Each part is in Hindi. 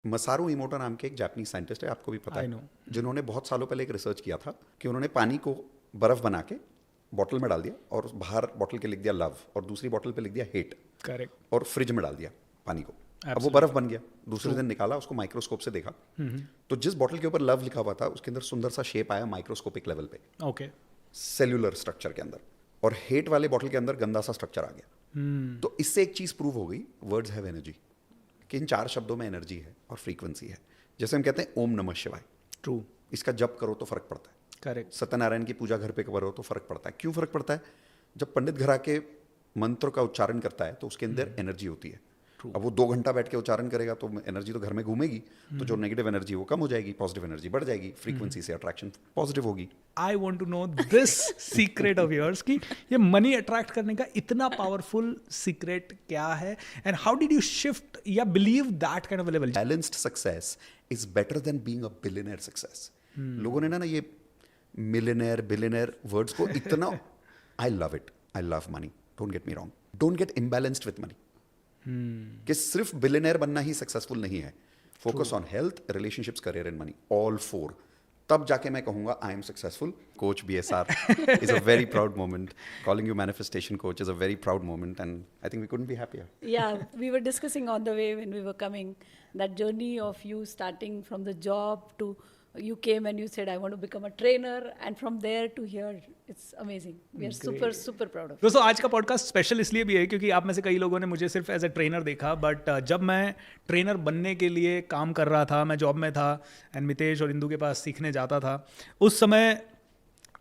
मसारू इमोटो नाम के एक जापानीज साइंटिस्ट है, आपको भी पता I है, know. जिन्होंने बहुत सालों पहले एक रिसर्च किया था कि उन्होंने पानी को बर्फ बना के बॉटल में डाल दिया और बाहर बॉटल के लिख दिया लव और दूसरी बॉटल पे लिख दिया हेट करेक्ट. और फ्रिज में डाल दिया पानी को. अब वो Absolutely. बर्फ बन गया. दूसरे दिन निकाला, उसको माइक्रोस्कोप से देखा, तो जिस बॉटल के ऊपर लव लिखा हुआ था उसके अंदर सुंदर सा शेप आया माइक्रोस्कोपिक लेवल पे, ओके. सेल्यूलर स्ट्रक्चर के अंदर, और हेट वाले बॉटल के अंदर गंदा सा स्ट्रक्चर आ गया. तो इससे एक चीज प्रूव हो गई, वर्ड्स हैव एनर्जी, कि इन 4 शब्दों में एनर्जी है और फ्रीक्वेंसी है. जैसे हम कहते हैं ओम नमः शिवाय, ट्रू. इसका जप करो तो फर्क पड़ता है. करेक्ट. सत्यनारायण की पूजा घर पे करो तो फर्क पड़ता है. क्यों फर्क पड़ता है? जब पंडित घर आके मंत्र का उच्चारण करता है तो उसके अंदर एनर्जी होती है. अब वो 2 घंटा बैठ के उच्चारण करेगा तो एनर्जी तो घर में घूमेगी, तो जो नेगेटिव एनर्जी वो कम हो जाएगी, पॉजिटिव एनर्जी बढ़ जाएगी, फ्रीक्वेंसी से अट्रैक्शन पॉजिटिव होगी. I want to know this secret of yours कि ये मनी अट्रैक्ट करने का इतना पावरफुल सीक्रेट क्या है, and how did you shift या believe that kind of level. Balanced success is better than being a billionaire success. लोगों ने ना ये मिलियनर बिलियनर वर्ड्स को इतना, I love it, I love money, don't get me wrong, don't get imbalanced with money. कि सिर्फ बिलियनर बनना ही सक्सेसफुल नहीं है. Focus on health, relationships, career and money, all 4. तब जाके मैं कहूंगा I am successful. Coach BSR is a very proud moment. Calling you manifestation coach is a very proud moment, and I think we couldn't be happier. Yeah, we were discussing on the way when we were coming that journey of you starting from the job to you came and you said I want to become a trainer, and from there to here, it's amazing. We are super proud of you. दोस्तों आज का पॉडकास्ट स्पेशल इसलिए भी है क्योंकि आप में से कई लोगों ने मुझे सिर्फ एज ए ट्रेनर देखा, बट जब मैं ट्रेनर बनने के लिए काम कर रहा था, मैं जॉब में था एंड मितेश और इंदू के पास सीखने जाता था, उस समय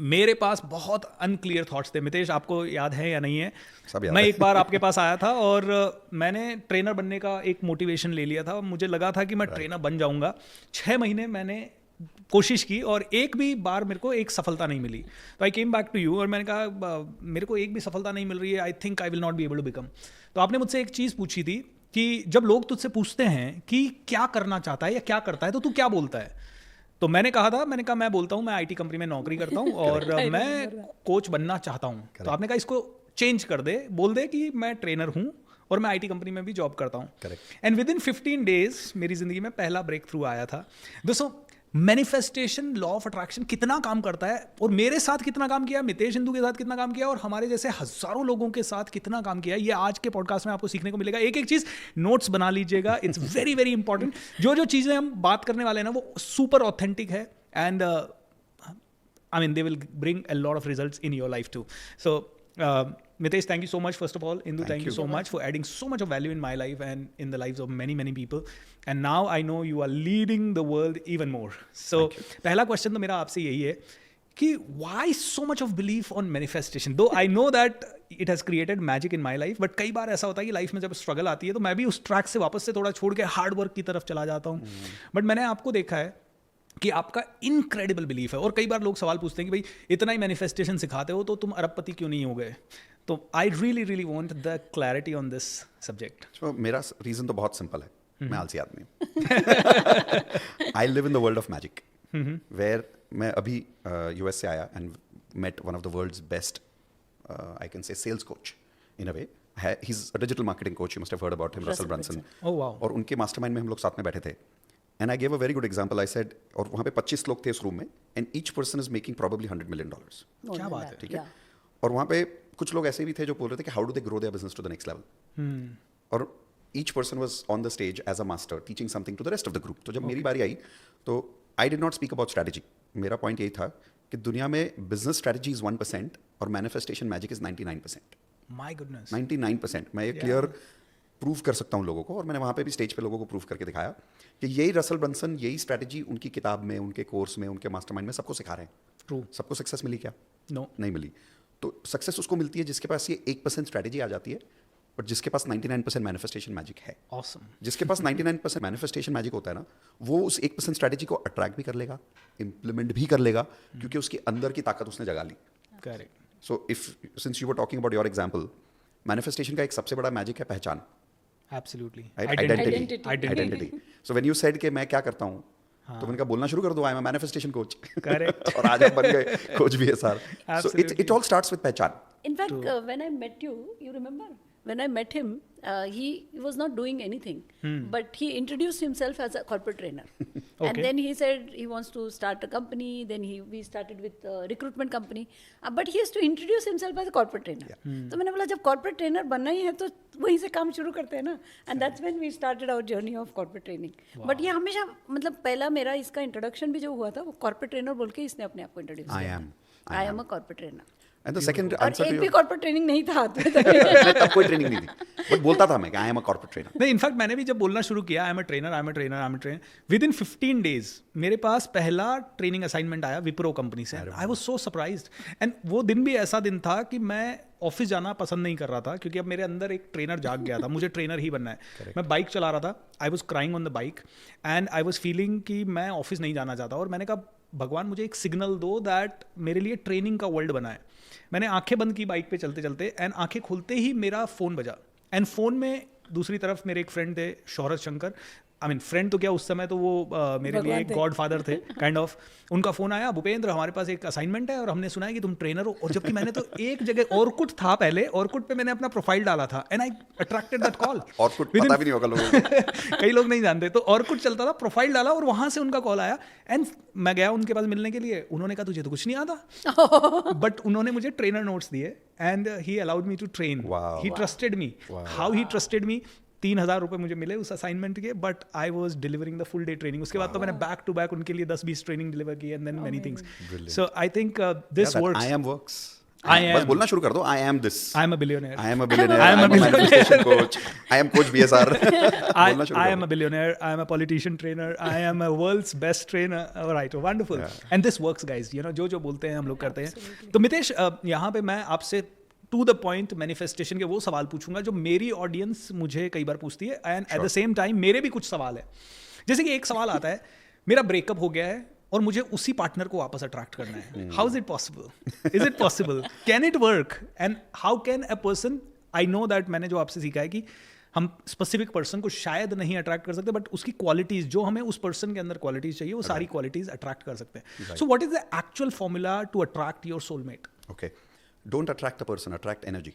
मेरे पास बहुत अनक्लियर थॉट्स थे. मितेश, आपको याद है या नहीं है? सब याद मैं है. एक बार आपके पास आया था और मैंने ट्रेनर बनने का एक मोटिवेशन ले लिया था. मुझे लगा था कि मैं ट्रेनर बन जाऊंगा. 6 महीने मैंने कोशिश की और एक भी बार मेरे को एक सफलता नहीं मिली. तो आई केम बैक टू यू और मैंने कहा मेरे को एक भी सफलता नहीं मिल रही है, I think I will not be able to become. तो आपने मुझसे एक चीज़ पूछी थी कि जब लोग तुझसे पूछते हैं कि क्या करना चाहता है या क्या करता है तो तू क्या बोलता है. तो मैंने कहा मैं बोलता हूँ मैं IT कंपनी में नौकरी करता हूँ और मैं कोच बनना चाहता हूँ. तो आपने कहा इसको चेंज कर दे, बोल दे कि मैं ट्रेनर हूँ और मैं IT कंपनी में भी जॉब करता हूँ. एंड विद इन 15 डेज मेरी जिंदगी में पहला ब्रेक थ्रू आया था. दोस्तों मैनिफेस्टेशन, लॉ ऑफ अट्रैक्शन कितना काम करता है और मेरे साथ कितना काम किया, मितेश इंदू के साथ कितना काम किया और हमारे जैसे हजारों लोगों के साथ कितना काम किया, ये आज के पॉडकास्ट में आपको सीखने को मिलेगा. एक एक चीज नोट्स बना लीजिएगा, इट्स वेरी वेरी इंपॉर्टेंट. जो जो चीजें हम बात करने वाले हैं ना वो सुपर ऑथेंटिक है and I mean they will bring a lot of results in your life too. So Mitesh, thank you so much first of all. Indu, thank you so much for adding so much of value in my life and in the lives of many people. And now I know you are leading the world even more. So पहला क्वेश्चन तो मेरा आपसे यही है कि why so much of belief on manifestation? Though I know that it has created magic in my life, but कई बार ऐसा होता है कि लाइफ में जब स्ट्रगल आती है तो मैं भी उस ट्रैक से वापस से थोड़ा छोड़ के हार्ड वर्क की तरफ चला जाता हूँ. बट मैंने आपको देखा है कि आपका इनक्रेडिबल बिलीफ है और कई बार लोग सवाल पूछते हैं कि भाई इतना ही मैनिफेस्टेशन सिखाते हो तो तुम अरबपति क्यों नहीं हो गए. तो I really want the clarity on this subject. मेरा रीजन तो बहुत सिंपल है, मैं आलसी आदमी हूँ. I live in the world of magic, where मैं अभी US से आया and met one of the world's best I can say sales coach in a way. He is a digital marketing coach, you must have heard about him, Russell Brunson. और उनके मास्टरमाइंड में हम लोग साथ में बैठे थे. And I gave a very good example. I said, और वहाँ पे 25 लोग थे इस रूम में, and each person is making probably $100 million. क्या बात है, ठीक है. और वहाँ पे कुछ लोग ऐसे भी थे जो बोल रहे थे कि how do they grow their business to the next level. और each person was on the stage as a master teaching something to the rest of the group. तो जब मेरी बारी आई तो I did not speak about strategy. मेरा पॉइंट यही था कि दुनिया में business strategy is 1% और manifestation magic is 99%. My goodness. 99%. मैं ये क्लियर प्रूव कर सकता हूँ लोगों को, और मैंने वहाँ पे भी स्टेज पे लोगों को प्रूव करके दिखाया कि यही रसल ब्रंसन, यही स्ट्रैटेजी उनकी किताब में, उनके कोर्स में, उनके मास्टरमाइंड में सबको सिखा रहे हैं. ट्रू. सबको सक्सेस मिली क्या? नो, नहीं मिली. तो सक्सेस उसको मिलती है जिसके पास ये 1% स्ट्रैटेजी आ जाती है और जिसके पास 99% मैनिफेस्टेशन मैजिक है. ऑसम. जिसके पास 99% मैनिफेस्टेशन मैजिक होता है ना, वो उस 1% स्ट्रैटेजी को अट्रैक्ट भी कर लेगा, इंप्लीमेंट भी कर लेगा, क्योंकि उसके अंदर की ताकत उसने जगा ली. Correct. So if since you were talking about your example, manifestation का एक सबसे बड़ा मैजिक है पहचान. Absolutely. Identity. So when you said कि मैं क्या करता हूँ, तो मैंने कहा बोलना शुरू कर दो, I am a manifestation coach. Correct. और आज आप बन गए coach BSR. So it all starts with पहचान. In fact, when I met you, you remember when I met him, he was not doing anything, but he introduced himself as a corporate trainer. Okay. And then he said he wants to start a company. Then we started with a recruitment company. But he has to introduce himself as a corporate trainer. तो मैंने बोला जब corporate trainer बनना ही है तो वहीं से काम शुरू करते हैं ना. And that's when we started our journey of corporate training. But ये हमेशा मतलब पहला मेरा इसका introduction भी जो हुआ था वो corporate trainer बोल के इसने अपने आप को introduce किया. I am a corporate trainer. And the second और answer to एक भी your कॉर्पोरेट ट्रेनिंग नहीं था हाथ में नहीं, तब कोई ट्रेनिंग नहीं थी, बट बोलता था मैं कि I am a corporate trainer. नहीं, इनफैक्ट मैंने भी जब बोलना शुरू किया आई am a trainer, I am a trainer, I am a trainer, with in 15 days मेरे पास पहला ट्रेनिंग असाइनमेंट आया विप्रो कंपनी से. I was so surprised. And वो दिन भी ऐसा दिन था कि मैं ऑफिस जाना पसंद नहीं कर रहा था क्योंकि अब मेरे अंदर एक ट्रेनर जाग गया था, मुझे ट्रेनर ही बनना है. मैं बाइक चला रहा था, I was crying on the bike and I was feeling कि मैं ऑफिस नहीं जाना चाहता. और मैंने कहा भगवान मुझे एक सिग्नल दो दैट मेरे लिए ट्रेनिंग का वर्ल्ड बना है. मैंने आंखें बंद की बाइक पे चलते चलते एंड आंखें खुलते ही मेरा फ़ोन बजा. एंड फ़ोन में दूसरी तरफ मेरे एक फ्रेंड थे शौहरत शंकर. आई मीन फ्रेंड तो क्या, उस समय तो वो मेरे लिए एक गॉड फादर थे काइंड ऑफ. उनका फ़ोन आया, भूपेंद्र हमारे पास एक असाइनमेंट है और हमने सुना है कि तुम ट्रेनर हो. और जबकि मैंने तो एक जगह ऑर्कुट था पहले, ऑर्कुट पे मैंने अपना प्रोफाइल डाला था and I attracted that call. Orkut पता भी नहीं होगा लोगों को. कई लोग नहीं जानते. तो ऑर्कुट चलता था, प्रोफाइल डाला और वहां से उनका कॉल आया एंड मैं गया उनके पास मिलने के लिए. उन्होंने कहा तुझे तो कुछ नहीं आता, बट उन्होंने मुझे ट्रेनर नोट्स दिए and he allowed me to train. He trusted me. How he trusted me. 3,000 रुपए मुझे मिले उस असाइनमेंट के, but I was delivering the full day training. उसके बाद तो मैंने बैक टू बैक उनके लिए 10-20 ट्रेनिंग डिलीवर की and then many things. So I think this works. I am works. I am. बस बोलना शुरू कर दो. I am this. I am a billionaire. I am a billionaire. I am a manifestation coach. I am coach BSR. बोलना शुरू I कर am दो. a billionaire. I am a politician trainer. I am a world's best trainer. All right, wonderful. And this works, guys. You know, जो बोलते हैं हम लोग करते हैं. तो मितेश, यहाँ पे मैं आपसे टू द पॉइंट मैनिफेस्टेशन के वो सवाल पूछूंगा जो मेरी ऑडियंस मुझे कई बार पूछती है and at the same time मेरे भी कुछ सवाल है. जैसे कि एक सवाल आता है, मेरा ब्रेकअप हो गया है और मुझे उसी पार्टनर को वापस अट्रैक्ट करना है. How is it possible? Is it possible? Can it work? And how can a person, I know that मैंने जो आपसे सीखा है कि हम स्पेसिफिक पर्सन को शायद नहीं अट्रैक्ट कर सकते, बट उसकी क्वालिटीज जो हमें उस पर्सन के अंदर क्वालिटीज चाहिए वो सारी क्वालिटीज अट्रैक्ट कर सकते हैं. So what is the actual formula to attract your soulmate? Okay, don't attract the person, attract energy.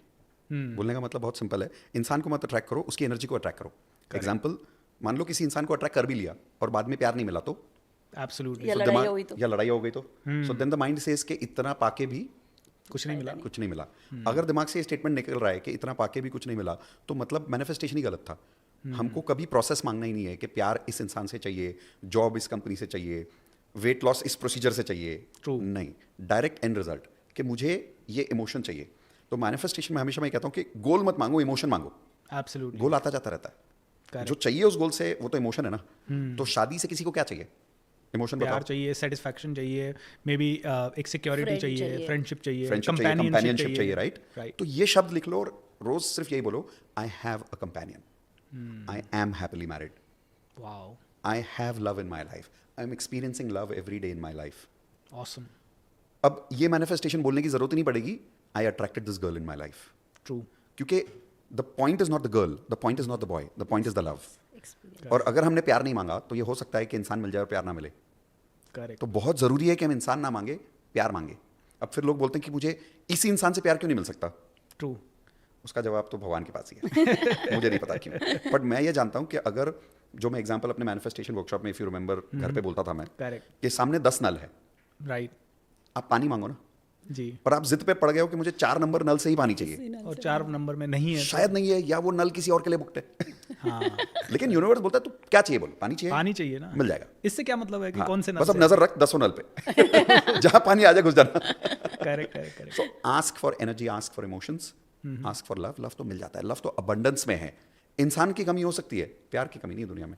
बोलने का मतलब बहुत सिंपल है. इंसान को मत अट्रैक्ट करो, उसकी एनर्जी को अट्रैक्ट करो. एग्जाम्पल, मान लो किसी इंसान को अट्रैक्ट कर भी लिया और बाद में प्यार नहीं मिला तो एब्सोल्युटली. या So लड़ाई दिमाग- हो गई तो या लड़ाई हो गई तो so then the mind says के इतना पाके भी कुछ नहीं मिला. कुछ नहीं मिला. अगर दिमाग से ये स्टेटमेंट निकल रहा है कि इतना पाके भी कुछ नहीं मिला, तो मतलब मैनिफेस्टेशन ही गलत था. हमको कभी प्रोसेस मांगना ही नहीं है कि प्यार इस इंसान से चाहिए, जॉब इस कंपनी से चाहिए, वेट लॉस इस प्रोसीजर से चाहिए. True. नहीं, डायरेक्ट एंड रिजल्ट कि मुझे ये इमोशन चाहिए. तो मैनिफेस्टेशन में हमेशा मैं कहता हूँ कि गोल मत मांगो, इमोशन मांगो. एब्सोल्युटली. गोल आता जाता रहता है. Correct. जो चाहिए उस गोल से वो तो इमोशन है ना. तो शादी से किसी को क्या चाहिए? इमोशन प्यार बताओ. चाहिए, सेटिस्फैक्शन चाहिए, मे बी एक सिक्योरिटी Friend चाहिए, चाहिए. फ्रेंडशिप चाहिए, फ्रेंडशिप चाहिए, कंपेनियनशिप चाहिए, राइट? राइट. तो ये शब्द लिख लो और रोज सिर्फ यही बोलो, I have a companion, I am happily married, wow, I have love in my life, I am experiencing love every day in my life. Awesome. अब ये मैनिफेस्टेशन बोलने की जरूरत ही नहीं पड़ेगी, I attracted this girl in my life. True. क्योंकि the point is not the girl, the point is not the boy, the point is the love. Experience. और अगर हमने प्यार नहीं मांगा तो ये हो सकता है कि इंसान मिल जाए और प्यार ना मिले. करेक्ट. तो बहुत ज़रूरी है कि हम इंसान ना मांगे, प्यार मांगे. अब फिर लोग बोलते हैं कि मुझे इसी इंसान से प्यार क्यों नहीं मिल सकता? ट्रू. उसका जवाब तो भगवान के पास ही है. मुझे नहीं पता क्यों, बट मैं ये जानता हूँ कि अगर जो मैं एग्जांपल अपने मैनिफेस्टेशन वर्कशॉप में, इफ यू रिमेंबर, घर पे बोलता था मैं करेक्ट. कि सामने 10 नल है, राइट. आप पानी मांगो ना, जी. पर आप जिद पे पड़ गए हो कि मुझे 4 नंबर नल से ही पानी चाहिए. और 4 नंबर में नहीं है. शायद नहीं है, या वो नल किसी और के लिए बुकड है. हाँ. लेकिन यूनिवर्स बोलता है तू क्या चाहिए, बोल. पानी चाहिए, पानी चाहिए ना. मिल जाएगा. इससे क्या मतलब है कि हाँ, कौन से बस अब नल नजर रख 10 नल पे. जहां पानी आ जाए घुस जाना. Correct correct correct. So ask for energy, ask for emotions, ask for love. Love तो मिल जाता है, लव तो अबंडेंस में है. इंसान की कमी हो सकती है, प्यार की कमी नहीं दुनिया में.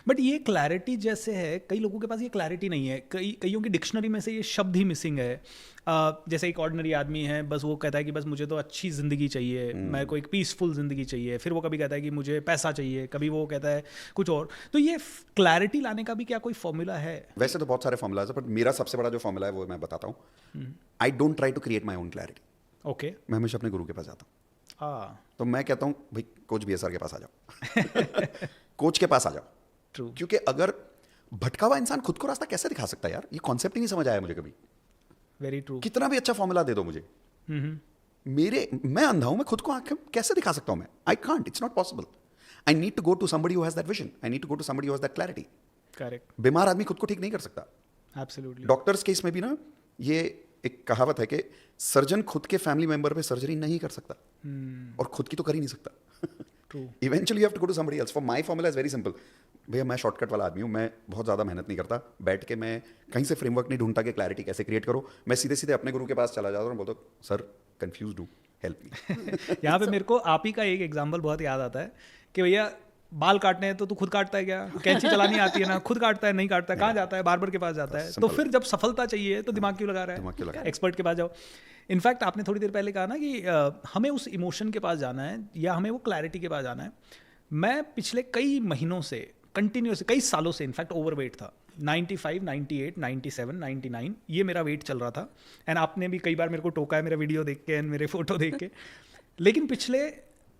बट ये क्लैरिटी जैसे है, कई लोगों के पास ये क्लैरिटी नहीं है. कईयों की डिक्शनरी में से ये शब्द ही मिसिंग है. जैसे एक ऑर्डिनरी आदमी है, बस वो कहता है कि बस मुझे तो अच्छी ज़िंदगी चाहिए, मेरे को एक पीसफुल ज़िंदगी चाहिए. फिर वो कभी कहता है कि मुझे पैसा चाहिए, कभी वो कहता है कुछ और. तो ये क्लैरिटी लाने का भी क्या कोई फॉर्मूला है? वैसे तो बहुत सारे फॉर्मूलाज है, बट मेरा सबसे बड़ा जो फॉर्मूला है वो मैं बताता हूँ. I don't try to create my own clarity. Okay. मैं हमेशा अपने गुरु के पास जाता हूँ. हाँ. तो मैं कहता हूँ भाई कोच BSR के पास आ जाओ. कोच के पास आ जाओ. ट्रू. क्योंकि अगर भटका हुआ इंसान खुद को रास्ता कैसे दिखा सकता है यार? ये कॉन्सेप्ट ही नहीं समझ आया मुझे कभी. Very true. कितना भी अच्छा फॉर्मूला दे दो मुझे, मैं अंधा हूं, मैं खुद को आंखें कैसे दिखा सकता हूं मैं? I can't, it's not possible. I need to go to somebody who has that vision. I need to go to somebody who has that clarity. Correct, बीमार आदमी खुद को ठीक नहीं कर सकता. एब्सोल्युटली. डॉक्टर्स केस में भी ना ये एक कहावत है कि सर्जन खुद के फैमिली मेंबर पे सर्जरी नहीं कर सकता और खुद की तो कर ही नहीं सकता. True. Eventually you have to go to somebody else. For my formula is very simple. भैया मैं शॉर्टकट वाला आदमी हूँ, मैं बहुत ज़्यादा मेहनत नहीं करता. बैठ के मैं कहीं से फ्रेमवर्क नहीं ढूंढता कि क्लैरिटी कैसे क्रिएट करो. मैं सीधे सीधे अपने गुरु के पास चला जाता हूँ और बोलता हूँ, सर कंफ्यूज्ड हूँ, हेल्प मी. यहाँ पे मेरे को आप ही का एक एग्जांपल बहुत याद आता है कि भैया बाल काटने हैं तो तू खुद काटता है क्या? कैंची चलानी आती है ना, खुद काटता है, नहीं काटता है, कहाँ जाता है? बार्बर के पास जाता है. तो फिर जब सफलता चाहिए तो दिमाग क्यों लगा रहा है? एक्सपर्ट के पास जाओ. इनफैक्ट आपने थोड़ी देर पहले कहा ना कि हमें उस इमोशन के पास जाना है या हमें वो क्लैरिटी के पास जाना है. मैं पिछले कई महीनों से कंटिन्यूस, कई सालों से इनफैक्ट ओवरवेट था. 95, 98, 97, 99 ये मेरा वेट चल रहा था. एंड आपने भी कई बार मेरे को टोका है मेरा वीडियो देख के एंड मेरे फोटो देख के. लेकिन पिछले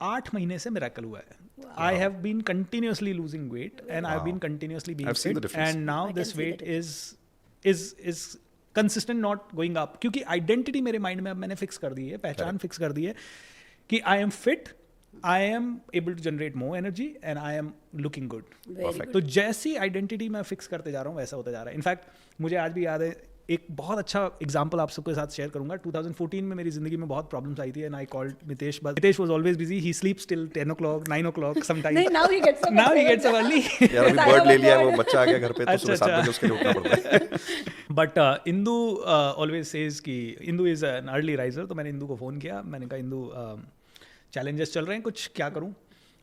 8 महीने से मिरेकल हुआ है. I have been continuously losing weight and I have been continuously being I've seen the fit difference. And now I this can see weight the is consistent, not going up. क्योंकि आइडेंटिटी मेरे माइंड में अब मैंने फिक्स कर दी है, पहचान फिक्स कर दी है कि I am fit, I am able to generate more energy and I am looking good. Very तो जैसी आइडेंटिटी मैं फिक्स करते जा रहा हूँ वैसा होता जा रहा है. इनफैक्ट मुझे आज भी याद है, एक बहुत अच्छा एग्जांपल आप सबके साथ शेयर करूंगा. 2014 में मेरी जिंदगी में बहुत प्रॉब्लम्स आई थी and I called Mitesh, but Mitesh was always busy. He sleeps till 10 o'clock, 9 o'clock sometimes. नहीं, now he gets up. Now he gets up early. यार अभी बर्ड ले लिया है, वो बच्चा आ गया घर पे तो सुबह 7 बजे उसके लिए उठना पड़ता है. बट इंदू ऑलवेज सेज कि Indu is an early riser. तो मैंने इंदू को फ़ोन किया, मैंने कहा इंदू चैलेंजेस चल रहे हैं कुछ, क्या करूं?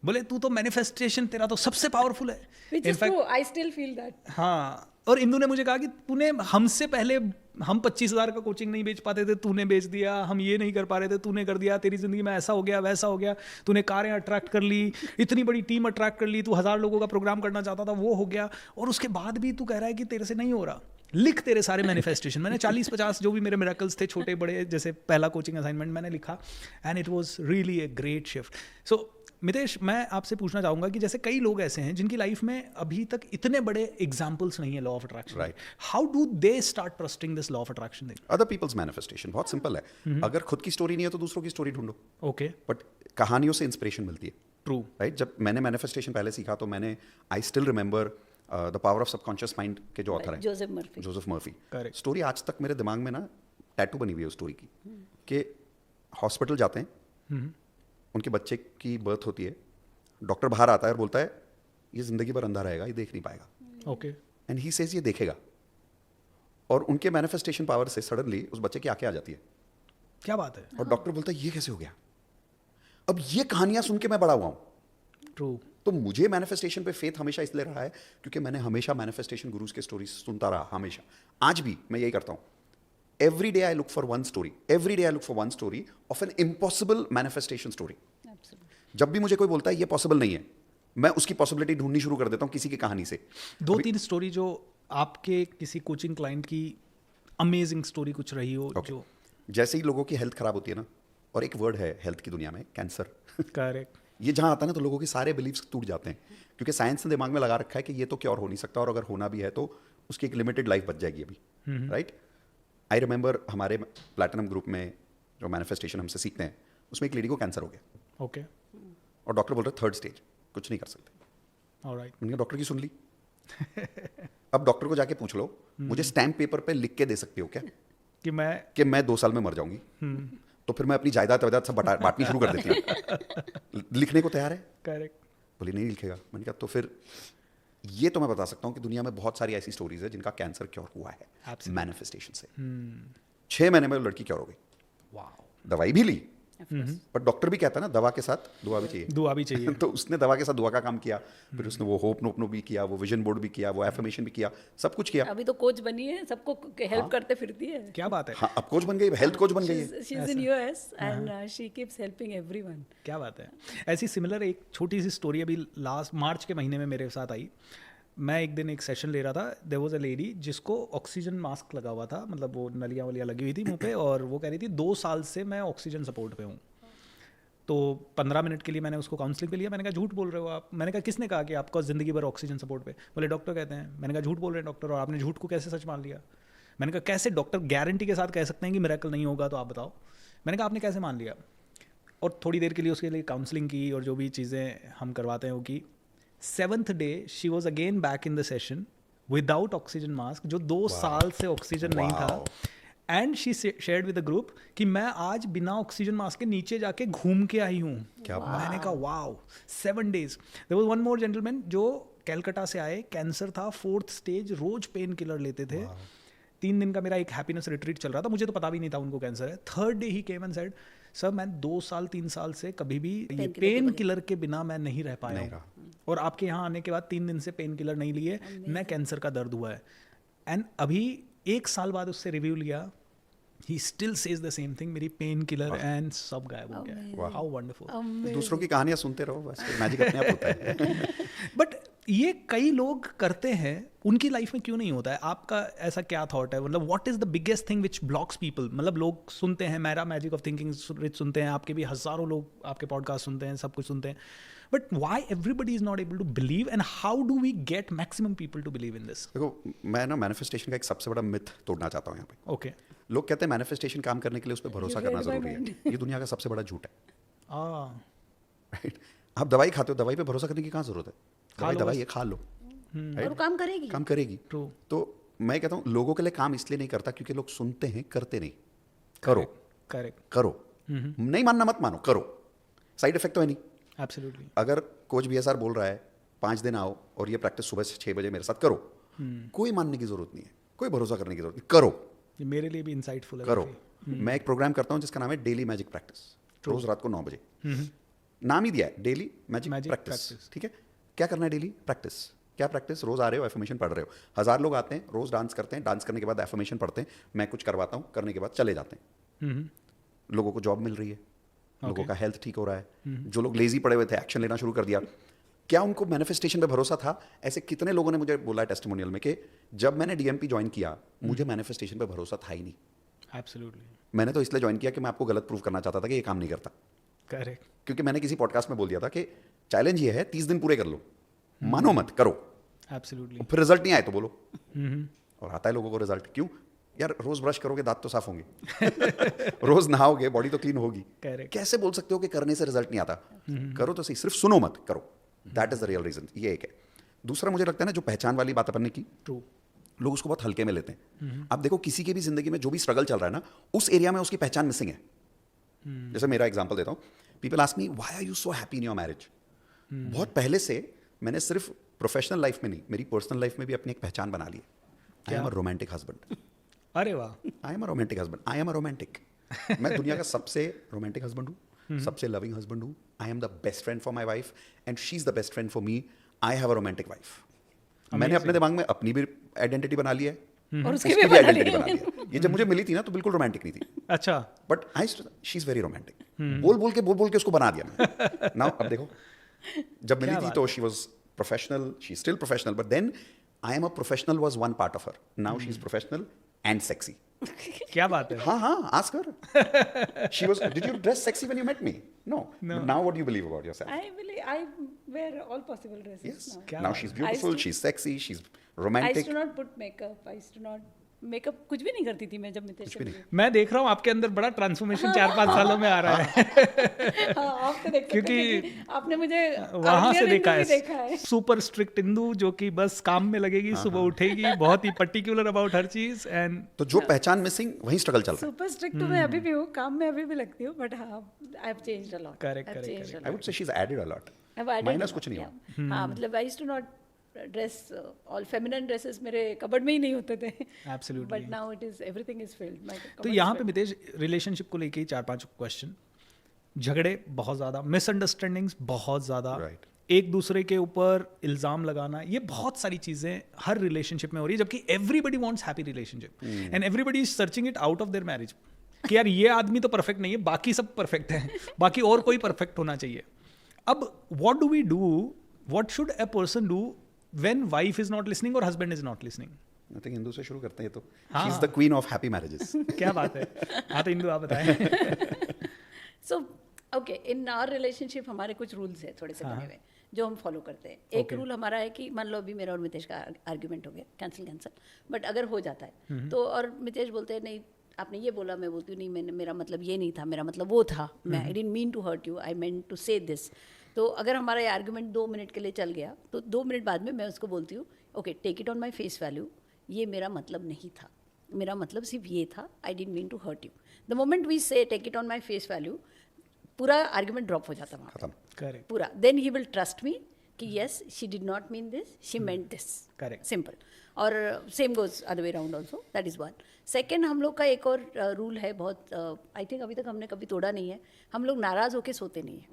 बोले तू तो मैनिफेस्टेशन तेरा तो सबसे पावरफुल है. Which is true. I still feel that. हाँ, और इंदू ने मुझे कहा कि तूने हमसे पहले, हम 25,000 का कोचिंग नहीं बेच पाते थे, तूने बेच दिया. हम ये नहीं कर पा रहे थे, तूने कर दिया. तेरी जिंदगी में ऐसा हो गया, वैसा हो गया. तूने कारें अट्रैक्ट कर ली, इतनी बड़ी टीम अट्रैक्ट कर ली. तू 1000 लोगों का प्रोग्राम करना चाहता था, वो हो गया. और उसके बाद भी तू कह रहा है कि तेरे से नहीं हो रहा. लिख तेरे सारे मैनिफेस्टेशन. मैंने 40-50 जो भी मेरे मिरेकल्स थे, छोटे बड़े, जैसे पहला कोचिंग असाइनमेंट मैंने लिखा and it was really a great shift. So Mitesh, मैं आपसे पूछना चाहूंगा कि जैसे कई लोग ऐसे हैं जिनकी लाइफ में अभी तक इतने बड़े एग्जाम्पल्स नहीं है law of attraction. Right. How do they start trusting this law of attraction thing? Other people's manifestation बहुत सिंपल है. अगर खुद की स्टोरी नहीं है तो दूसरों की स्टोरी ढूंढो. ओके, बट कहानियों से इंस्पिरेशन मिलती है. ट्रू. राइट. जब मैंने मैनिफेस्टेशन पहले सीखा तो मैंने, I still remember the power of subconscious mind के जो ऑथर हैं, Joseph Murphy. Joseph Murphy. Correct. Story आज तक मेरे दिमाग में ना टैटू बनी हुई है उस स्टोरी की. कि हॉस्पिटल जाते हैं, उनके बच्चे की बर्थ होती है, डॉक्टर बाहर आता है और बोलता है ये जिंदगी भर अंधा रहेगा, ये देख नहीं पाएगा. ओके, एंड ही सेज ये देखेगा. और उनके मैनिफेस्टेशन पावर से सडनली उस बच्चे की आंखें आ जाती है. क्या बात है. और डॉक्टर बोलता है ये कैसे हो गया? अब ये कहानियां सुन के मैं बड़ा हुआ हूं. ट्रू. तो मुझे मैनिफेस्टेशन पे फेथ हमेशा इसलिए रहा है क्योंकि मैंने हमेशा मैनिफेस्टेशन गुरुज के स्टोरी सुनता रहा. हमेशा, आज भी मैं यही करता हूँ. Every day I look for one story. Every day I look for one story of an impossible manifestation story. Absolutely. जब भी मुझे कोई बोलता है ये पॉसिबल नहीं है, मैं उसकी पॉसिबिलिटी ढूंढनी शुरू कर देता हूँ किसी की कहानी से. 2-3 स्टोरी जो आपके किसी कोचिंग क्लाइंट की अमेजिंग स्टोरी कुछ रही हो. Okay. जो जैसे ही लोगों की हेल्थ खराब होती है ना, और एक वर्ड है हेल्थ की दुनिया में, कैंसर. करेक्ट. ये जहाँ आता है ना तो लोगों के सारे बिलीव्स टूट जाते हैं क्योंकि साइंस ने दिमाग में लगा रखा है कि ये तो क्योर हो नहीं सकता, और अगर होना भी है तो उसकी एक लिमिटेड लाइफ बच जाएगी अभी. राइट. आई रिमेंबर हमारे प्लैटिनम ग्रुप में जो मैनिफेस्टेशन हमसे सीखते हैं उसमें एक लेडी को कैंसर हो गया ओके, और डॉक्टर बोल रहे 3rd स्टेज, कुछ नहीं कर सकते. ऑलराइट. मैंने डॉक्टर की सुन ली. अब डॉक्टर को जाके पूछ लो, मुझे स्टैम्प पेपर पे लिख के दे सकते हो क्या कि मैं 2 साल में मर जाऊंगी? तो फिर मैं अपनी जायदाद वायदाद सब बांटनी शुरू कर देती हूँ. लिखने को तैयार है? करेक्ट. बोली नहीं लिखेगा. मैंने कहा तो फिर ये तो मैं बता सकता हूँ कि दुनिया में बहुत सारी ऐसी स्टोरीज है जिनका कैंसर क्योर हुआ है Absolutely. मैनिफेस्टेशन से. 6 महीने में वो लड़की क्योर हो गई. वाओ. दवाई भी ली, Of course. पर डॉक्टर भी कहता है ना दवा के साथ दुआ भी चाहिए. दुआ भी चाहिए. तो उसने दवा के साथ दुआ का काम किया, फिर उसने वो होप नोपनो भी किया, वो विजन बोर्ड भी किया, वो एफर्मेशन भी किया, सब कुछ किया. अभी तो कोच बनी है, सबको हेल्प करते फिरती है. क्या बात है. हाँ, अब कोच बन गई, हेल्थ कोच बन गई है. She's in US and she keeps helping everyone. क्या बात है. ऐसी सिमिलर एक छोटी सी स्टोरी अभी लास्ट मार्च के महीने में मेरे साथ आई. मैं एक दिन एक सेशन ले रहा था. देयर वाज अ लेडी जिसको ऑक्सीजन मास्क लगा हुआ था, मतलब वो नलियाँ वलियाँ लगी हुई थी मुंह पे, और वो कह रही थी 2 साल से मैं ऑक्सीजन सपोर्ट पे हूँ. तो 15 मिनट के लिए मैंने उसको काउंसलिंग पे लिया. मैंने कहा झूठ बोल रहे हो आप. मैंने कहा किसने कहा कि आपको ज़िंदगी भर ऑक्सीजन सपोर्ट पे? बोले डॉक्टर कहते हैं. मैंने कहा झूठ बोल रहे हैं डॉक्टर, और आपने झूठ को कैसे सच मान लिया? मैंने कहा कैसे डॉक्टर गारंटी के साथ कह सकते हैं कि मिरेकल नहीं होगा, तो आप बताओ. मैंने कहा आपने कैसे मान लिया? और थोड़ी देर के लिए उसके लिए काउंसलिंग की और जो भी चीज़ें हम करवाते हैं वो की. 7th day she was again back in the session without oxygen mask, जो 2 साल से ऑक्सीजन नहीं था. And she shared with the group कि मैं आज बिना ऑक्सीजन मास्क के नीचे जाके घूम के आई हूँ. क्या मैंने कहा wow, 7 days. There was one more gentleman जो कैलकाटा से आए, कैंसर था 4th स्टेज, रोज पेन किलर लेते थे. 3 दिन का मेरा एक हैप्पीनेस रिट्रीट चल रहा था, मुझे तो पता भी नहीं था उनको कैंसर है. 3rd day he came and said sir मैं 2 साल 3 साल से कभी भी ये पेन किलर के बिना मैं नहीं रह पाया हूँ, और आपके यहाँ आने के बाद 3 दिन से पेन किलर नहीं लिए, मैं कैंसर का दर्द हुआ है. एंड अभी 1 साल बाद उससे रिव्यू लिया, he still says the same thing, मेरी पेन किलर एंड सब गायब हो गया. How wonderful. दूसरों की कहानियां सुनते रहो, बस मैजिक अपने आप होता है. बट ये कई लोग करते हैं, उनकी लाइफ में क्यों नहीं होता है? आपका ऐसा क्या थॉट है? मतलब what is the biggest thing which blocks people? मतलब लोग सुनते हैं, मेरा मैजिक ऑफ थिंकिंग रिच सुनते हैं, आपके भी हजारों लोग आपके पॉडकास्ट सुनते हैं, सब कुछ सुनते हैं, but why everybody is not able to believe, and how do we get maximum people to believe in this? देखो, मैं ना मैनिफेस्टेशन का एक सबसे बड़ा मिथ तोड़ना चाहता हूँ यहाँ पे. ओके. लोग कहते हैं मैनिफेस्टेशन काम करने के लिए उस पर भरोसा करना जरूरी है. ये दुनिया का सबसे बड़ा झूठ है. राइट. आप दवाई खाते हो, दवाई पे भरोसा करने की कहाँ जरूरत है? दवाई है, खा लो. और वो काम करेगी. काम करेगी. True. तो मैं कहता हूँ लोगों के लिए काम इसलिए नहीं करता क्योंकि लोग सुनते हैं, करते नहीं. करो. करेक्ट. करो. नहीं मानना मत मानो, करो. साइड इफेक्ट तो है नहीं. एब्सोल्युटली. अगर कोच BSR बोल रहा है 5 दिन आओ और ये प्रैक्टिस सुबह से 6 बजे मेरे साथ करो, कोई मानने की जरूरत नहीं है, कोई भरोसा करने की जरूरत नहीं. करो. ये मेरे लिए भी इंसाइटफुल है. करो. मैं एक प्रोग्राम करता हूँ जिसका नाम है डेली मैजिक प्रैक्टिस. रोज रात को 9 बजे. नाम ही दिया है, डेली मैजिक प्रैक्टिस. ठीक है. क्या करना है? Daily practice. क्या प्रैक्टिस? रोज आ रहे हो, एफर्मेशन पढ़ रहे हो. 1000 लोग आते हैं, रोज डांस करते हैं, डांस करने के बाद एफर्मेशन पढ़ते हैं, मैं कुछ करवाता हूँ, करने के बाद चले जाते हैं. लोगों को जॉब मिल रही है, लोगों का हेल्थ ठीक हो रहा है. जो लोग लेजी पड़े हुए थे, एक्शन लेना शुरू कर दिया. क्या उनको मैनिफेस्टेशन पे भरोसा था? ऐसे कितने लोगों ने मुझे बोला टेस्टिमोनियल में कि जब मैंने DMP ज्वाइन किया, मुझे मैनिफेस्टेशन पे भरोसा था ही नहीं. एब्सोल्युटली. मैंने तो इसलिए ज्वाइन किया कि मैं आपको गलत प्रूव करना चाहता था कि ये काम नहीं करता. करेक्ट. क्योंकि मैंने किसी पॉडकास्ट में बोल दिया था कि चैलेंज ये है 30 दिन पूरे कर लो, मानो मत, करो. एब्सोल्युटली. फिर रिजल्ट नहीं आए तो बोलो. और आता है लोगों को रिजल्ट. क्यों यार? रोज ब्रश करोगे, दांत तो साफ होंगे. रोज नहाओगे, बॉडी तो क्लीन होगी. Correct. कैसे बोल सकते हो कि करने से रिजल्ट नहीं आता? करो तो सही, सिर्फ सुनो मत, करो. That is the real reason. ये एक है. दूसरा मुझे लगता है ना, जो पहचान वाली बात अपन ने की, ट्रू. लोग उसको बहुत हल्के में लेते हैं. अब देखो, किसी की भी जिंदगी में जो भी स्ट्रगल चल रहा है ना, उस एरिया में उसकी पहचान मिसिंग है. जैसे मेरा एग्जांपल देता हूँ. People ask me why are you so happy in your marriage. बहुत पहले से मैंने सिर्फ प्रोफेशनल लाइफ में नहीं, मेरी पर्सनल लाइफ में भी अपनी एक पहचान बना ली है. I am a romantic husband. अरे वाह. आई am a romantic husband. I am a romantic. मैं दुनिया का सबसे रोमांटिक हस्बैंड हूँ, सबसे लविंग हस्बैंड हूँ. I am the best friend for my wife and she is the best friend for me. I have a romantic wife. मैंने अपने दिमाग में अपनी भी आइडेंटिटी बना ली है और उसकी भी आइडेंटिटी बना ली है. ये जब मुझे मिली थी ना, तो बिल्कुल रोमांटिक नहीं थी. अच्छा. But she is very romantic. बोल बोल के उसको बना दिया मैंने. नाउ अब देखो, जब मिली थी तो she was professional, she is still professional, but then I am a professional was one part of her. Now she is professional and sexy. क्या बात है. हाँ, ask her. She was. Did you dress sexy when you met me? No. But now what do you believe about yourself? I wear all possible dresses Yes. now. Now she's beautiful. She's sexy. She's romantic. I used to not put makeup. I used to not makeup कुछ भी नहीं करती थी मैं जब मितेश से मिली. मैं देख रहा हूँ आपके अंदर बड़ा ट्रांसफॉर्मेशन 4-5 सालों में आ रहा है. हाँ, आप तो देख सकते हैं क्योंकि आपने मुझे वहां से देखा है. है. सुपर स्ट्रिक्ट इंदू जो कि बस काम में लगेगी, सुबह उठेगी, बहुत ही पर्टिकुलर अबाउट हर चीज. एंड तो जो पहचान मिसिंग, वही स्ट्रगल चल रहा है. सुपर स्ट्रिक्ट तो मैं अभी भी हूँ, काम में अभी भी लगती हूँ, बट हाँ, I have changed a lot. Correct. I would say she's added a lot. Minus कुछ नहीं हुआ. हाँ, मतलब I used to not dress all feminine dresses मेरे कबर्ड में ही नहीं होते थे. Absolutely. But now it is everything is filled. तो यहाँ पे मितेश, रिलेशनशिप को लेके 4-5 क्वेश्चन. झगड़े बहुत ज़्यादा, मिसअंडरस्टैंडिंग्स बहुत ज़्यादा, Right. एक दूसरे के ऊपर इल्ज़ाम लगाना, ये बहुत सारी चीज़ें हर रिलेशनशिप में हो रही है, जबकि everybody wants happy relationship and everybody is searching it out of their marriage कि यार ये आदमी तो परफेक्ट नहीं है, बाकी सब परफेक्ट है, बाकी और कोई परफेक्ट होना चाहिए. अब what do we do, what should a person do when wife is not listening और husband is not listening? I think Hindu से शुरू करते हैं. तो हाँ. She is the queen of happy marriages. क्या बात है. हाँ, तो इंदु आप बताएं. So okay, in our relationship हमारे कुछ रूल्स है थोड़े से बने हुए जो हम फॉलो करते हैं. एक रूल हमारा है कि मान लो अभी मेरा और मितेश का आर्ग्यूमेंट हो गया, कैंसिल, बट अगर हो जाता है तो, और मितेश बोलते हैं नहीं आपने ये बोला, मैं बोलती हूँ नहीं, मैंने, मेरा मतलब ये नहीं था, मेरा मतलब वो था, मैं I didn't mean to hurt you, I meant to say this. तो अगर हमारा ये आर्गुमेंट 2 मिनट के लिए चल गया तो 2 मिनट बाद में मैं उसको बोलती हूँ okay, take it on my face value, ये मेरा मतलब नहीं था, मेरा मतलब सिर्फ ये था, I didn't mean to hurt you. The moment we say take it on my face value, पूरा आर्गुमेंट ड्रॉप हो जाता वहाँ पे, खत्म। करेक्ट। पूरा। Then he will trust me कि yes she did not mean this, she meant this, Correct. Simple. और same goes other way round also, that is one. Second, हम लोग का एक और रूल है बहुत, आई थिंक अभी तक हमने कभी तोड़ा नहीं है, हम लोग नाराज़ होके सोते नहीं हैं,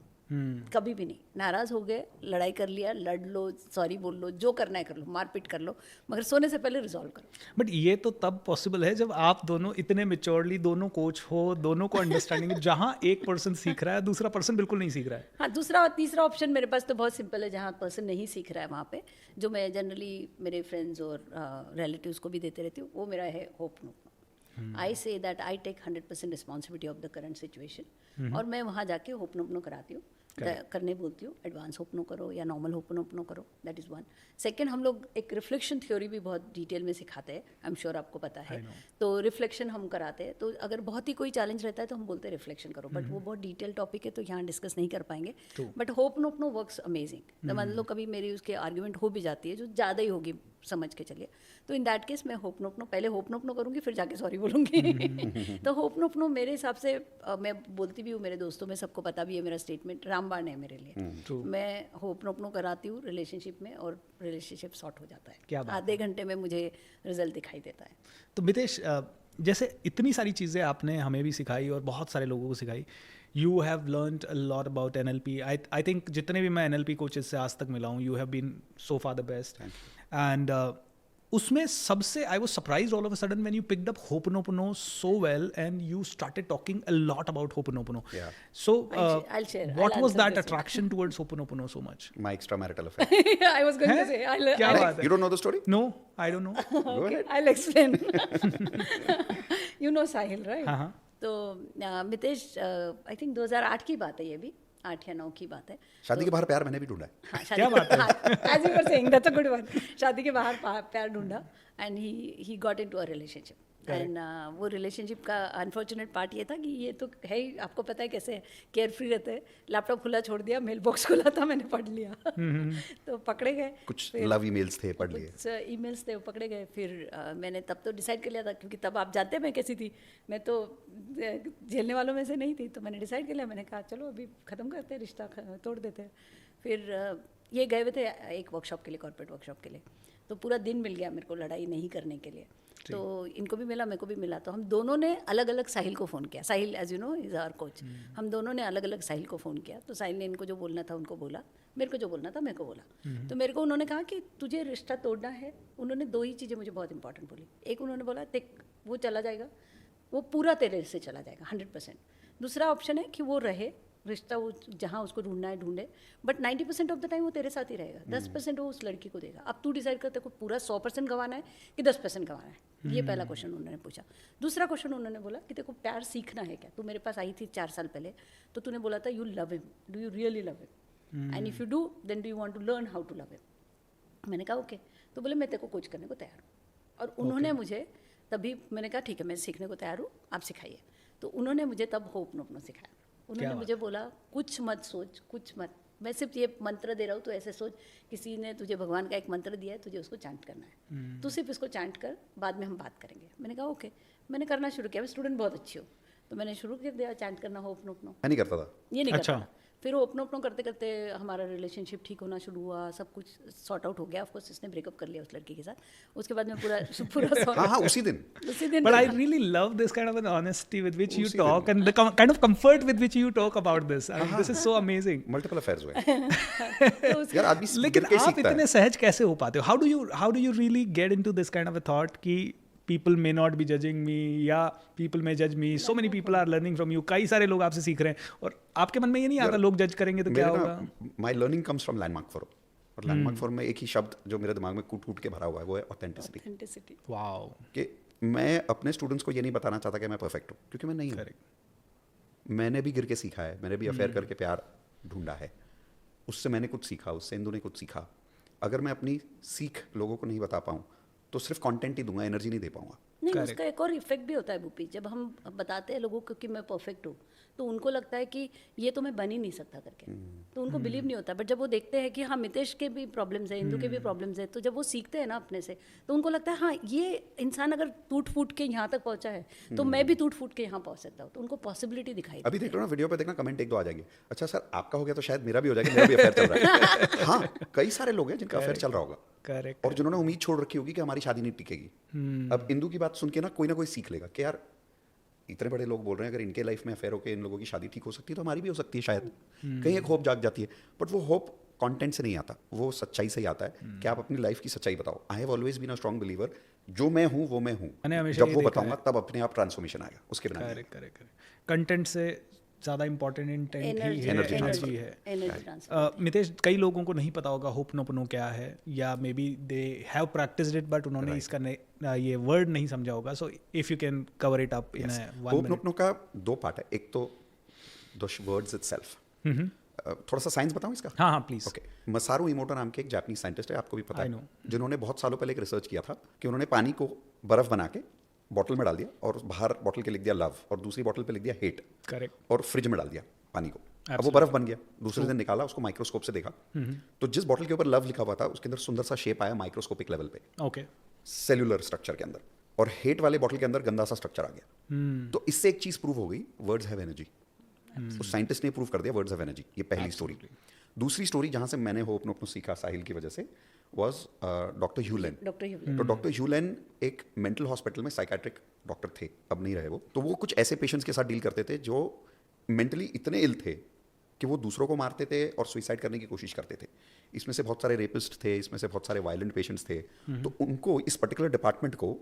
कभी भी नहीं। नाराज़ हो गए, लड़ाई कर लिया, लड़ लो, सॉरी बोल लो, जो करना है कर लो, मारपीट कर लो, मगर सोने से पहले रिजॉल्व करो। बट ये तो तब पॉसिबल है जब आप दोनों इतने मेच्योरली, दोनों कोच हो, दोनों को अंडरस्टैंडिंग, जहाँ एक पर्सन सीख रहा है दूसरा पर्सन बिल्कुल नहीं सीख रहा है। हाँ, दूसरा और तीसरा ऑप्शन मेरे पास तो बहुत सिंपल है, जहाँ पर्सन नहीं सीख रहा है वहाँ पे, जो मैं जनरली मेरे फ्रेंड्स और रिलेटिव्स को भी देते रहती हूँ, वो मेरा है hope no. I say that I take 100% responsibility of the current situation, और मैं वहाँ जाके होप नो कराती हूँ, करने बोलती हूँ, एडवांस होपनो करो या नॉर्मल होपनो करो, दैट इज़ वन। सेकंड, हम लोग एक रिफ्लेक्शन थ्योरी भी बहुत डिटेल में सिखाते हैं, आई एम श्योर आपको पता है। तो रिफ्लेक्शन हम कराते हैं, तो अगर बहुत ही कोई चैलेंज रहता है तो हम बोलते हैं रिफ्लेक्शन करो, बट वो बहुत डिटेल टॉपिक है तो यहाँ डिस्कस नहीं कर पाएंगे। But ho'oponopono works amazing. तो मान लो कभी मेरी उसके आर्ग्यूमेंट हो भी जाती है, जो ज़्यादा ही होगी, समझ के चलिए, तो इन दैट केस मैं होपनो पहले होपनो करूँगी, फिर जाके सॉरी बोलूँगी। तो होपनो मेरे हिसाब से, मैं बोलती भी हूँ मेरे दोस्तों में, सबको पता भी है मेरा स्टेटमेंट, रामबाण है मेरे लिए। मैं होपनो कराती हूँ रिलेशनशिप में, और रिलेशनशिप सॉर्ट हो जाता क्या है, बात आधे घंटे में मुझे रिजल्ट दिखाई देता है। तो मितेश, जैसे इतनी सारी चीज़ें आपने हमें भी सिखाई और बहुत सारे लोगों को सिखाई, you have learned a lot about NLP। I think जितने भी मैं NLP कोचेस से आज तक मिला हूँ, you have been so far the best. And उसमें सबसे I was surprised all of a sudden when you picked up ho'oponopono so well and you started talking a lot about ho'oponopono. Yeah. So I'll share. what I'll was answer that this one. attraction towards hoponopono so much? My extramarital affair. I was going है? to say, क्या I'll बात है? You don't know the story? No, I don't know. Go okay, ahead. I'll explain. You know Sahil, right? हाँ हाँ। तो मितेश, आई थिंक 2008 की बात है, ये भी 8 या 9 की बात है। शादी के बाहर प्यार मैंने भी ढूंढा है। हाँ, क्या बात है? As you were saying, that's a good one. शादी के बाहर प्यार ढूंढा, and he got into a relationship. And वो रिलेशनशिप का अनफॉर्चुनेट पार्ट ये था कि ये तो है ही, आपको पता है कैसे केयर फ्री रहते हैं, लैपटॉप खुला छोड़ दिया, मेल बॉक्स खुला था, मैंने पढ़ लिया। तो पकड़े गए, कुछ लव ईमेल्स थे, पढ़ लिए। कुछ ईमेल्स थे, वो पकड़े गए। फिर मैंने तब तो डिसाइड कर लिया था, क्योंकि तब आप जानते हैं मैं कैसी थी, मैं तो झेलने वालों में से नहीं थी, तो मैंने डिसाइड कर लिया, मैंने कहा चलो अभी ख़त्म करते हैं, रिश्ता तोड़ देते हैं। फिर ये गए हुए थे एक वर्कशॉप के लिए, कॉर्पोरेट वर्कशॉप के लिए, तो पूरा दिन मिल गया मेरे को लड़ाई नहीं करने के लिए। तो इनको भी मिला, मेरे को भी मिला, तो हम दोनों ने अलग अलग साहिल को फ़ोन किया। Sahil, as you know, is our coach. हम दोनों ने अलग अलग साहिल को फ़ोन किया, तो साहिल ने इनको जो बोलना था उनको बोला, मेरे को जो बोलना था मेरे को बोला। तो मेरे को उन्होंने कहा कि तुझे रिश्ता तोड़ना है, उन्होंने 2 ही चीज़ें मुझे बहुत इंपॉर्टेंट बोली। एक उन्होंने बोला, देख वो चला जाएगा, वो पूरा तेरे से चला जाएगा 100%। दूसरा ऑप्शन है कि वो रहे, रिश्ता वो जहाँ उसको ढूंढना है ढूंढे, बट 90% ऑफ द टाइम वो तेरे साथ ही रहेगा, 10% वो उस लड़की को देगा। अब तू डिसाइड करते को पूरा 100% गंवाना है कि 10% गंवाना है। ये पहला क्वेश्चन उन्होंने पूछा। दूसरा क्वेश्चन उन्होंने बोला कि देखो प्यार सीखना है क्या, तू मेरे पास आई थी 4 साल पहले, तो तूने बोला था you love him, do you really love him, and if you do then do you want to learn how to love him. मैंने कहा ओके, तो बोले मैं तेरे को कोच करने को तैयार हूँ। और उन्होंने मुझे तभी, मैंने कहा ठीक है मैं सीखने को तैयार हूँ, आप सिखाइए। तो उन्होंने मुझे तब होपनो सिखाया। उन्होंने मुझे बोला कुछ मत सोच, कुछ मत, मैं सिर्फ ये मंत्र दे रहा हूँ, तो ऐसे सोच, किसी ने तुझे भगवान का एक मंत्र दिया है, तुझे उसको चांट करना है, तू सिर्फ इसको चांट कर, बाद में हम बात करेंगे। मैंने कहा ओके, मैंने करना शुरू किया, मैं स्टूडेंट बहुत अच्छी हूँ, तो मैंने शुरू कर दिया चांट करना होपनो। मैं नहीं करता था। ये नहीं करता था। फिर होपनो करते करते हमारा रिलेशनशिप ठीक होना शुरू हुआ, सब कुछ सॉर्ट आउट हो गया। ऑफ कोर्स इसने ब्रेकअप कर लिया उस लड़की के साथ, उसके बाद में पूरा हाँ उसी दिन। But I really love this kind of an honesty with which you talk and the kind of comfort with which you talk about this. I mean, this is so amazing. Multiple affairs हुए। यार आदमी लेकिन गिर के आप सीखता है। इतने सहज कैसे हो पाते हो? How do you really get into this kind of a thought कि people may not be judging me या people may judge me, so many people are learning from you, कई सारे लोग आपसे सीख रहे हैं, और आपके मन में ये नहीं आता लोग जज करेंगे तो क्या होगा? My learning comes from landmark forum, और लैंडमार्क फोरम में एक ही शब्द जो मेरे दिमाग में कूट कूट के भरा हुआ है, वो है ऑथेंटिसिटी। वाओ। कि मैं अपने स्टूडेंट्स को ये नहीं बताना चाहता कि मैं परफेक्ट हूँ, क्योंकि मैं नहीं हूँ। मैंने भी गिर के सीखा है, मैंने भी अफेयर करके प्यार ढूंढा है, उससे मैंने कुछ सीखा, उससे इंदु ने कुछ सीखा। अगर मैं अपनी सीख लोगों को नहीं बता पाऊँ तो सिर्फ कंटेंट ही दूंगा, एनर्जी नहीं दे पाऊंगा। नहीं, Correct. उसका एक और इफेक्ट भी होता है भूपी, जब हम बताते हैं लोगों को कि मैं परफेक्ट हूँ तो उनको लगता है कि ये तो मैं बन ही नहीं सकता करके, तो उनको बिलीव नहीं होता। बट जब वो देखते हैं कि हाँ मितेश के भी प्रॉब्लम्स है, इंदु के भी प्रॉब्लम्स है, तो जब वो सीखते हैं ना अपने से, तो उनको लगता है हाँ ये इंसान अगर टूट फूट के यहाँ तक पहुँचा है तो मैं भी टूट फूट के यहाँ पहुँच सकता हूँ, तो उनको पॉसिबिलिटी दिखाई अभी देख लो ना वीडियो पे, देखना कमेंट एक दो आ जाएगी, अच्छा सर आपका हो गया तो शायद मेरा भी हो जाएगा, मेरा भी अफेयर चल रहा है। हाँ, कई सारे लोग हैं जिनका अफेयर चल रहा होगा करेक्ट। और जिन्होंने उम्मीद छोड़ रखी होगी कि हमारी शादी नहीं टिकेगी। अब इंदु की बात सुन के ना कोई सीख लेगा कि यार इतने बड़े लोग बोल रहे हैं, अगर इनके लाइफ में अफेयर होकर इन लोगों की शादी ठीक हो सकती है तो हमारी भी हो सकती है शायद। कहीं एक होप जाग जाती है, बट वो होप कंटेंट से नहीं आता, वो सच्चाई से ही आता है कि आप अपनी लाइफ की सच्चाई बताओ। I have always been a strong believer, जो मैं हूँ वो मैं हूँ, मैंने हमेशा जब ये वो देखा बताऊंगा है। तब अपने आप ट्रांसफॉर्मेशन आएगा, उसके बिना नहीं करेक्ट करेक्ट करेक्ट। कंटेंट से ज़्यादा इम्पोर्टेंट इंटेंट ही है, Energy एनर्जी है। Energy transfer. मितेश, कई लोगों को नहीं पता होगा होपनोपोनो क्या है, या maybe they have practised it but उन्होंने इसका ये वर्ड नहीं समझा होगा। So if you can cover it up in one minute. Ho'oponopono का दो पार्ट है, एक तो द वर्ड्स इटसेल्फ, थोड़ा सा साइंस बताऊं इसका? हाँ हाँ प्लीज। ओके, मसारू इमोटो नाम के एक जापानीज साइंटिस्ट है, आपको भी पता I है, know. जिन्होंने बहुत सालों पहले एक रिसर्च किया था कि उन्होंने पानी को बर्फ बना के बॉटल में डाल दिया और बाहर बॉटल के लिख दिया लव और दूसरी बॉटल पे लिख दिया हेट, करेक्ट। और फ्रिज में डाल दिया पानी को। अब वो बर्फ बन गया, दूसरे दिन निकाला, उसको माइक्रोस्कोप से देखा तो जिस बॉटल के ऊपर लव लिखा हुआ था उसके अंदर सुंदर सा शेप आया माइक्रोस्कोपिक लेवल पे, ओके। सेल्यूलर स्ट्रक्चर के अंदर, और हेट वाले बॉटल के अंदर गंदा सा स्ट्रक्चर आ गया। तो इससे एक चीज प्रूव हो गई, वर्ड्स हैव एनर्जी। उस साइंटिस्ट ने प्रूव कर दिया वर्ड्स हैव एनर्जी। ये पहली स्टोरी। दूसरी स्टोरी जहां से मैंने होपनोपोनो सीखा साहिल की वजह से वाज डॉक्टर ह्यूलेन। डॉक्टर ह्यूलेन। तो डॉक्टर ह्यूलेन एक मेंटल हॉस्पिटल में साइकेट्रिक डॉक्टर थे, अब नहीं रहे वो। तो वो कुछ ऐसे पेशेंट्स के साथ डील करते थे जो मेंटली इतने इल थे कि वो दूसरों को मारते थे और सुइसाइड करने की कोशिश करते थे। इसमें से बहुत सारे रेपिस्ट थे, इसमें से बहुत सारे वायलेंट पेशेंट्स थे। तो उनको इस पर्टिकुलर डिपार्टमेंट को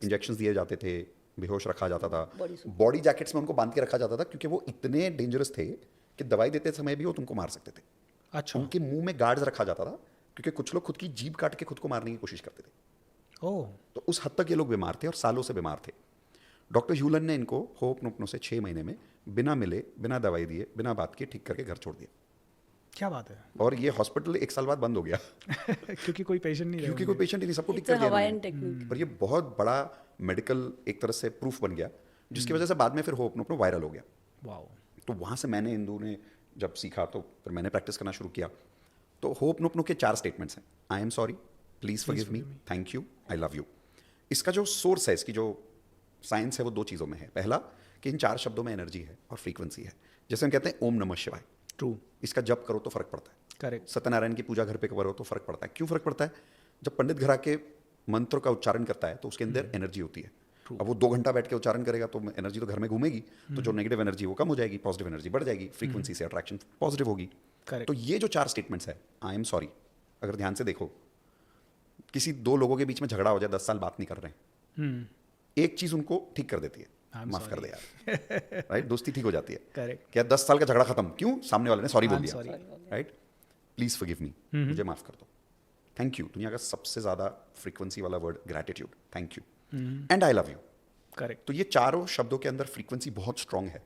इंजेक्शंस दिए जाते थे, बेहोश रखा जाता था, बॉडी जैकेट्स में उनको बांध के रखा जाता था, क्योंकि वो इतने डेंजरस थे कि दवाई देते समय भी वो तुमको मार सकते थे। अच्छा। उनके मुंह में गार्ड्स रखा जाता था, क्योंकि कुछ लोग खुद की जीभ काट के खुद को मारने की कोशिश करते थे। ओह। तो उस हद तक ये लोग बीमार थे और सालों से बीमार थे। डॉक्टर ह्यूलन ने इनको होपनोपोनो से 6 महीने में बिना मिले, बिना दवाई दिए, बिना बात किए ठीक करके घर छोड़ दिया। क्या बात है। और ये हॉस्पिटल 1 साल बाद बंद हो गया क्योंकि कोई पेशेंट नहीं रहे क्योंकि कोई पेशेंट ही नहीं, सबको ठीक It's a कर दिया Hawaiian इन्होंने। technique. और ये बहुत बड़ा मेडिकल एक तरह से प्रूफ बन गया, जिसकी वजह से बाद में फिर होपनोपोनो वायरल हो गया। वाओ। तो वहाँ से मैंने, इंदु ने जब सीखा तो फिर मैंने प्रैक्टिस करना शुरू किया। तो होपनोपोनो के 4 स्टेटमेंट्स हैं। आई am sorry, please forgive me, thank you, I love you. इसका जो सोर्स है, इसकी जो साइंस है, वो 2 चीज़ों में है। पहला कि इन 4 शब्दों में एनर्जी है और फ्रीक्वेंसी है। जैसे हम कहते हैं ओम नमः शिवाय, ट्रू। इसका जप करो तो फर्क पड़ता है। करेक्ट। सत्यनारायण की पूजा घर पे करो तो फर्क पड़ता है। क्यों फर्क पड़ता है? जब पंडित घर आके मंत्र का उच्चारण करता है तो उसके अंदर एनर्जी होती है। अब वो 2 घंटा बैठ के उच्चारण करेगा तो एनर्जी तो घर में घूमेगी, तो जो नेगेटिव एनर्जी वो कम हो जाएगी, पॉजिटिव एनर्जी बढ़ जाएगी, फ्रीक्वेंसी से अट्रैक्शन पॉजिटिव होगी। Correct. तो ये जो 4 स्टेटमेंट्स है, आई एम सॉरी, अगर ध्यान से देखो, किसी 2 लोगों के बीच में झगड़ा हो जाए, 10 साल बात नहीं कर रहे हैं, एक चीज उनको ठीक कर देती है, I'm माफ कर sorry. दे यार, राइट? दोस्ती ठीक हो जाती है। करेक्ट। क्या 10 साल का झगड़ा खत्म? क्यों? सामने वाले ने सॉरी बोल I'm दिया, sorry. Right? Please forgive me, मुझे माफ कर दो, थैंक यू। दुनिया का सबसे ज्यादा फ्रीक्वेंसी वाला word gratitude, thank you, and I love you. Correct. तो ये चारों शब्दों के अंदर फ्रीक्वेंसी बहुत स्ट्रांग है।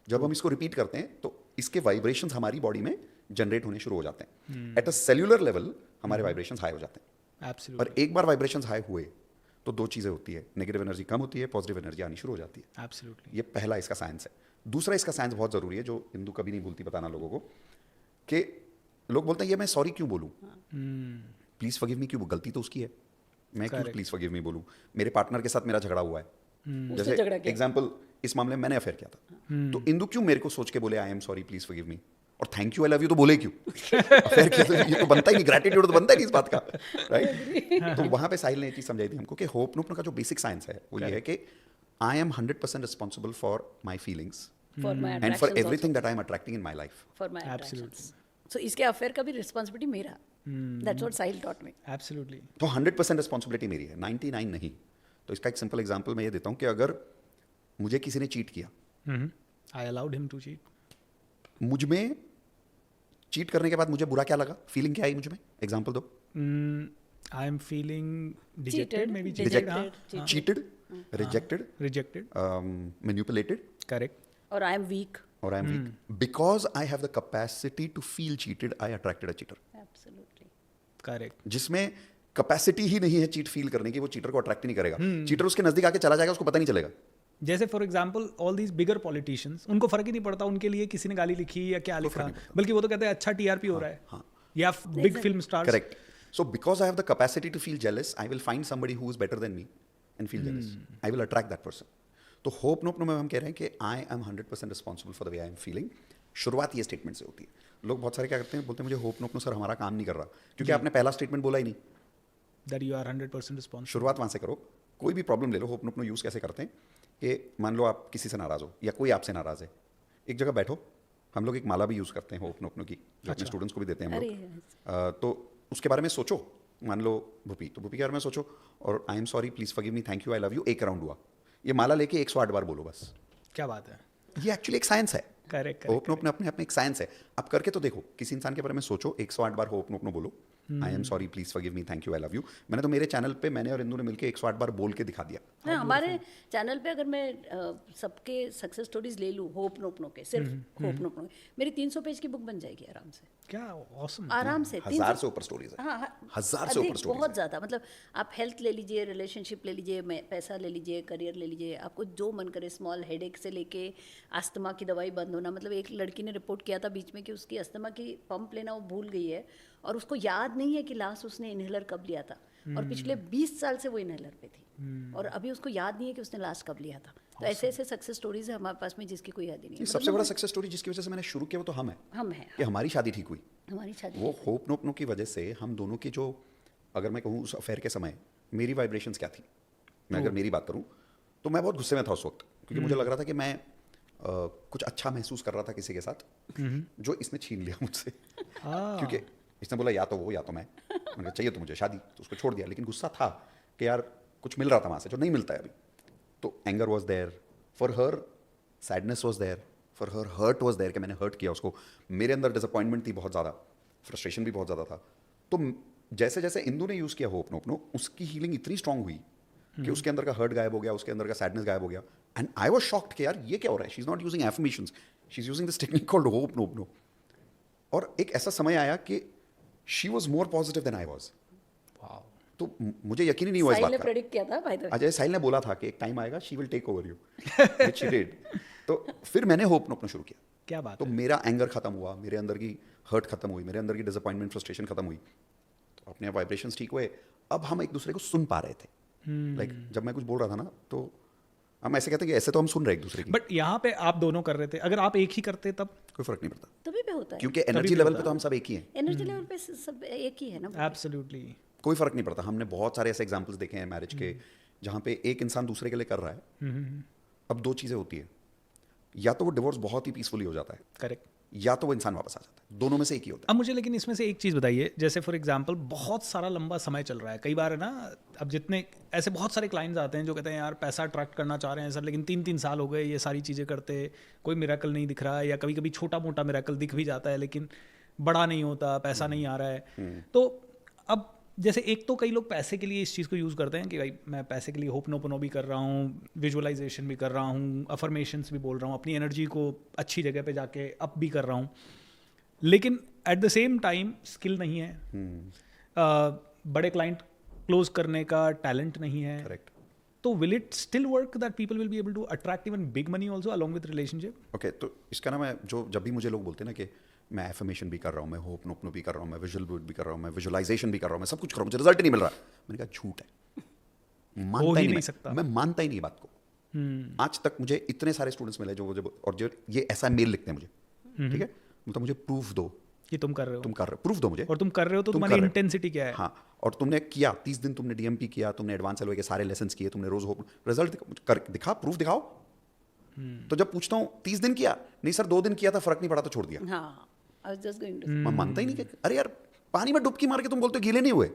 जब हम इसको रिपीट करते हैं तो इसके वाइब्रेशंस हमारी बॉडी में जनरेट होने शुरू हो जाते हैं। एट अ सेल्यूलर लेवल हमारे वाइब्रेशंस हाई हो जाते हैं। एब्सोल्युटली। और एक बार वाइब्रेशंस हाई हुए तो 2 चीजें होती है, नेगेटिव एनर्जी कम होती है, पॉजिटिव एनर्जी आनी शुरू हो जाती है। एब्सोल्युटली। ये पहला इसका साइंस है। दूसरा इसका साइंस बहुत ज़रूरी है, जो इंदु कभी नहीं भूलती बताना लोगों को, कि लोग बोलते हैं ये मैं सॉरी क्यों बोलूँ, प्लीज़ फॉरगिव मी क्यों, गलती तो उसकी है, मैं क्यों Correct. प्लीज़ फॉरगिव मी बोलूँ? मेरे पार्टनर के साथ मेरा झगड़ा हुआ है, उससे झगड़ा जैसे किया। एग्जाम्पल इस मामले में मैंने अफेयर किया था, तो इंदु क्यों मेरे को सोच के बोले I am sorry please forgive me, और thank you I love you तो बोले क्यों? अफेयर किया तो ये तो बनता ही नहीं, ग्रैटिट्यूड तो बनता ही नहीं इस बात का, राइट? तो वहाँ पे साहिल ने ये चीज़ समझाई थी हमको कि होपनोपोनो का जो बेसिक साइंस है वो ये है कि I am 100% responsible for my feelings For my and for attractions everything that I am attracting in my life. for my Absolutely. attractions. So इसके अफेयर का भी रिस्पॉन्सिबिलिटी मेरा। That's what Sahil taught me. Absolutely. तो 100% रिस्पॉन्सिबिलिटी मेरी है, 99 नहीं। तो इसका एक सिंपल एग्जांपल मैं ये देता हूँ कि अगर मुझे किसी ने चीट किया, I allowed him to cheat. मुझ में चीट करने के बाद मुझे बुरा क्या लगा, फीलिंग क्या आई मुझ में, एग्जांपल दो। I am feeling dejected, Cheated, maybe dejected, cheated, rejected, rejected. Manipulated, correct. और I am weak. और I am weak. Because I have the capacity to feel cheated, I attracted a cheater. Absolutely. Correct. जिसमें कैपेसिटी ही नहीं है चीट फील करने की, वो चीटर को अट्रैक्ट ही नहीं करेगा। चीटर उसके नजदीक आके चला जाएगा, उसको पता नहीं चलेगा। जैसे for example all these bigger politicians, उनको फर्क ही नहीं पड़ता उनके लिए किसी ने गाली लिखी या क्या लिखा, बल्कि वो तो कहते हैं अच्छा टीआरपी हो रहा है, या big film stars. Correct. So because I have the capacity to feel jealous, I will find somebody who is better than me and feel jealous. I will attract that person. तो होप नोप में हम कह रहे हैं कि I am 100% responsible for the way I am feeling. शुरुआत ये स्टेटमेंट से होती है। लोग बहुत सारे क्या करते हैं, बोलते हैं मुझे होप नोप सर हमारा काम नहीं कर रहा, क्योंकि आपने पहला स्टेटमेंट बोला ही नहीं दैट यू आर 100% रिस्पॉन्सिबल। शुरुआत वहाँ से करो। कोई भी प्रॉब्लम ले लो, होप नोप यूज़ कैसे करते हैं कि मान लो आप किसी से नाराज़ हो या कोई आपसे नाराज़ है, एक जगह बैठो। हम लोग एक माला भी यूज़ करते हैं होप नोप की, जो अपने स्टूडेंट्स को भी देते हैं हम लोग। तो उसके बारे में सोचो। मान लो भूपी, तो भूपी के बारे में सोचो और I am sorry, please forgive me, thank you, I love you, एक राउंड हुआ। ये माला लेके 108 बार बोलो बस। क्या बात है, ये एक्चुअली एक साइंस है। करेक्ट। होप नोप अपने आप में एक साइंस है। आप करके तो देखो, किसी इंसान के बारे में सोचो, 108 बार होप नोप बोलो, I am sorry, please forgive me, thank you, I love you. मैंने तो मेरे चैनल पे मैंने और इंदू ने मिलकर 108 बार बोल के दिखा दिया। हाँ, हमारे चैनल पे अगर मैं सबके सक्सेस स्टोरीज ले लूँ होप नोपनो के, सिर्फ होप नोपनो, मेरी 300 पेज की बुक बन जाएगी आराम से। क्या ऑसम, आराम से 1000 से ऊपर स्टोरीज है। हाँ, 1000 से ऊपर स्टोरीज बहुत ज़्यादा। मतलब आप हेल्थ ले लीजिए, रिलेशनशिप ले लीजिए, पैसा ले लीजिए, करियर ले लीजिए, आपको जो मन करे, स्मॉल हेडेक से लेके अस्थमा की दवाई बंद होना। मतलब एक लड़की ने रिपोर्ट किया था बीच में कि उसकी अस्थमा की पंप लेना वो भूल गई है और उसको याद नहीं है कि लास्ट उसने इनहेलर कब लिया था, और पिछले 20 साल से वो इनहेलर पे थी और अभी उसको याद नहीं है कि उसने लास्ट कब लिया था। तो ऐसे ऐसे सक्सेस स्टोरीज है हमारे पास में जिसकी कोई याद ही नहीं है। सबसे बड़ा सक्सेस स्टोरी जिसकी वजह से मैंने शुरू किया वो तो हम है कि हमारी शादी ठीक हुई। हमारी शादी वो होप नोप की वजह से हम दोनों की जो, अगर मैं कहूँ उस अफेयर के समय मेरी वाइब्रेशंस क्या थी, मैं अगर मेरी बात करूँ तो मैं बहुत गुस्से में था उस वक्त, क्योंकि मुझे लग रहा था कि मैं कुछ अच्छा महसूस कर रहा था किसी के साथ, जो इसने छीन लिया मुझसे। क्योंकि इसने बोला या तो वो या तो मैंने कहा चाहिए तो मुझे शादी, तो उसको छोड़ दिया। लेकिन गुस्सा था कि यार कुछ मिल रहा था वहाँ से जो नहीं मिलता है अभी। तो anger was there for her, sadness was there for her, hurt was there कि मैंने हर्ट किया उसको। मेरे अंदर डिसअपॉइंटमेंट थी बहुत ज़्यादा, फ्रस्ट्रेशन भी बहुत ज़्यादा था। तो जैसे जैसे इंदू ने यूज़ किया होप नोपनो, उसकी हीलिंग इतनी स्ट्रांग हुई कि उसके अंदर का हर्ट गायब हो गया, उसके अंदर का सैडनेस गायब हो गया। एंड आई वाज शॉक्ड कि यार ये क्या हो रहा है। She is not using affirmations, she is using this technique called ho'oponopono. और एक ऐसा समय आया कि she was more positive than I was. तो मुझे यकीन ही नहीं हुआ इस बात का। प्रेडिक्ट किया था भाई, अजय साहिल ने बोला था कि एक टाइम आएगा she will take over you, which she did. तो फिर मैंने होप नोपनो शुरू किया। क्या बात तो है। मेरा एंगर खत्म हुआ, मेरे अंदर की हर्ट खत्म हुई, मेरे अंदर की डिसअपॉइंटमेंट, फ्रस्ट्रेशन खत्म हुई। तो अपने वाइब्रेशंस ठीक हुए। अब हम एक दूसरे को सुन पा रहे थे। लाइक जब मैं कुछ बोल रहा था ना, तो हम ऐसे कहते हैं कि ऐसे तो हम सुन रहे एक दूसरे की, बट यहाँ पे आप दोनों कर रहे थे, अगर आप एक ही करते तब कोई फर्क नहीं पड़ता, तभी पे होता है। क्योंकि एनर्जी लेवल पे तो हम सब एक ही हैं। एनर्जी लेवल पे सब एक ही है ना। एब्सोल्युटली कोई फर्क नहीं पड़ता। हमने बहुत सारे ऐसे एग्जाम्पल्स देखे हैं मैरिज के, जहाँ पे एक इंसान दूसरे के लिए कर रहा है। अब दो चीज़ें होती है, या तो वो डिवोर्स बहुत ही पीसफुली हो जाता है, करेक्ट, या तो वो इंसान वापस आ जाता है। दोनों में से एक ही होता अब मुझे लेकिन इसमें से एक चीज़ बताइए, जैसे फॉर एग्जांपल बहुत सारा लंबा समय चल रहा है, कई बार है ना, अब जितने ऐसे बहुत सारे क्लाइंट्स आते हैं जो कहते हैं यार पैसा अट्रैक्ट करना चाह रहे हैं सर, लेकिन 3-3 साल हो गए ये सारी चीज़ें करते, कोई मिरेकल नहीं दिख रहा है, या कभी कभी छोटा मोटा मिरेकल दिख भी जाता है लेकिन बड़ा नहीं होता, पैसा नहीं आ रहा है। तो अब जैसे एक तो कई लोग पैसे के लिए इस चीज़ को यूज़ करते हैं कि भाई मैं पैसे के लिए होपनोपनो भी कर रहा हूँ, विजुअलाइजेशन भी कर रहा हूँ, अफर्मेशंस भी बोल रहा हूँ, अपनी एनर्जी को अच्छी जगह पे जाके अप भी कर रहा हूँ, लेकिन at the same time skill नहीं है, बड़े क्लाइंट क्लोज करने का टैलेंट नहीं है। करेक्ट। तो will it still work that people will be able to attract even big money also along with relationship? Okay, तो इसका ना मैं जो जब भी मुझे लोग बोलते हैं ना कि मैं एफर्मेशन भी कर रहा हूँ, मैं होप नोपनो भी कर रहा हूँ, मैं विजुअल भी कर रहा हूँ, मैं विजुअलाइजेशन भी कर रहा हूँ, मैं सब कुछ कर रहा हूँ, मुझे रिजल्ट ही नहीं मिल रहा, मैंने कहा झूठ है, मानता ही नहीं सकता, मैं मानता ही नहीं बात को। आज तक मुझे इतने सारे स्टूडेंट्स मिले जो और जो ये ऐसा मेल लिखते हैं मुझे, ठीक है, मतलब मुझे प्रूफ दो कि तुम कर रहे हो, तुम कर रहे हो, प्रूफ दो मुझे, और तुम कर रहे हो तो तुम्हारी इंटेंसिटी क्या है। हाँ, और तुमने किया 30 दिन, तुमने डीएमपी किया, तुमने एडवांस एलओए के सारे लेसन्स किए, तुमने रोज होप, रिजल्ट कर दिखा, प्रूफ दिखाओ। तो जब पूछता हूँ 30 दिन किया, नहीं सर 2 दिन किया था, फर्क नहीं पड़ा तो छोड़ दिया। हाँ, I was just going to मैं मानता ही नहीं कि अरे यार पानी में डुबकी मार के तुम बोलते हो गीले नहीं हुए,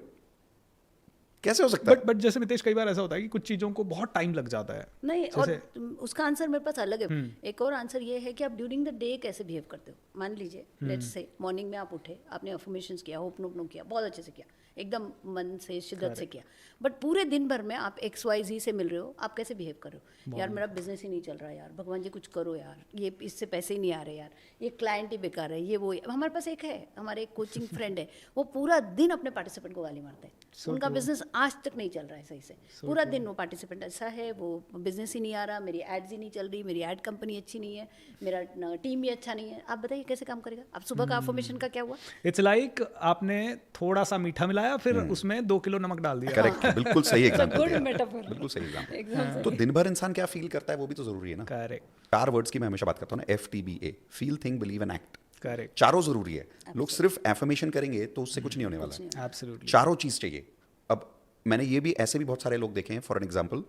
कैसे हो सकता है? बट जैसे मितेश कई बार ऐसा होता है कि कुछ चीज़ों को बहुत टाइम लग जाता है। नहीं, और उसका आंसर मेरे पास अलग है। एक और आंसर ये है कि आप ड्यूरिंग द डे कैसे बिहेव करते हो। मान लीजिए लेट्स से मॉर्निंग में आप उठे, आपने अफर्मेशंस किया, होपनोपनो किया, बहुत अच्छे से किया, एकदम मन से शिद्दत से किया, बट पूरे दिन भर में आप XYZ से मिल रहे हो, आप कैसे बिहेव कर रहे हो, यार मेरा बिजनेस ही नहीं चल रहा यार, भगवान जी कुछ करो यार, ये इससे पैसे ही नहीं आ रहे यार, ये क्लाइंट ही बेकार है, ये वो है। हमारे पास एक है, हमारे एक कोचिंग फ्रेंड है, वो पूरा दिन अपने पार्टिसिपेंट को गाली मारते हैं, उनका बिजनेस आज तक नहीं चल रहा है सही से, पूरा दिन वो पार्टिसिपेंट ऐसा है, वो बिजनेस ही नहीं आ रहा, मेरी एड्स ही नहीं चल रही, मेरी एड कंपनी अच्छी नहीं है, मेरा टीम भी अच्छा नहीं है, आप बताइए कैसे काम करेगा। अब सुबह का अफर्मेशन का क्या हुआ? इट्स लाइक आपने थोड़ा सा मीठा मिलाया, फिर उसमें 2 किलो नमक डाल दिया। करेक्ट, बिल्कुल सही एग्जांपल गुड दिया, मेटाफर, बिल्कुल सही एग्जांपल। एकदम तो दिन भर इंसान क्या फील करता है वो भी तो जरूरी है ना। करेक्ट 4 वर्ड्स की मैं हमेशा बात करता हूँ ना, FTBA, feel think believe and act. Correct चारों जरूरी है। लोग सिर्फ एफर्मेशन करेंगे तो उससे कुछ नहीं होने वाला है, एब्सोल्युटली। चारों चीज चाहिए। अब मैंने ये भी ऐसे भी बहुत सारे लोग देखे हैं, फॉर एन एग्जाम्पल,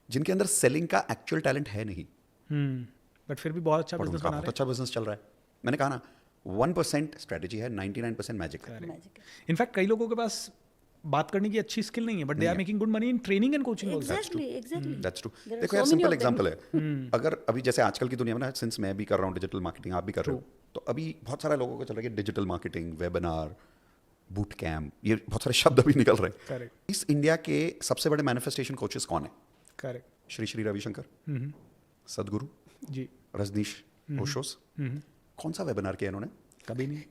जिनके अंदर सेलिंग का एक्चुअल टैलेंट है नहीं, बट फिर भी बहुत अच्छा और बिजनेस उनका बना बहुत रहे अच्छा बिजनेस चल रहा है। मैंने कहा ना 1% स्ट्रेटेजी है, 99% मैजिक है। मैजिक है। इनफैक्ट कई लोगों के पास बात करने की अच्छी स्किल नहीं है, but they are making good money in training and coaching also. Exactly that's true. There are देखो so यार, many simple of them. Example है, अगर अभी जैसे आजकल की दुनिया में ना, सिंस मैं भी कर रहा हूँ डिजिटल मार्केटिंग, आप भी कर रहे हो, तो अभी बहुत सारे लोगों को चल रहा है कि digital marketing, webinar, boot camp, ये बहुत सारे शब्द अभी निकल रहे हैं। करेक्ट इस इंडिया के सबसे बड़े मैनिफेस्टेशन कोचेस कौन है? करेक्ट श्री श्री रविशंकर, सदगुरु, जी। रजनीश ओशोस। कौन सा वेबिनार किया इन्होंने? कभी नहीं।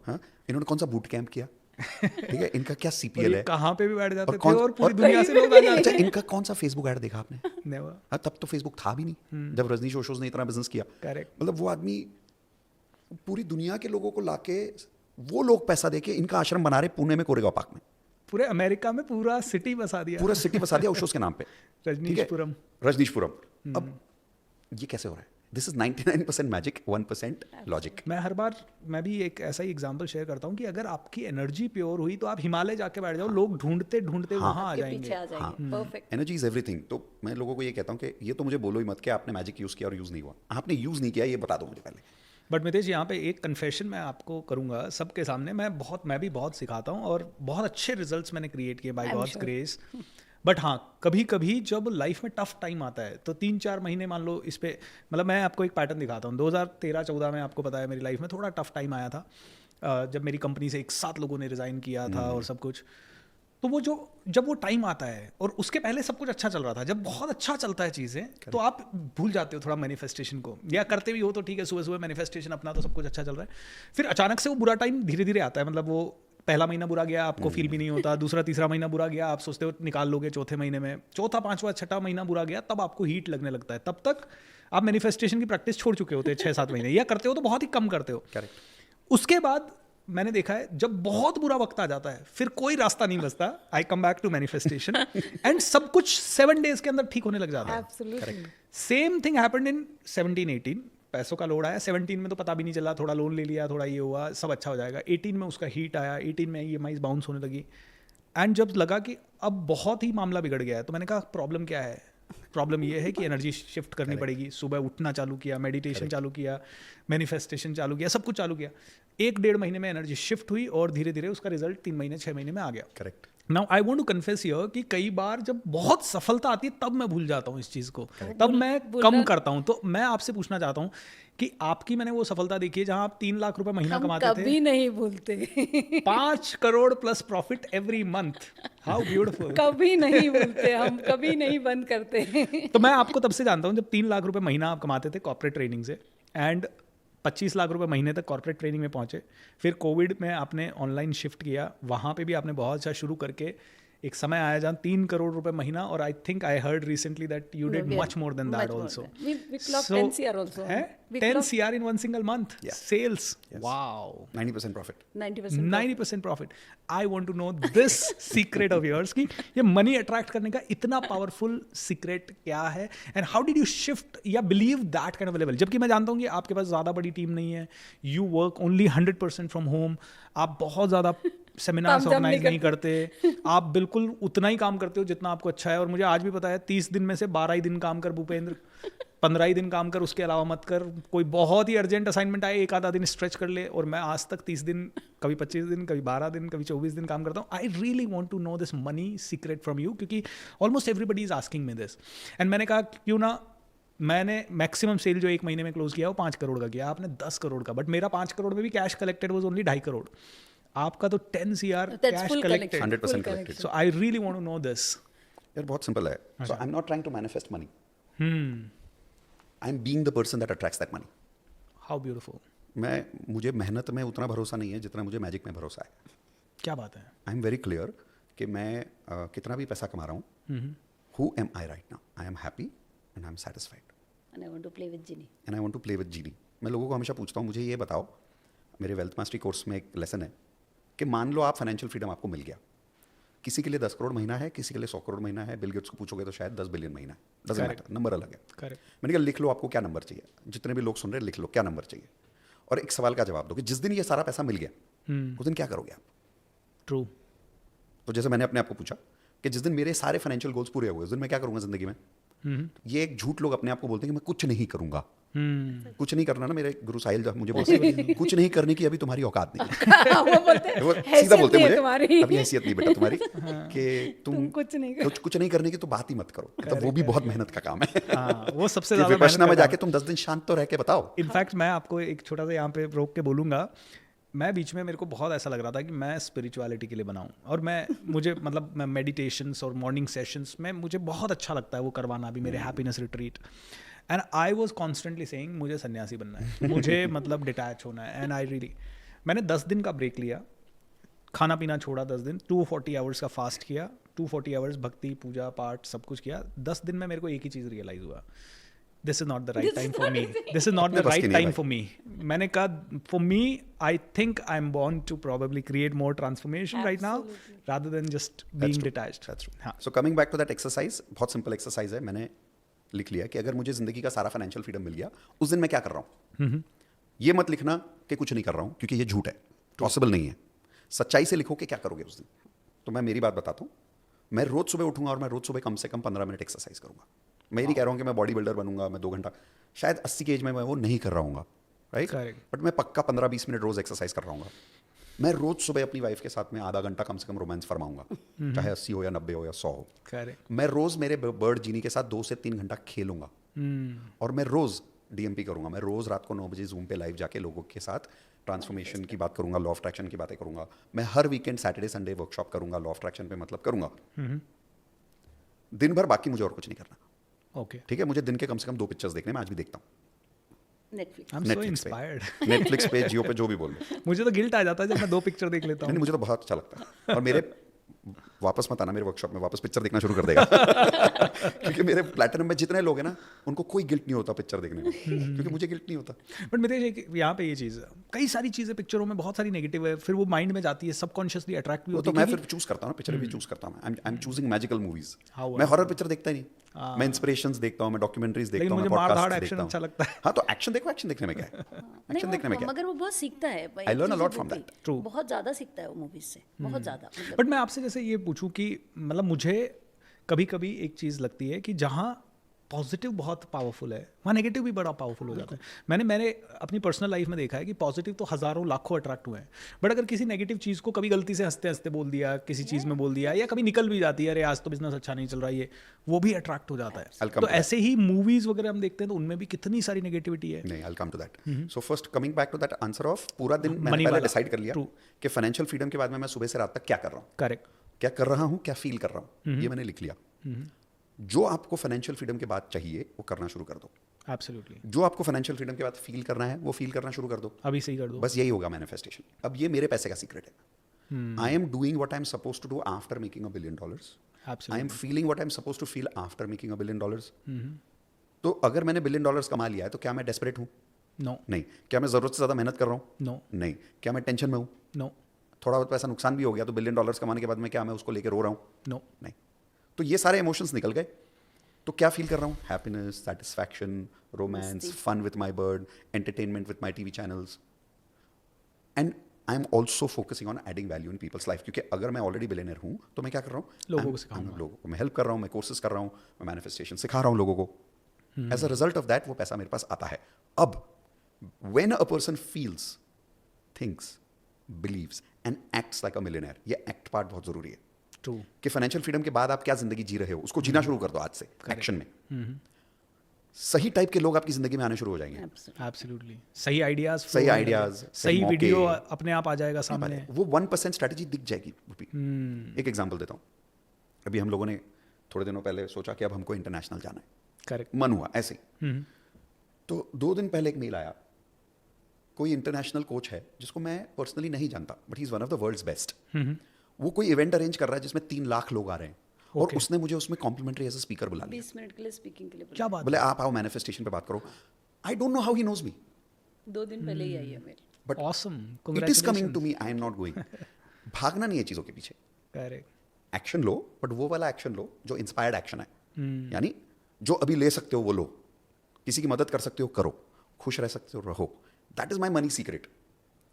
हाँ, इन्होंने कौन सा बूट कैंप किया? ठीक है, इनका क्या और CPL ये है? कहाँ पे भी बैठ जाते थे कौन- और पूरी और- दुनिया से लोग आ अच्छा, जाते इनका कौन सा फेसबुक ऐड देखा आपने? नेवर। हाँ, तब तो फेसबुक था भी नहीं जब रजनीश ओशोस ने इतना बिजनेस किया। करेक्ट मतलब वो आदमी पूरी दुनिया के लोगों को लाके, वो लोग पैसा देके इनका आश्रम बना रहे पुणे में कोरेगांव पार्क में, पूरे अमेरिका में पूरा सिटी बसा दिया, पूरा सिटी बसा दिया ओशोस के नाम पे। ठीक है, रजनीशपुरम। रजनीशपुरम। अब ये कैसे हो रहा है? This is 99% magic, 1% logic. मैं हर बार मैं भी एक ऐसा ही एग्जांपल शेयर करता हूँ कि अगर आपकी एनर्जी प्योर हुई तो आप हिमालय जाके बैठ जाओ, लोग ढूंढते ढूंढते वहां आ के पीछे जाएंगे। आ जाएंगे, परफेक्ट। Energy is everything. तो मैं लोगों को ये कहता हूँ कि ये तो मुझे बोलो ही मत कि आपने मैजिक यूज किया और यूज नहीं हुआ। आपने यूज नहीं किया, ये बता दो मुझे पहले। बट मितेश, यहाँ पे एक कन्फेशन मैं आपको करूंगा सबके सामने। मैं भी बहुत सिखाता हूँ और बहुत अच्छे रिजल्ट्स मैंने क्रिएट किए by I'm god's sure. Grace. But हाँ, कभी कभी जब लाइफ में टफ टाइम आता है तो 3-4 महीने मान लो इस पे, मतलब मैं आपको एक पैटर्न दिखाता हूँ। 2013-14 में आपको पता है मेरी लाइफ में थोड़ा टफ टाइम आया था, जब मेरी कंपनी से एक साथ लोगों ने रिज़ाइन किया था और सब कुछ। तो वो जब वो टाइम आता है और उसके पहले सब कुछ अच्छा चल रहा था, जब बहुत अच्छा चलता है चीज़ें तो आप भूल जाते हो थोड़ा मैनिफेस्टेशन को, या करते भी हो तो ठीक है, सुबह सुबह मैनिफेस्टेशन अपना तो सब कुछ अच्छा चल रहा है। फिर अचानक से वो बुरा टाइम धीरे धीरे आता है। मतलब वो पहला महीना बुरा गया, आपको फील भी नहीं होता, दूसरा तीसरा महीना बुरा गया, आप सोचते हो निकाल लोगे चौथे महीने में, चौथा पांचवा छठा महीना बुरा गया, तब आपको हीट लगने लगता है। तब तक आप मैनिफेस्टेशन की प्रैक्टिस छोड़ चुके होते हैं 6-7 महीने, या करते हो तो बहुत ही कम करते हो। करेक्ट। उसके बाद मैंने देखा है जब बहुत बुरा वक्त आ जाता है फिर कोई रास्ता नहीं बचता, I come back to manifestation and सब कुछ 7 डेज के अंदर ठीक होने लग जाता है। Absolutely. Same thing happened in 17-18। पैसों का लोड आया 17 में तो पता भी नहीं चला, थोड़ा लोन ले लिया, थोड़ा ये हुआ, सब अच्छा हो जाएगा। 18 में उसका हीट आया, 18 में EMIs बाउंस होने लगी, एंड जब लगा कि अब बहुत ही मामला बिगड़ गया है तो मैंने कहा प्रॉब्लम क्या है? प्रॉब्लम ये है कि एनर्जी शिफ्ट करनी पड़ेगी। सुबह उठना चालू किया, मेडिटेशन चालू किया, मैनिफेस्टेशन चालू किया, सब कुछ चालू किया। 1-1.5 महीने में एनर्जी शिफ्ट हुई और धीरे धीरे उसका रिजल्ट 3 महीने 6 महीने में आ गया। Correct. Now I want to confess here कि कई बार जब बहुत सफलता आती है तब मैं भूल जाता हूँ इस चीज़ को, तब मैं कम करता हूँ। तो मैं आपसे पूछना चाहता हूँ कि आपकी मैंने वो सफलता देखी है जहाँ आप 3 लाख रुपए महीना हम कमाते थे, कभी नहीं भूलते 5 crore plus profit every month. How beautiful. कभी नहीं भूलते, हम कभी नहीं बंद करते। तो मैं आपको तब से जानता हूँ जब 3 लाख रुपए महीना आप कमाते थे कॉर्पोरेट ट्रेनिंग से, एंड 25 लाख रुपए महीने तक कॉर्पोरेट ट्रेनिंग में पहुंचे। फिर कोविड में आपने ऑनलाइन शिफ्ट किया, वहाँ पे भी आपने बहुत अच्छा शुरू करके एक समय आया जहाँ 3 करोड़ रुपए महीना, और आई think I heard recently that you did much more than that also. We clocked 10 CR also. We 10 clocked CR in one single month. Yeah. Sales. Yes. Wow. 90% profit. 90%. 90% profit. I want to know this secret of yours कि ये मनी अट्रैक्ट करने का इतना पावरफुल सीक्रेट क्या है, and how did you shift या believe that kind of level? जबकि मैं जानता हूँ कि आपके पास ज़्यादा बड़ी टीम नहीं है, you work only 100% from home, आप बहुत ज़्यादा सेमिनार्स ऑर्गेनाइज नहीं करते, आप बिल्कुल उतना ही काम करते हो जितना आपको अच्छा है। और मुझे आज भी पता है 30 दिन में से 12 ही दिन काम कर भूपेंद्र, 15 ही दिन काम कर, उसके अलावा मत कर। कोई बहुत ही अर्जेंट असाइनमेंट आए, एक आधा दिन स्ट्रेच कर ले। और मैं आज तक 30 दिन, कभी 25 दिन, कभी 12 दिन, कभी 24 दिन काम करता हूँ। I really want to know this money secret from you, क्योंकि almost everybody is asking me this. And मैंने कहा क्यों ना, मैंने मैक्सिमम सेल जो 1 महीने में क्लोज किया वो 5 करोड़ का किया, आपने 10 करोड़ का, बट मेरा 5 करोड़ में भी cash collected was only 2.5 crore. आपका तो 10 CR That's cash full collected. collection. 100% Full collected. collection. So I really want to know this. यार बहुत सिंपल है. So I am not trying to manifest money. Hmm. I am being the person that attracts that money. How beautiful. मुझे मेहनत में उतना भरोसा नहीं है जितना मुझे मैजिक में भरोसा है. क्या बात है. आई एम वेरी क्लियर कि मैं कितना भी पैसा कमा रहा हूँ. Who am I right now? I am happy and I am satisfied And I want to play with Ginny. And I want to play with Ginny. मैं लोगों को हमेशा पूछता हूँ, मुझे ये बताओ, मेरे वेल्थ मास्टरी कोर्स में एक लेसन है कि मान लो आप फाइनेंशियल फ्रीडम आपको मिल गया. किसी के लिए 10 करोड़ महीना है, किसी के लिए 100 करोड़ महीना है. बिल गेट्स को पूछोगे तो शायद 10 बिलियन महीना है. Doesn't Correct. मैटर, नंबर अलग है. करेक्ट. मैंने कहा लिख लो आपको क्या नंबर चाहिए. जितने भी लोग सुन रहे हैं लिख लो क्या नंबर चाहिए और एक सवाल का जवाब दो कि जिस दिन ये सारा पैसा मिल गया उस दिन क्या करोगे आप. ट्रू. तो जैसे मैंने अपने आप को पूछा कि जिस दिन मेरे सारे फाइनेंशियल गोल्स पूरे हुए उस दिन मैं क्या करूंगा जिंदगी में. ये एक झूठ लोग अपने आप को बोलते हैं कि मैं कुछ नहीं करूंगा. कुछ नहीं करना ना. मेरे गुरु साहिल जब मुझे बोलते हैं कुछ नहीं करने की अभी तुम्हारी औकात नहीं है. वो बोलते हैं, वो "हैसियत सीधा बोलते नहीं हैं है मुझे तुम्हारी। अभी हैसियत नहीं बेटा तुम्हारी कि तुम कुछ नहीं कुछ नहीं करने की तो बात ही मत करो. मतलब वो भी बहुत मेहनत का काम है. हाँ, वो सबसे कि ज्यादा विपश्यना में मेहनत का जाके तुम 10 दिन शांत तो रह के बताओ. इनफैक्ट मैं आपको एक छोटा सा यहाँ पे रोक के बोलूँगा. मैं बीच में मेरे को बहुत ऐसा लग रहा था कि मैं स्पिरिचुअलिटी के लिए बनाऊँ और मुझे मतलब मैं मेडिटेशंस और मॉर्निंग सेशंस में मुझे बहुत अच्छा लगता है वो करवाना भी मेरे happiness retreat. And I was constantly saying मुझे सन्यासी बनना है, मुझे मतलब डिटैच होना है. एंड आई रियली मैंने 10 दिन का ब्रेक लिया, खाना पीना छोड़ा 10 दिन, 240 आवर्स का फास्ट किया, 240 आवर्स भक्ति पूजा पाठ सब कुछ किया. 10 दिन में मेरे को एक ही चीज़ रियलाइज हुआ, this is not the right time for me. This is not the बस की राइट नहीं टाइम भाई. For me. मैंने कहा for me I think I am born to probably create more transformation right now rather than just being detached. हाँ. So coming back to that exercise, बहुत सिंपल एक्सरसाइज है. मैंने लिख लिया कि अगर मुझे जिंदगी का सारा फाइनेंशियल फ्रीडम मिल गया उस दिन मैं क्या कर रहा हूँ. ये मत लिखना कि कुछ नहीं कर रहा हूँ क्योंकि ये झूठ है, पॉसिबल नहीं है. सच्चाई से लिखो कि क्या करोगे उस दिन. तो मैं मेरी बात बताता हूँ. मैं रोज सुबह उठूंगा और मैं रोज सुबह कम से कम 15 मिनट एक्सरसाइज करूंगा. मैं ये नहीं कह रहा हूँ कि मैं बॉडी बिल्डर बनूंगा, मैं 2 घंटा, शायद 80 की एज में मैं वो नहीं कर रहा हूँ, राइट. Correct. बट मैं पक्का 15-20 मिनट रोज एक्सरसाइज कर रहा हूँ. मैं रोज सुबह अपनी वाइफ के साथ में आधा घंटा कम से कम रोमांस फरमाऊंगा, चाहे 80 हो या 90 हो या 100 हो. करेक्ट. मैं रोज मेरे बर्ड जीनी के साथ 2 से 3 घंटा खेलूंगा. और मैं रोज डीएमपी करूंगा. मैं रोज रात को 9 बजे जूम पे लाइव जाके लोगों के साथ ट्रांसफॉर्मेशन की बात करूंगा, लॉ ऑफ अट्रैक्शन की बातें करूंगा. मैं हर वीकेंड सैटरडे संडे वर्कशॉप करूंगा, लॉ ऑफ अट्रैक्शन पे मतलब करूंगा. दिन भर बाकी मुझे और कुछ नहीं करना. ओके. ठीक है. मुझे दिन के कम से कम 2 पिक्चर्स देखने में आज भी देखता हूँ. Netflix. I am so Netflix पे. इंस्पायर्ड. नेटफ्लिक्स पे, जियो पे, जो भी बोल लो. मुझे तो गिल्ट आ जाता है जब मैं 2 पिक्चर देख लेता नहीं, हूँ. मुझे तो बहुत अच्छा लगता है. और मेरे वापस मत आना मेरे वर्कशॉप में, वापस पिक्चर देखना शुरू कर देगा. क्योंकि मेरे प्लैटिनम में जितने लोग हैं ना उनको कोई गिल्ट नहीं होता पिक्चर देखने में, क्योंकि मुझे गिल्ट नहीं होता. बट मेरे यहाँ पे ये चीज़ है, कई सारी चीज़ें पिक्चरों में बहुत सारी नेगेटिव है, फिर वो माइंड में जाती है, सबकॉन्शियसली अट्रैक्ट भी वो होती तो है. मैं फिर चूज करता हूँ ना, पिक्चर भी चूज करता हूँ. I am choosing magical movies. How मैं हॉरर पिक्चर देखता ही नहीं. मैं इंस्पिरेशंस देखता हूँ, मैं डॉक्यूमेंट्रीज देखता लेकिन हूँ, मैं मुझे मार धाड़ पॉडकास्ट एक्शन देखता अच्छा हूँ. लगता है. हाँ तो एक्शन देखो. एक्शन देखने में क्या है? एक्शन देखने में क्या है? मगर वो बहुत सीखता है. I learn a lot from that. True. बहुत ज्यादा सीखता है वो मूवीज से, बहुत ज्यादा. मतलब बट मैं आपसे जैसे ये पूछूं कि मतलब मुझे कभी कभी एक चीज़ लगती है कि जहाँ पॉजिटिव बहुत पावरफुल है वहाँ नेगेटिव भी बड़ा पावरफुल हो जाता है. मैंने अपनी पर्सनल लाइफ में देखा है कि पॉजिटिव तो हज़ारों लाखों अट्रैक्ट हुए हैं, बट अगर किसी नेगेटिव चीज़ को कभी गलती से हंसते हंसते बोल दिया, किसी चीज़ में बोल दिया, या कभी निकल भी जाती है, अरे आज तो बिजनेस अच्छा नहीं चल रहा है, ये वो भी अट्रैक्ट हो जाता है. I'll come तो to that. ऐसे ही मूवीज़ वगैरह हम देखते हैं तो उनमें भी कितनी सारी नेगेटिविटी है. नहीं, I'll come to that. So first coming back to that answer of पूरा दिन मैंने Money पहले वाला. डिसाइड कर लिया True. कि फाइनेंशियल फ्रीडम के बाद में मैं सुबह से रात तक क्या कर रहा हूँ, करेक्ट. क्या कर रहा हूँ, क्या फील कर रहा हूँ, ये मैंने लिख लिया. जो आपको फाइनेंशियल फ्रीडम के बाद चाहिए वो करना शुरू कर दो. एब्सोल्युटली. जो आपको फाइनेंशियल फ्रीडम के बाद फील करना है वो फील करना शुरू कर दो. अभी सही कर दो. बस यही होगा मैनिफेस्टेशन. अब ये मेरे पैसे का सीक्रेट है. I am doing what I am suppose to do after making $1 billion. I am feeling what I am suppose to feel after making $1 billion. तो अगर मैंने $1 billion कमा लिया है तो क्या मैं डेस्परेट हूँ? नो. नहीं. क्या मैं जरूरत से ज्यादा मेहनत कर रहा हूँ? नो. नहीं. क्या मैं टेंशन में हूँ? नो. थोड़ा बहुत पैसा नुकसान भी हो गया तो $1 billion कमाने के बाद में क्या मैं उसको लेकर रो रहा हूँ? नो. नहीं. तो ये सारे इमोशंस निकल गए. तो क्या फील कर रहा हूँ? Happiness, satisfaction, romance, fun with my bird, entertainment with my TV channels. And I am also focusing on adding value in people's life. क्योंकि अगर मैं ऑलरेडी बिलियनर हूँ तो मैं क्या कर रहा हूँ? लोगों को सिखाऊंगा. लोगों को मैं हेल्प कर रहा हूँ, मैं कोर्सेज कर रहा हूँ, मैं मैनिफेस्टेशन सिखा रहा हूँ लोगों को. As a result of that वो पैसा मेरे पास आता है. अब when a person feels, thinks, believes and acts like a millionaire, ये एक्ट पार्ट बहुत जरूरी है. ट्रू. कि फाइनेंशियल फ्रीडम के बाद आप क्या जिंदगी जी रहे हो उसको जीना शुरू कर दो आज से, एक्शन में. सही टाइप के लोग आपकी जिंदगी में आने शुरू हो जाएंगे। Absolutely. एब्सोल्युटली सही आइडियाज सही ideas, सही सही मौके। वीडियो अपने आप आ जाएगा सामने। वो 1% स्ट्रैटेजी दिख जाएगी रूपी। एक एग्जांपल देता हूँ। अभी हम लोगों ने थोड़े दिनों पहले सोचा कि अब हमको इंटरनेशनल जाना है, करेक्ट। मन हुआ ऐसे ही। तो 2 दिन पहले एक मेल आया, कोई इंटरनेशनल कोच है जिसको मैं पर्सनली नहीं जानता, but he is one of the world's best. वो कोई इवेंट अरेंज कर रहा है जिसमें 3 लाख लोग आ रहे हैं, और Okay. उसने मुझे उसमें कॉम्प्लीमेंट्री एज अ स्पीकर बुला लिया। 20 मिनट के लिए स्पीकिंग के लिए क्या बात बोले आप आओ मैनिफेस्टेशन पे बात करो। I don't know how he knows me, 2 दिन पहले ही आई है मेरी। But awesome, it is coming to me, I am not going. भागना नहीं है चीज़ों के पीछे, करेक्ट। एक्शन लो, बट वो वाला एक्शन लो जो इंस्पायर्ड एक्शन है। यानी जो अभी ले सकते हो वो लो, किसी की मदद कर सकते हो करो, खुश रह सकते हो रहो। That is my money secret.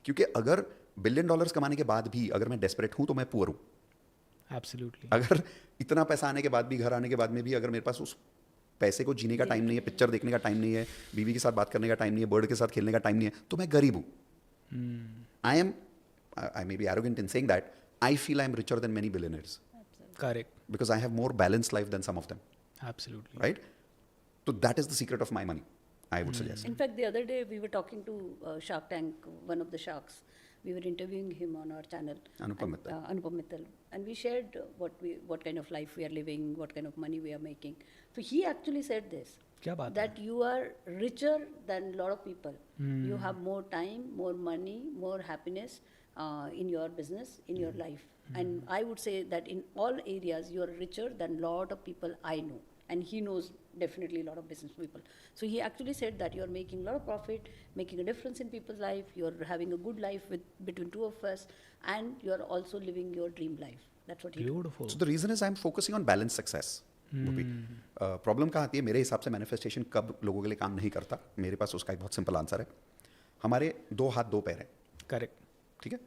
क्योंकि अगर $1 बिलियन कमाने के बाद भी अगर मैं डेस्परेट हूं तो मैं पुअर हूं। एब्सोल्युटली। अगर इतना पैसा आने के बाद भी, घर आने के बाद में भी अगर मेरे पास उस पैसे को जीने का टाइम नहीं है, पिक्चर देखने का टाइम नहीं है, बीवी के साथ बात करने का टाइम नहीं है, बर्ड के साथ खेलने का टाइम नहीं है, तो मैं गरीब हूं। I may be arrogant in saying that I feel I am richer than many billionaires correct. Because I have more balanced life than some of them, absolutely. Right? तो that is the secret of my money, I would suggest. In fact, the other day we were talking to Shark Tank, one of the sharks. We were interviewing him on our channel. Anupam and, Mittal. Anupam Mittal. And we shared what kind of life we are living, what kind of money we are making. So he actually said this. क्या बात That you are richer than a lot of people. You have more time, more money, more happiness in your business, in your life. And I would say that in all areas you are richer than a lot of people I know. And he knows definitely a lot of business people. So he actually said that you are making a lot of profit, making a difference in people's life, you are having a good life between two of us, and you are also living your dream life. That's what he told. Beautiful. So the reason is I'm focusing on balanced success. Problem कहाँ आती है? मेरे हिसाब से मैनिफेस्टेशन कब लोगों के लिए काम नहीं करता, मेरे पास उसका एक बहुत सिंपल आंसर है। हमारे 2 हाथ 2 पैर हैं, करेक्ट। ठीक है?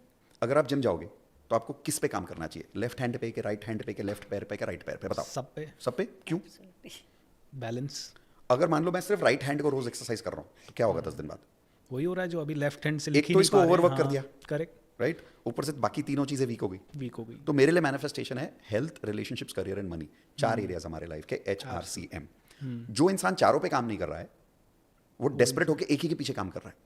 अगर आप जिम जाओगे तो आपको किस पे काम करना चाहिए? लेफ्ट हैंड पे के राइट हैंड पे के लेफ्ट पैर पे के राइट पैर पे? बताओ। सब पे सब पे। क्यों? Absolutely. बैलेंस अगर मान लो मैं सिर्फ राइट हैंड को रोज एक्सरसाइज कर रहा हूँ तो क्या होगा 10 दिन बाद? वही हो रहा है जो अभी लेफ्ट हैंड से एक लिख ही तो नहीं इसको पा रहे हैं। overwork कर हाँ, दिया। करेक्ट। राइट? ऊपर से बाकी तीनों चीजें वीक हो गई। वीक हो गई। तो मेरे लिए मैनिफेस्टेशन है health, relationships, career and money. 4 areas हमारे लाइफ के, HRCM। जो इंसान चारों पे काम नहीं कर रहा है वो डेस्परेट होकर एक ही के पीछे काम कर रहा है।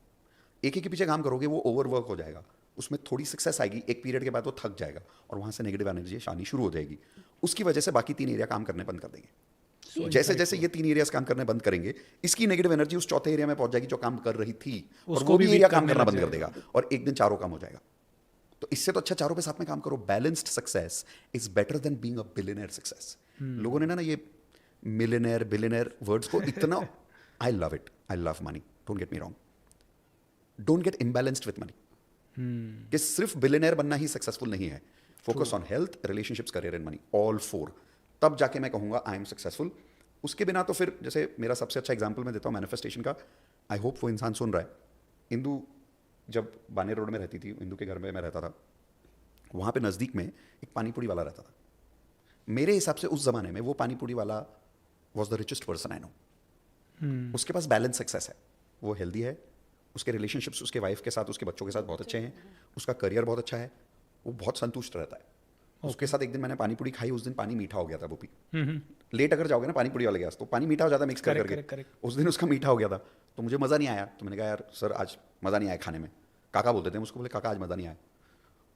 एक ही के पीछे काम करोगे वो ओवरवर्क हो जाएगा, उसमें थोड़ी सक्सेस आएगी, एक पीरियड के बाद वो थक जाएगा और वहां से नेगेटिव एनर्जी आनी शुरू हो जाएगी। उसकी वजह से बाकी 3 एरिया काम करने बंद कर देंगे। जैसे जैसे ये 3 एरियाज काम करने बंद करेंगे, इसकी नेगेटिव एनर्जी उस चौथे एरिया में पहुंच जाएगी जो काम कर रही थी, और उसको वो भी भी एरिया weak काम करने करना लग बंद कर जाएगा। देगा और एक दिन चारों काम हो जाएगा। तो इससे तो अच्छा चारों पे साथ में काम करो। Balanced success is better than being a billionaire success. लोगों ने ना ये मिलियनेयर बिलियनर वर्ड्स को इतना, I love it, I love money, don't get me wrong, don't get imbalanced with money. कि सिर्फ बिलियनेयर बनना ही सक्सेसफुल नहीं है। Focus on health, relationships, career and money, all 4, तब जाके मैं कहूंगा आई एम सक्सेसफुल। उसके बिना तो फिर, जैसे मेरा सबसे अच्छा एग्जाम्पल मैं देता हूँ मैनिफेस्टेशन का, आई होप वो इंसान सुन रहा है। इंदू जब बानेर रोड में रहती थी, इंदू के घर में मैं रहता था, वहाँ पे नज़दीक में एक पानीपुरी वाला रहता था। मेरे हिसाब से उस जमाने में वो पानीपुरी वाला was the richest person I know. उसके पास बैलेंस सक्सेस है, वो हेल्दी है, उसके रिलेशनशिप्स उसके वाइफ के साथ, उसके बच्चों के साथ बहुत अच्छे हैं, उसका करियर बहुत अच्छा है, वो बहुत संतुष्ट रहता है। उसके साथ एक दिन मैंने पानीपुरी खाई, उस दिन पानी मीठा हो गया था वो भी। लेट अगर जाओगे ना पानीपुरी वाले के पास तो पानी मीठा हो जाता है मिक्स कर Correct, करके। correct, correct. उस दिन उसका मीठा हो गया था तो मुझे मज़ा नहीं आया। तो मैंने कहा यार सर आज मज़ा नहीं आया खाने में। काका बोलते थे मुझको, बोले काका आज मज़ा नहीं आया।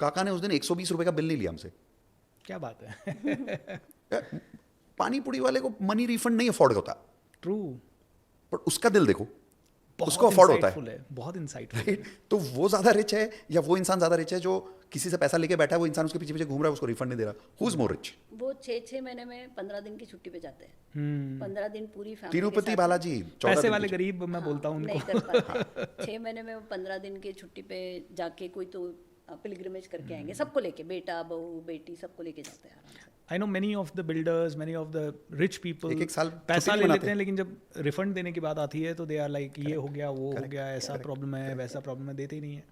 काका ने उस दिन 120 रुपये का बिल नहीं लिया हमसे। क्या बात है। पानीपुरी वाले को मनी रिफंड नहीं अफोर्ड होता, ट्रू। बट उसका दिल देखो, उसको अफोर्ड होता है। बहुत इंसाइटफुल। राइट? तो वो ज़्यादा रिच है या वो इंसान ज़्यादा रिच है जो किसी से पैसा लेके बैठा है, वो इंसान उसके पीछे पीछे घूम रहा है, उसको रिफंड नहीं दे रहा? Who is more rich? वो 6 महीने में 15 दिन की छुट्टी पे जाते हैं। 15 दिन पूरी फैमिली तिरुपति बालाजी 14 पैसे दिन वाले की- गरीब मैं बोलता हूँ नहीं उनको। कर पाते। 6 महीने में वो 15 दिन की छुट्टी पे जाके कोई तो पिलग्रिमेज करके आएंगे, सबको लेके, बेटा बहू बेटी सबको लेके जाते हैं आराम से। I know many of the builders, many of the rich people एक साल पैसा छुट्टी ले नहीं लेते हैं, लेकिन जब रिफंड देने की बात आती है तो दे आर लाइक ये हो गया, वो हो गया, ऐसा प्रॉब्लम है, वैसा प्रॉब्लम है, देते ही नहीं है।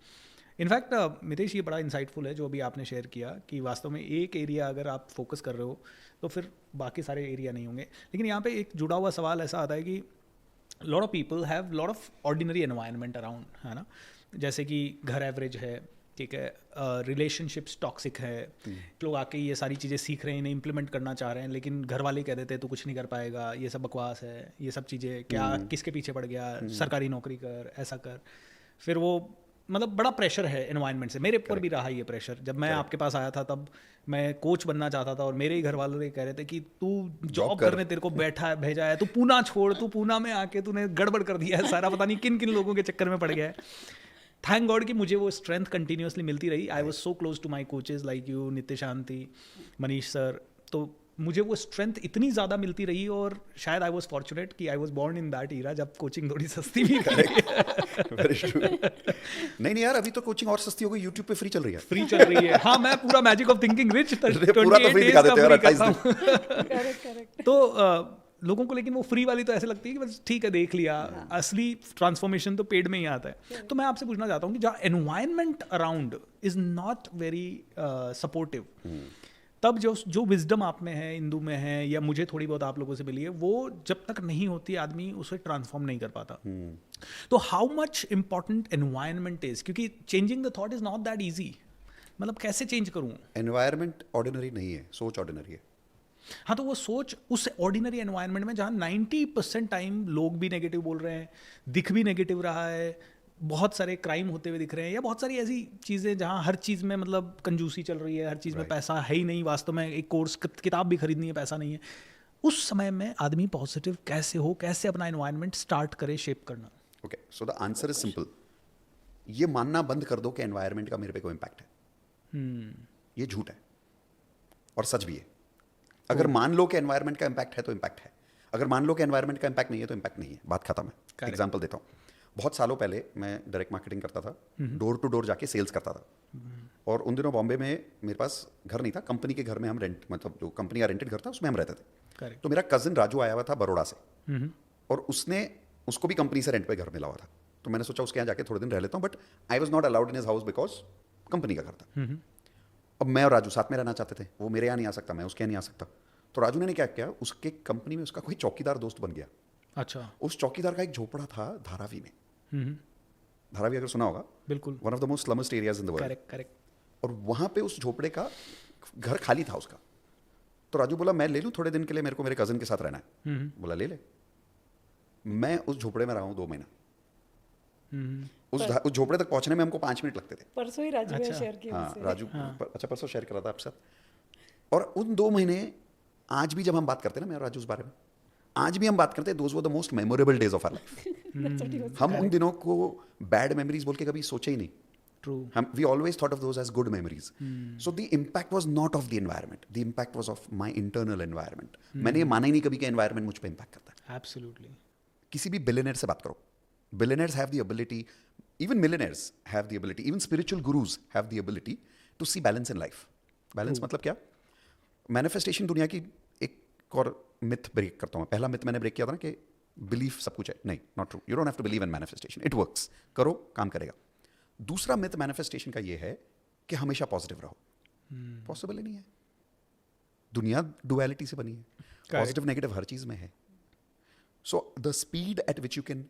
इनफैक्ट मितेश, ये बड़ा इंसाइटफुल है जो अभी आपने शेयर किया कि वास्तव में एक एरिया अगर आप फोकस कर रहे हो तो फिर बाकी सारे एरिया नहीं होंगे। लेकिन यहाँ पे एक जुड़ा हुआ सवाल ऐसा आता है कि lot of people have lot of ordinary environment around, है ना? जैसे कि घर एवरेज है, ठीक है, रिलेशनशिप्स टॉक्सिक है, लोग आके ये सारी चीज़ें सीख रहे हैं, इन्हें इम्प्लीमेंट करना चाह रहे हैं, लेकिन घर वाले कह देते हैं तू कुछ नहीं कर पाएगा, ये सब बकवास है, ये सब चीज़ें क्या किसके पीछे पड़ गया, सरकारी नौकरी कर, ऐसा कर। फिर वो मतलब बड़ा प्रेशर है एनवायरनमेंट से, मेरे ऊपर भी रहा ये प्रेशर। जब मैं आपके पास आया था तब मैं कोच बनना चाहता था और मेरे ही घर वाले कह रहे थे कि तू जॉब करने तेरे को भेजा है, तू पूना छोड़, तू पूना में आके तूने गड़बड़ कर दिया है सारा, पता नहीं किन किन लोगों के चक्कर में पड़ गया है। थैंक गॉड कि मुझे वो स्ट्रेंथ कंटिन्यूसली मिलती रही। I was so close to my coaches like you, Nithya Shanti, Manish sir. तो मुझे वो स्ट्रेंथ इतनी ज़्यादा मिलती रही और शायद आई वॉज फॉर्चुनेट कि I was born in that era जब कोचिंग थोड़ी सस्ती भी थी। नहीं यार, अभी तो कोचिंग और सस्ती हो गई, यूट्यूब पे फ्री चल रही है। फ्री चल रही है, हाँ। मैं पूरा मैजिक ऑफ थिंकिंग रिच पूरा तो फ्री दिखा देते हैं यार, 28 दिन। करेक्ट। तो लोगों को लेकिन वो फ्री वाली तो ऐसे लगती है कि बस ठीक है देख लिया, असली ट्रांसफॉर्मेशन तो पेड में ही आता है। तो मैं आपसे पूछना चाहता हूँ कि जहाँ environment around is not very supportive, तब जो विजडम आप में है, इंदु में है, या मुझे थोड़ी बहुत आप लोगों से मिली है, वो जब तक नहीं होती आदमी उसे ट्रांसफॉर्म नहीं कर पाता। तो how much important environment is, क्योंकि changing the thought is not that easy. मतलब कैसे चेंज करूँ? एनवायरनमेंट ऑर्डिनरी नहीं है, सोच ऑर्डिनरी है। हाँ, तो वो सोच उस ऑर्डिनरी एनवायरनमेंट में जहाँ 90% टाइम लोग भी नेगेटिव बोल रहे हैं, दिख भी नेगेटिव रहा है, बहुत सारे क्राइम होते हुए दिख रहे हैं, या बहुत सारी ऐसी चीज़ें जहाँ हर चीज़ में मतलब कंजूसी चल रही है, हर चीज़ में पैसा है ही नहीं, वास्तव में एक कोर्स किताब भी खरीदनी है, पैसा नहीं है। उस समय में आदमी पॉजिटिव कैसे हो, कैसे अपना एनवायरनमेंट स्टार्ट करे शेप करना? Okay, so the answer is simple. ये मानना बंद कर दो कि एनवायरनमेंट का मेरे पे कोई इम्पैक्ट है। ये झूठ है और सच भी है। अगर मान लो कि एनवायरनमेंट का इम्पैक्ट है तो इम्पैक्ट है, अगर मान लो कि एनवायरनमेंट का इम्पैक्ट नहीं है तो इम्पैक्ट नहीं है, बात खत्म है। एग्जांपल देता हूँ, बहुत सालों पहले मैं डायरेक्ट मार्केटिंग करता था, डोर टू डोर जाके सेल्स करता था, और उन दिनों बॉम्बे में मेरे पास घर नहीं था, कंपनी के घर में हम रेंट, मतलब जो कंपनी का रेंटेड घर था उसमें हम रहते थे। तो मेरा कजिन राजू आया हुआ था बड़ौदा से, और उसको भी कंपनी से रेंट पे घर मिला हुआ था। तो मैंने सोचा उसके यहाँ जाके थोड़े दिन रह लेता हूँ, but I was not allowed in his house because company का घर था। अब मैं और राजू साथ में रहना चाहते थे, वो मेरे यहाँ नहीं आ सकता, मैं उसके यहाँ नहीं आ सकता। तो राजू ने क्या किया, उसके कंपनी में उसका कोई चौकीदार दोस्त बन गया। अच्छा। उस चौकीदार का एक झोपड़ा था धारावी में। धारावी अगर सुना होगा, बिल्कुल, one of the most slummest areas in the world. Correct. और वहाँ पे उस झोपड़े का घर खाली था उसका। तो राजू बोला मैं ले लूँ थोड़े दिन के लिए, मेरे को मेरे कजन के साथ रहना है। बोला ले ले। मैं उस झोपड़े में रहा हूँ 2 महीना। उस झोपड़े तक पहुंचने में हमको 5 मिनट लगते थे। परसों ही राजू ने शेयर किया। हाँ, राजू अच्छा परसों शेयर करा था आपके साथ। और उन 2 महीने आज भी जब हम बात करते हैं ना, मैं और राजू उस बारे में आज भी हम बात करते हैं, those were the most memorable days of our life. हम उन दिनों को बैड मेमोरीज बोल के कभी सोचे ही नहीं। ट्रू। हम we always thought of those as good memories. So the impact was not of the environment, the impact was of my internal environment. मैंने ये माना ही नहीं कभी कि एनवायरनमेंट मुझ पे इम्पैक्ट करता है। एब्सोल्युटली। किसी भी बिलियनर से बात करो, billionaires have the ability, even millionaires have the ability, even spiritual gurus have the ability to see balance in life. Balance मतलब क्या? मैनिफेस्टेशन दुनिया की एक और मिथ ब्रेक करता हूँ। पहला मिथ मैंने ब्रेक किया था ना कि बिलीफ सब कुछ है। नहीं, not true. You don't have to believe in manifestation, it works. करो, काम करेगा। दूसरा मिथ मैनिफेस्टेशन का ये है कि हमेशा पॉजिटिव रहो। पॉसिबल ही नहीं है। दुनिया डुअलिटी से बनी है, पॉजिटिव नेगेटिव हर चीज में है। So the speed at which you can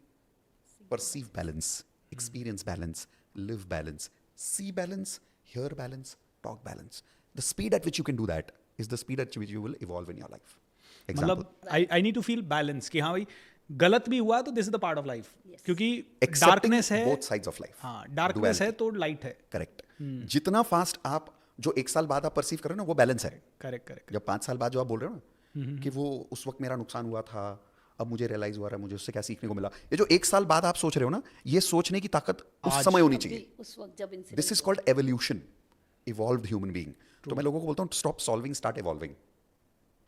perceive balance, experience balance, live balance, see balance, hear balance, talk balance. The speed at which you can do that is the speed at which you will evolve in your life. Example. मतलब I need to feel balance कि हाँ भाई गलत भी हुआ तो this is the part of life, क्योंकि Accepting डार्कनेस है, both sides of life. हाँ डार्कनेस है तो लाइट है। करेक्ट। जितना फास्ट आप जो 1 साल बाद आप परसीव कर रहे हो ना, वो बैलेंस है। करेक्ट। जब 5 साल बाद जो आप बोल रहे हो ना कि वो उस वक्त मेरा नुकसान हुआ था, अब मुझे रियलाइज हुआ है मुझे उससे क्या सीखने को मिला, ये जो 1 साल बाद आप सोच रहे हो ना, ये सोचने की ताकत उस समय होनी चाहिए। उस वक्त जब this is called evolution, evolved human being. तो मैं लोगों को बोलता हूँ stop solving, start evolving.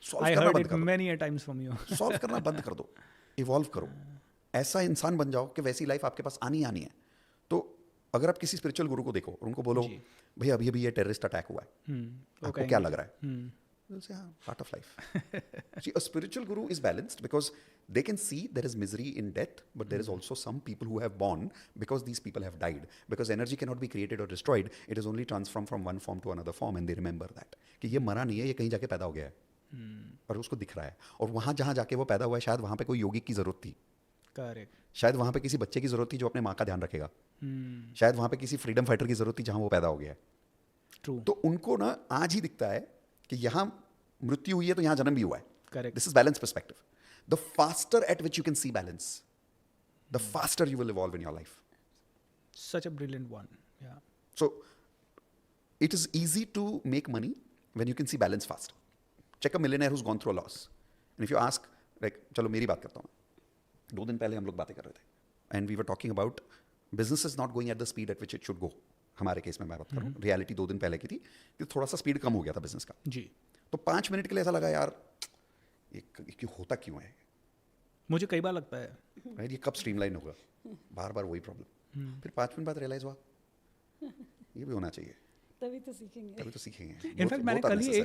Solve I करना हर्ड बंद इट कर many a times from you. दो, सॉल्व करना बंद कर दो, इवॉल्व करो। ऐसा इंसान बन जाओ कि वैसी लाइफ आपके पास आनी है। तो अगर आप किसी स्पिरिचुअल गुरु को देखो और उनको बोलो भाई अभी अभी ये टेररिस्ट अटैक हुआ है, आपको क्या लग रहा है? They'll say, part of life. See, a spiritual guru is balanced because they can see there is misery in death, but there is also some people who have born because these people have died. Because energy cannot be created or destroyed. It is only transformed from one form to another form, and they remember that. कि ये मरा नहीं है, ये कहीं जाके पैदा हो गया है, और उसको दिख रहा है। और वहाँ जहाँ जाके वो पैदा हुआ है, शायद वहाँ पे कोई योगिक की जरूरत थी, करेक्ट. शायद वहाँ पे किसी बच्चे की ज़रूरत थी जो अपने माँ का ध्यान रखेगा. शायद वहाँ पे किसी फ्रीडम फाइटर की ज़रूरत थी जहाँ वो पैदा हो गया है. ट्रू. तो उनको ना आज ही दिखता है कि यहाँ मृत्यु हुई है तो यहाँ जन्म भी हुआ है. Correct. This is balance perspective. The faster at which you can see balance, the faster you will evolve in your life. Such a brilliant one. Yeah. So, it is easy to make money when you can see balance fast. Check a millionaire who's gone through a loss. And if you ask, like, चलो मेरी बात करता हूँ. 2 दिन पहले हम लोग बातें कर रहे थे. And we were talking about business is not going at the speed at which it should go. हमारे केस में मैं बात कर रहा हूँ. रियलिटी 2 दिन पहले की थी कि थोड़ा सा स्पीड कम हो गया था बिजनेस का. जी. तो 5 मिनट के लिए ऐसा लगा यार ये होता क्यों है. मुझे कई बार लगता है. राइट, ये कब स्ट्रीमलाइन होगा. बार बार वही प्रॉब्लम. फिर 5 मिनट बाद रियलाइज हुआ ये भी होना चाहिए. तभी तो सीखेंगे. तभी तो सीखेंगे. इनफैक्ट मैंने कल ही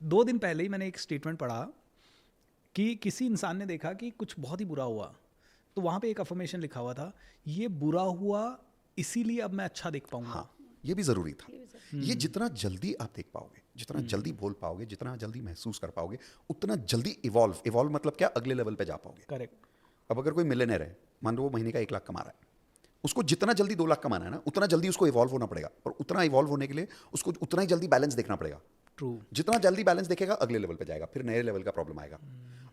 2 दिन पहले ही मैंने एक स्टेटमेंट पढ़ा कि किसी इंसान ने देखा कि कुछ बहुत ही बुरा हुआ, तो वहाँ पे एक अफर्मेशन लिखा हुआ था, ये बुरा हुआ इसीलिए अब मैं अच्छा देख पाऊंगा. हाँ, ये भी ज़रूरी था. ये जितना जल्दी आप देख पाओगे, जितना जल्दी बोल पाओगे, जितना जल्दी महसूस कर पाओगे, उतना जल्दी इवॉल्व मतलब क्या, अगले लेवल पे जा पाओगे. करेक्ट. अब अगर कोई मिलियनेयर है, मान लो वो महीने का 1 लाख कमा रहा है, उसको जितना जल्दी 2 लाख कमाना है ना, उतना जल्दी उसको इवॉल्व होना पड़ेगा. और उतना इवॉल्व होने के लिए उसको उतना ही जल्दी बैलेंस देखना पड़ेगा. ट्रू. जितना जल्दी बैलेंस देखेगा अगले लेवल पे जाएगा, फिर नए लेवल का प्रॉब्लम आएगा.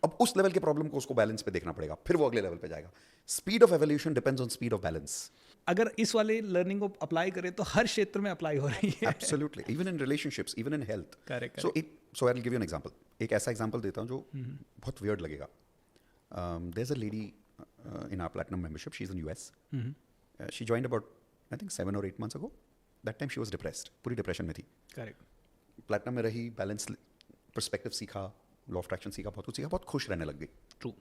अब उस लेवल के प्रॉब्लम को उसको बैलेंस पे देखना पड़ेगा, फिर वो अगले लेवल पे जाएगा. Speed of evolution depends on speed of balance. अगर इस वाले लर्निंग को अप्लाई करें तो हर क्षेत्र में अप्लाई हो रही है. Absolutely, even in relationships, even in health. Correct, So I'll give you an example. एक ऐसा example देता हूँ जो बहुत weird लगेगा. There's a lady in our platinum membership. She's in US. She joined about I think 7 or 8 months ago. That time she was depressed. पूरी depression में थी. करेक्ट. Platinum में रही, balance perspective सीखा, law of attraction सीखा, बहुत कुछ सीखा, बहुत खुश रहने लग गई. ट्रू.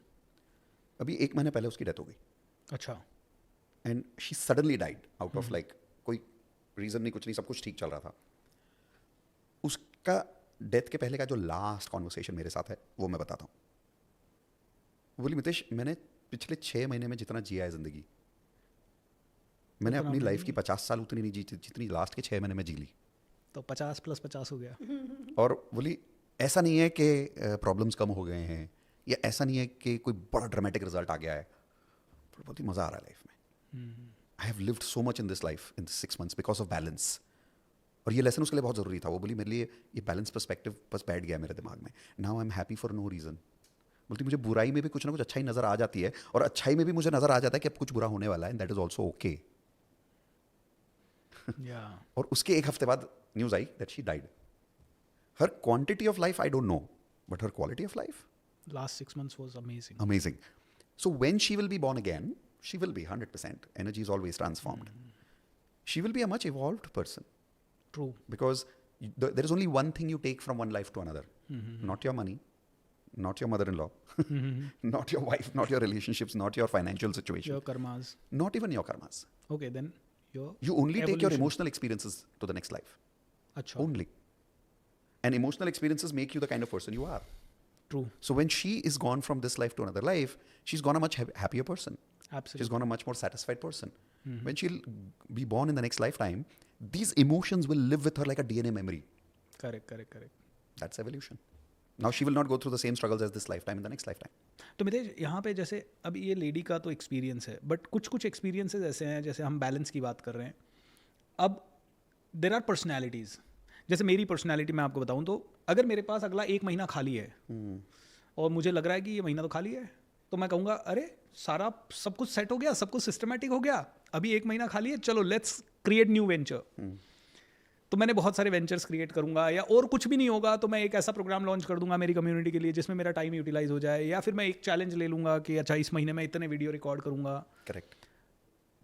अभी 1 महीने पहले उसकी डेथ हो गई. अच्छा. And she suddenly died out of like कोई रीज़न नहीं, कुछ नहीं, सब कुछ ठीक चल रहा था. उसका डेथ के पहले का जो लास्ट कॉन्वर्सेशन मेरे साथ है वो मैं बताता हूँ. बोली, मितेश, मैंने पिछले 6 महीने में जितना जिया है ज़िंदगी, मैंने अपनी लाइफ की 50 साल उतनी नहीं जी जितनी लास्ट के 6 महीने में जी ली. तो 50 + 50 हो गया. और बोली, ऐसा नहीं है कि प्रॉब्लम्स कम हो गए हैं, या ऐसा नहीं है कि कोई बड़ा ड्रामेटिक रिजल्ट आ गया है, पर बहुत ही मज़ा आ रहा है लाइफ में. I have lived so much in this life in 6 months because of balance. और ये लेसन उसके लिए बहुत ज़रूरी था. वो बोली, मेरे लिए ये बैलेंस पर्सपेक्टिव बस बैठ गया मेरे दिमाग में. Now I am happy for no reason. बोलती, मुझे बुराई में भी कुछ ना कुछ अच्छाई नज़र आ जाती है, और अच्छाई में भी मुझे नज़र आ जाता है कि अब कुछ बुरा होने वाला है, and that is also okay. और उसके 1 हफ्ते बाद news I that she died. Her quantity of life I don't no, but her quality of life Last 6 months was amazing. amazing. So when she will be born again, she will be 100%. Energy is always transformed. She will be a much evolved person, True. because there is only one thing you take from one life to another. Not your money, not your mother-in-law, not your wife, not your relationships, not your financial situation, Your karmas. not even your karmas. Okay, then your You only take your evolution. emotional experiences to the next life. अच्छा. Only. And emotional experiences make you the kind of person you are. True. So when she is gone from this life to another life, she's gone a much happier person. Absolutely. She's gone a much more satisfied person. When she'll be born in the next lifetime, these emotions will live with her like a DNA memory. Correct. That's evolution. Now she will not go through the same struggles as this lifetime in the next lifetime. तो मितेश, यहाँ पे जैसे अब ये लेडी का तो एक्सपीरियंस है, बट कुछ एक्सपीरियंसेस ऐसे हैं, जैसे हम बैलेंस की बात कर रहे हैं. अब देर आर पर्सनैलिटीज़. जैसे मेरी पर्सनैलिटी मैं आपको बताऊँ तो अगर मेरे पास अगला 1 महीना खाली है और मुझे लग रहा है कि ये महीना तो खाली है, तो मैं कहूँगा अरे सारा सब कुछ सेट हो गया, सब कुछ सिस्टमेटिक हो गया, अभी 1 महीना खाली है, चलो लेट्स क्रिएट न्यू वेंचर. तो मैंने बहुत सारे वेंचर्स क्रिएट करूँगा, या और कुछ भी नहीं होगा तो मैं एक ऐसा प्रोग्राम लॉन्च कर दूंगा मेरी कम्युनिटी के लिए जिसमें मेरा टाइम यूटिलाइज हो जाए, या फिर मैं एक चैलेंज ले लूँगा कि अच्छा इस महीने में इतने वीडियो रिकॉर्ड करूँगा. Correct.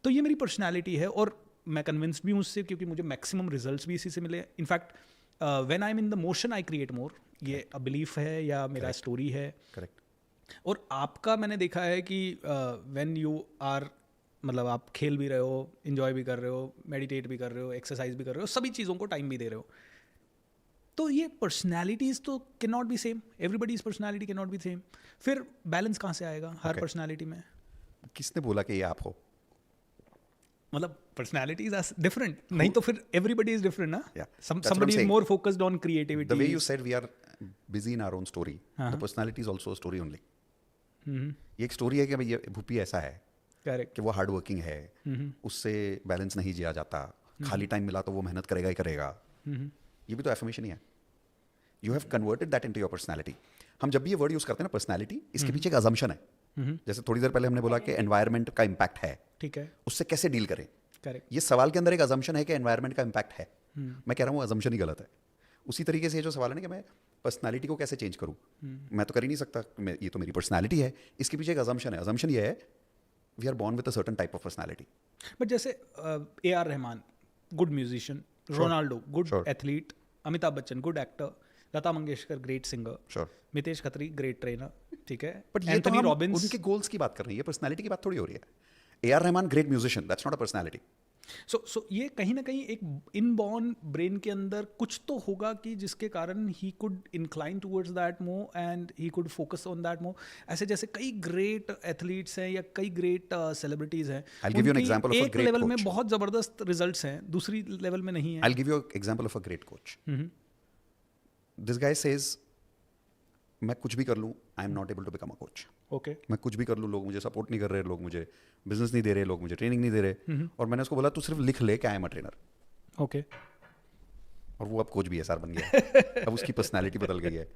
तो ये मेरी पर्सनैलिटी है और मैं कन्विंस्ड भी हूँ उससे, क्योंकि मुझे मैक्सिमम रिजल्ट्स भी इसी से मिले. In fact when I M in the motion I create more. ये अ बिलीफ है या मेरा स्टोरी है. Correct. और आपका मैंने देखा है कि व्हेन यू आर, मतलब आप खेल भी रहे हो, इन्जॉय भी कर रहे हो, मेडिटेट भी कर रहे हो, एक्सरसाइज भी कर रहे हो, सभी चीज़ों को टाइम भी दे रहे हो, तो ये पर्सनैलिटीज़ तो can not be same. Everybody's personality can not be same. फिर बैलेंस कहाँ से आएगा हर पर्सनैलिटी में? किसने बोला कि ये आप हो? मतलब पर्सनैलिटीज आर डिफरेंट. नहीं तो फिर एवरीबडी इज डिफरेंट ना. Yeah. That's what I'm Somebody is saying. more focused on creativity. The way you said we are busy in our own story, the personality is also a story only. ये एक स्टोरी है कि भाई ये भूपी ऐसा है करेक्ट। कि वो हार्ड वर्किंग है, उससे बैलेंस नहीं जिया जाता, खाली टाइम मिला तो वो मेहनत करेगा ही करेगा। ये भी तो एफर्मेशन ही है। You have converted that into your personality. हम जब भी ये वर्ड यूज करते हैं ना पर्सनैलिटी, इसके पीछे एक अजम्पशन है। जैसे थोड़ी देर पहले हमने बोला कि एनवायरनमेंट का इम्पैक्ट है, ठीक है, उससे कैसे डील करें। करेक्ट। ये सवाल के अंदर एक अजम्पशन है कि एनवायरनमेंट का इम्पैक्ट है। मैं कह रहा हूँ अजम्पशन ही गलत है। उसी तरीके से ये जो सवाल है ना कि मैं पर्सनालिटी को कैसे चेंज करूँ, मैं तो कर ही नहीं सकता, ये तो मेरी पर्सनालिटी है। इसके पीछे एक अजम्पशन है। अजम्पशन ये है we are born with a certain type of personality. But जैसे AR Rahman good musician, Ronaldo good athlete, Amitabh Bachchan good actor, Lata Mangeshkar great singer, sure, Mitesh Khatri great trainer, ठीक है, बट ये तो एंथनी हम रॉबिन्स। उनके गोल्स की बात कर रहे हैं, ये पर्सनालिटी की बात थोड़ी हो रही है। AR Rahman great musician, that's not a personality. So ये कहीं ना कहीं एक इनबॉर्न ब्रेन के अंदर कुछ तो होगा कि जिसके कारण he could incline towards that more and he could focus on that more. ऐसे जैसे कई ग्रेट एथलीट्स हैं या कई ग्रेट सेलिब्रिटीज हैं, I'll give you an उनकी example of a एक great लेवल में coach. बहुत जबरदस्त रिजल्ट्स हैं, दूसरी लेवल में नहीं है। I'll give you an example of a great coach. This guy says, मैं कुछ भी कर लूँ, I am not able to become a coach. Okay, मैं कुछ भी कर लूँ, लोग मुझे सपोर्ट नहीं कर रहे, लोग मुझे बिजनेस नहीं दे रहे, लोग मुझे ट्रेनिंग नहीं दे रहे। और मैंने उसको बोला तू सिर्फ लिख ले कि I am a trainer. Okay, और वो अब कोच BSR बन गया है। अब उसकी पर्सनालिटी बदल गई है।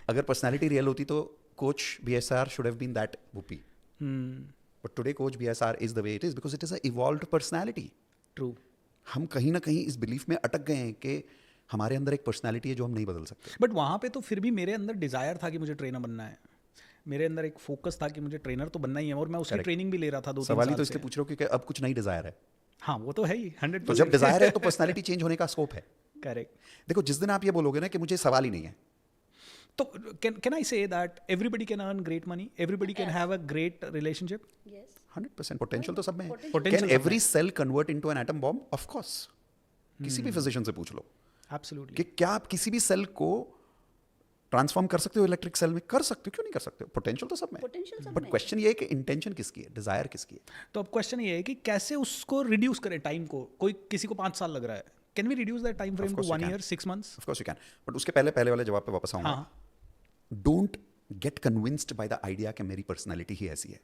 अगर पर्सनालिटी रियल होती तो coach BSR should have been that वूपी। But today coach BSR is the way it is because it is a evolved personality. True. हम कहीं ना कहीं इस बिलीफ में अटक गए हैं कि हमारे अंदर एक पर्सनालिटी है जो हम नहीं बदल सकते। बट वहाँ पे तो फिर भी मेरे अंदर डिज़ायर था कि मुझे ट्रेनर बनना है, मेरे अंदर एक फोकस था कि मुझे ट्रेनर तो बनना ही है, और मैं उसकी Correct. ट्रेनिंग भी ले रहा था 2-3 सवाल ही साल तो से। इसलिए पूछ रहे हो क्योंकि अब कुछ नई डिजायर है। हाँ, वो तो है ही 100%। तो जब डिजायर है तो पर्सनालिटी चेंज होने का स्कोप है। करेक्ट। देखो जिस दिन आप ये बोलोगे ना कि मुझे सवाल ही नहीं है, तो can I say that everybody can earn great money, everybody can have a great relationship? Yes. 100% potential तो सब में है। Potential कैन सब में every cell convert into an atom bomb? Of course. किसी भी फिजिशियन से पूछ लो Absolutely. कि क्या आप किसी भी सेल को ट्रांसफॉर्म कर सकते हो इलेक्ट्रिक सेल में? कर सकते हो, क्यों नहीं कर सकते हो? पोटेंशियल तो सब में। Potential सब बट में है। क्वेश्चन ये है कि इंटेंशन किसकी है, डिजायर किसकी है। तो अब क्वेश्चन ये है कि कैसे उसको रिड्यूस करें टाइम को। कोई किसी को 5 साल लग रहा है, can we reduce that time frame to course you 1 can. year 6 months? Of course you can, but उसके पहले वाले जवाब पे वापस आऊंगा। हाँ, don't get convinced by the idea कि मेरी पर्सनालिटी ही ऐसी है।